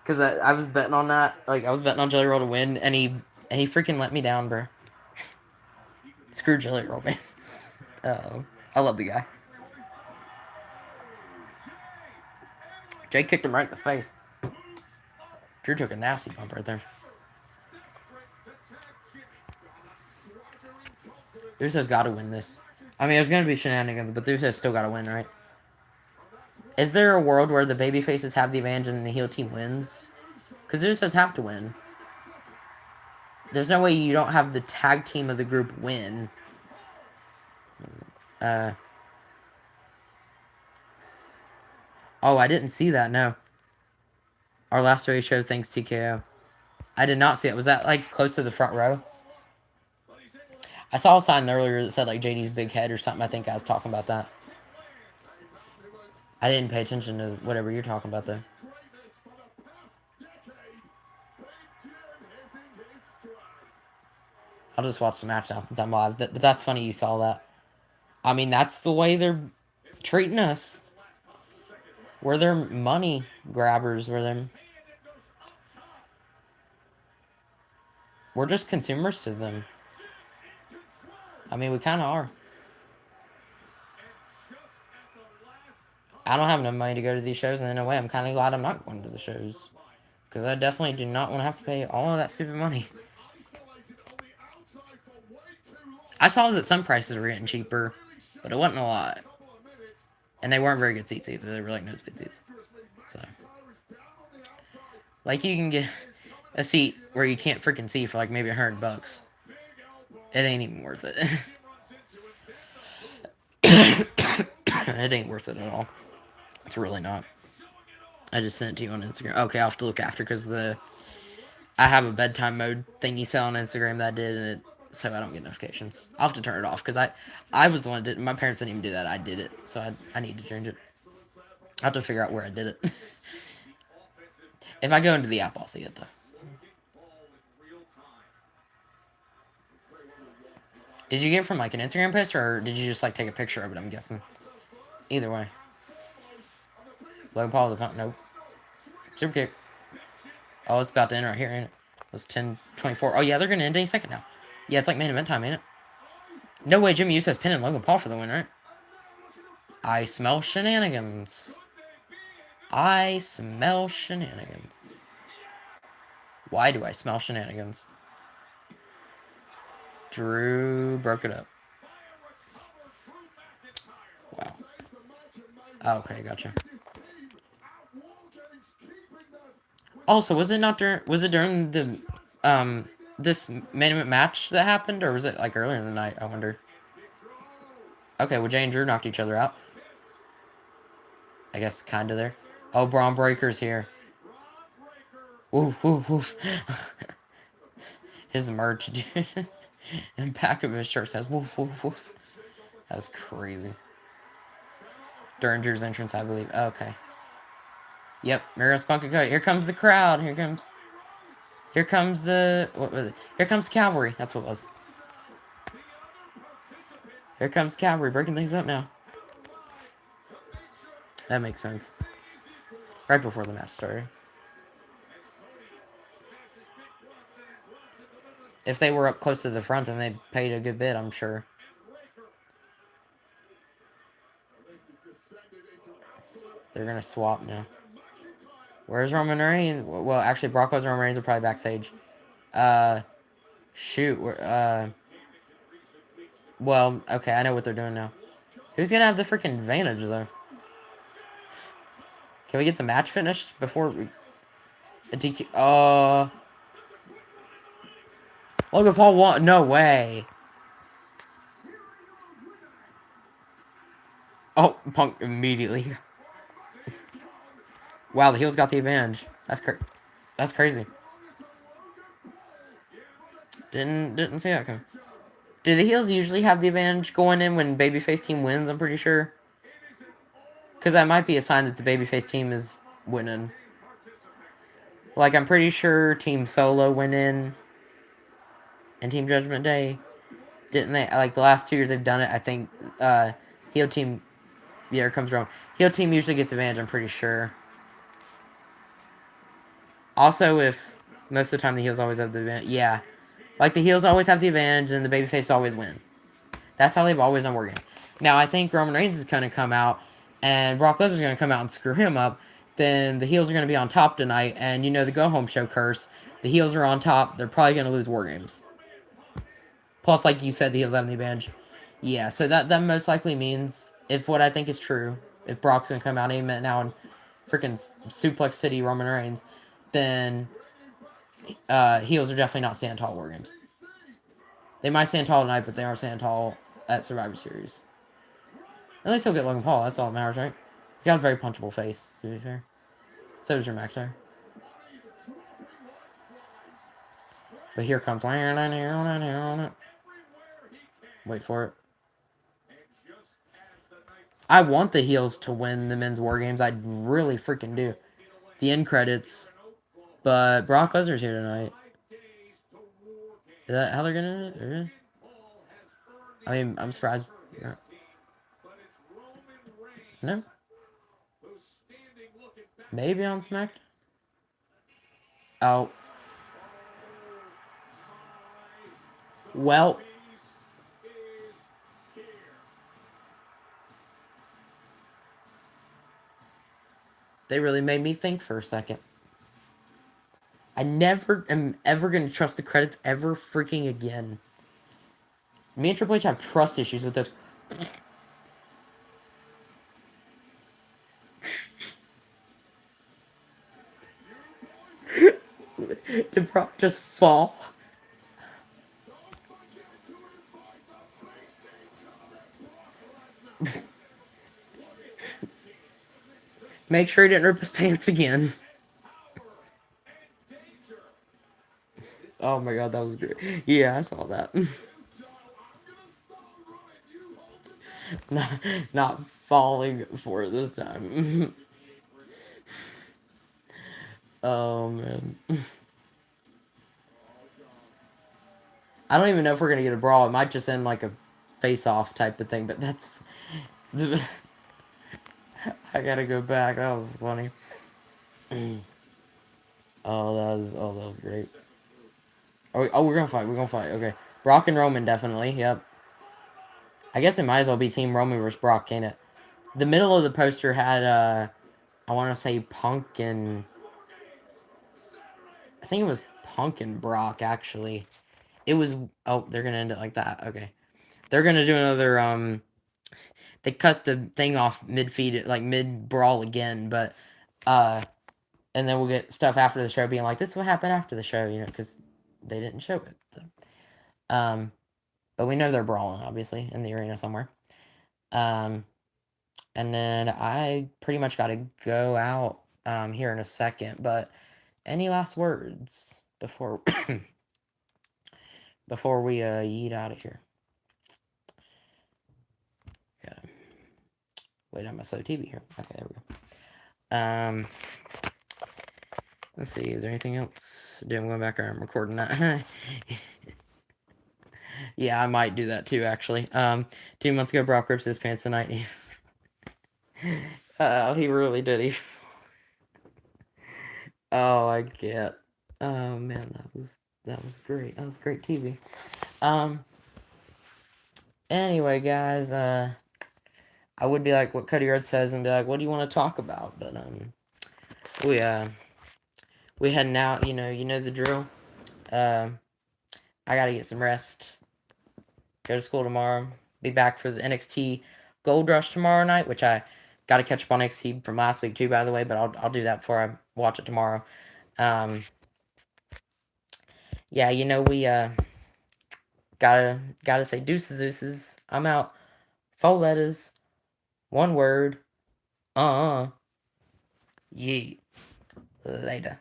Speaker 1: Because I was betting on that. Like, I was betting on Jelly Roll to win, and he freaking let me down, bro. Screw Jelly Roll, man. I love the guy. Jay kicked him right in the face. Drew took a nasty bump right there. Usos got to win this. I mean, it's going to be shenanigans, but the Usos still got to win, right? Is there a world where the babyfaces have the advantage and the heel team wins? Because the Usos have to win. There's no way you don't have the tag team of the group win. Oh, I didn't see that. No. Our last race show thanks TKO. I did not see it. Was that like close to the front row? I saw a sign earlier that said like JD's big head or something. I think I was talking about that. I didn't pay attention to whatever you're talking about though. I'll just watch the match now since I'm live. But that's funny you saw that. I mean, that's the way they're treating us. We're their money grabbers. We're just consumers to them. I mean, we kind of are. I don't have enough money to go to these shows, and in a way, I'm kind of glad I'm not going to the shows. Because I definitely do not want to have to pay all of that stupid money. I saw that some prices were getting cheaper, but it wasn't a lot. And they weren't very good seats either. They were like nosebleed seats. So, like you can get a seat where you can't freaking see for like maybe $100. It ain't even worth it. It ain't worth it at all. It's really not. I just sent it to you on Instagram. Okay, I'll have to look after because I have a bedtime mode thing you saw on Instagram that I did, and so I don't get notifications. I'll have to turn it off because I was the one that did it. My parents didn't even do that. I did it, so I need to change it. I have to figure out where I did it. If I go into the app, I'll see it though. Did you get it from like an Instagram post, or did you just like take a picture of it? I'm guessing. Either way. Logan Paul the pump. Nope. Super kick. Oh, it's about to end right here, ain't it? It was 10:24. Oh yeah, they're gonna end any second now. Yeah, it's like main event time, ain't it? No way, Jimmy Uso's pinning Logan Paul for the win, right? I smell shenanigans. I smell shenanigans. Why do I smell shenanigans? Drew broke it up. Wow. Okay, gotcha. Also, was it not during? Was it during the this main event match that happened, or was it like earlier in the night? I wonder. Okay, well, Jay and Drew knocked each other out. I guess kind of there. Oh, Braun Breaker's here. Woof, woof, woof. His merch, dude. In the back of his shirt says woof, woof, woof. That's crazy. During Drew's entrance, I believe. Okay. Yep, Miro Spunk and Cody. Here comes the crowd. Here comes the... What was it? Here comes Cavalry. That's what it was. Here comes Cavalry, breaking things up now. That makes sense. Right before the match started. If they were up close to the front, then they paid a good bit, I'm sure. They're going to swap now. Where's Roman Reigns? Well, actually, Brock Lesnar and Roman Reigns are probably backstage. Shoot. Well, okay, I know what they're doing now. Who's going to have the freaking advantage, though? Can we get the match finished before we... A DQ... Logan Paul won... No way. Oh, Punk immediately. Wow, the heels got the advantage. That's crazy. Didn't see that come. Do the heels usually have the advantage going in when babyface team wins? I'm pretty sure. Because that might be a sign that the babyface team is winning. Like, I'm pretty sure Team Solo went in. And Team Judgment Day. Didn't they? Like, the last 2 years they've done it, I think, heel team... Yeah, here comes Rome. Heel team usually gets advantage, I'm pretty sure. Also, if... Most of the time the heels always have the advantage. Yeah. Like, the heels always have the advantage, and the babyface always win. That's how they've always done working. Now, I think Roman Reigns is going to come out, and Brock Lesnar's going to come out and screw him up. Then the heels are going to be on top tonight, and you know the go-home show curse. The heels are on top. They're probably going to lose Wargames. Plus, like you said, the heels have the advantage. Yeah, so that most likely means, if what I think is true, if Brock's going to come out any minute now and freaking Suplex City Roman Reigns, then heels are definitely not standing tall Wargames. They might stand tall tonight, but they aren't standing tall at Survivor Series. At least he'll get Logan Paul. That's all that matters, right? He's got a very punchable face, to be fair. So does your Maxar. But here comes. Wait for it. I want the heels to win the men's war games. I really freaking do. The end credits. But Brock Lesnar's here tonight. Is that how they're gonna do it? I mean, I'm surprised. No? Maybe on SmackDown? Oh. Well. They really made me think for a second. I never am ever going to trust the credits ever freaking again. Me and Triple H have trust issues with this. Did Brock just fall? Make sure he didn't rip his pants again. Oh my god, that was great. Yeah, I saw that. not falling for it this time. Oh man. I don't even know if we're gonna get a brawl. It might just end like a face-off type of thing, but that's. I gotta go back. That was funny. That was great. Oh, we're gonna fight. We're gonna fight. Okay, Brock and Roman definitely. Yep. I guess it might as well be Team Roman versus Brock, can't it? The middle of the poster had I want to say Punk and I think it was Punk and Brock actually. It was they're gonna end it like that. Okay, they're gonna do another They cut the thing off mid feed like mid brawl again, but and then we'll get stuff after the show being like this is what happened after the show, because they didn't show it. So. But we know they're brawling obviously in the arena somewhere. And then I pretty much got to go out here in a second. But any last words before before we yeet out of here? Yeah. Wait, I'm a slow TV here. Okay, there we go. Let's see. Is there anything else? Dude, I'm going back. I'm recording that. Yeah, I might do that too. Actually, 2 months ago, Brock rips his pants tonight. He really did. Oh, I get. Oh man, that was great. That was great TV. Anyway, guys, I would be like what Cody Rhodes says and be like, what do you want to talk about? But we heading out. You know the drill. I gotta get some rest. Go to school tomorrow. Be back for the NXT Gold Rush tomorrow night, which I got to catch up on NXT from last week too, by the way. But I'll do that before I watch it tomorrow. Yeah, we gotta say deuces. I'm out. 4 letters, 1 word. Yeet. Later.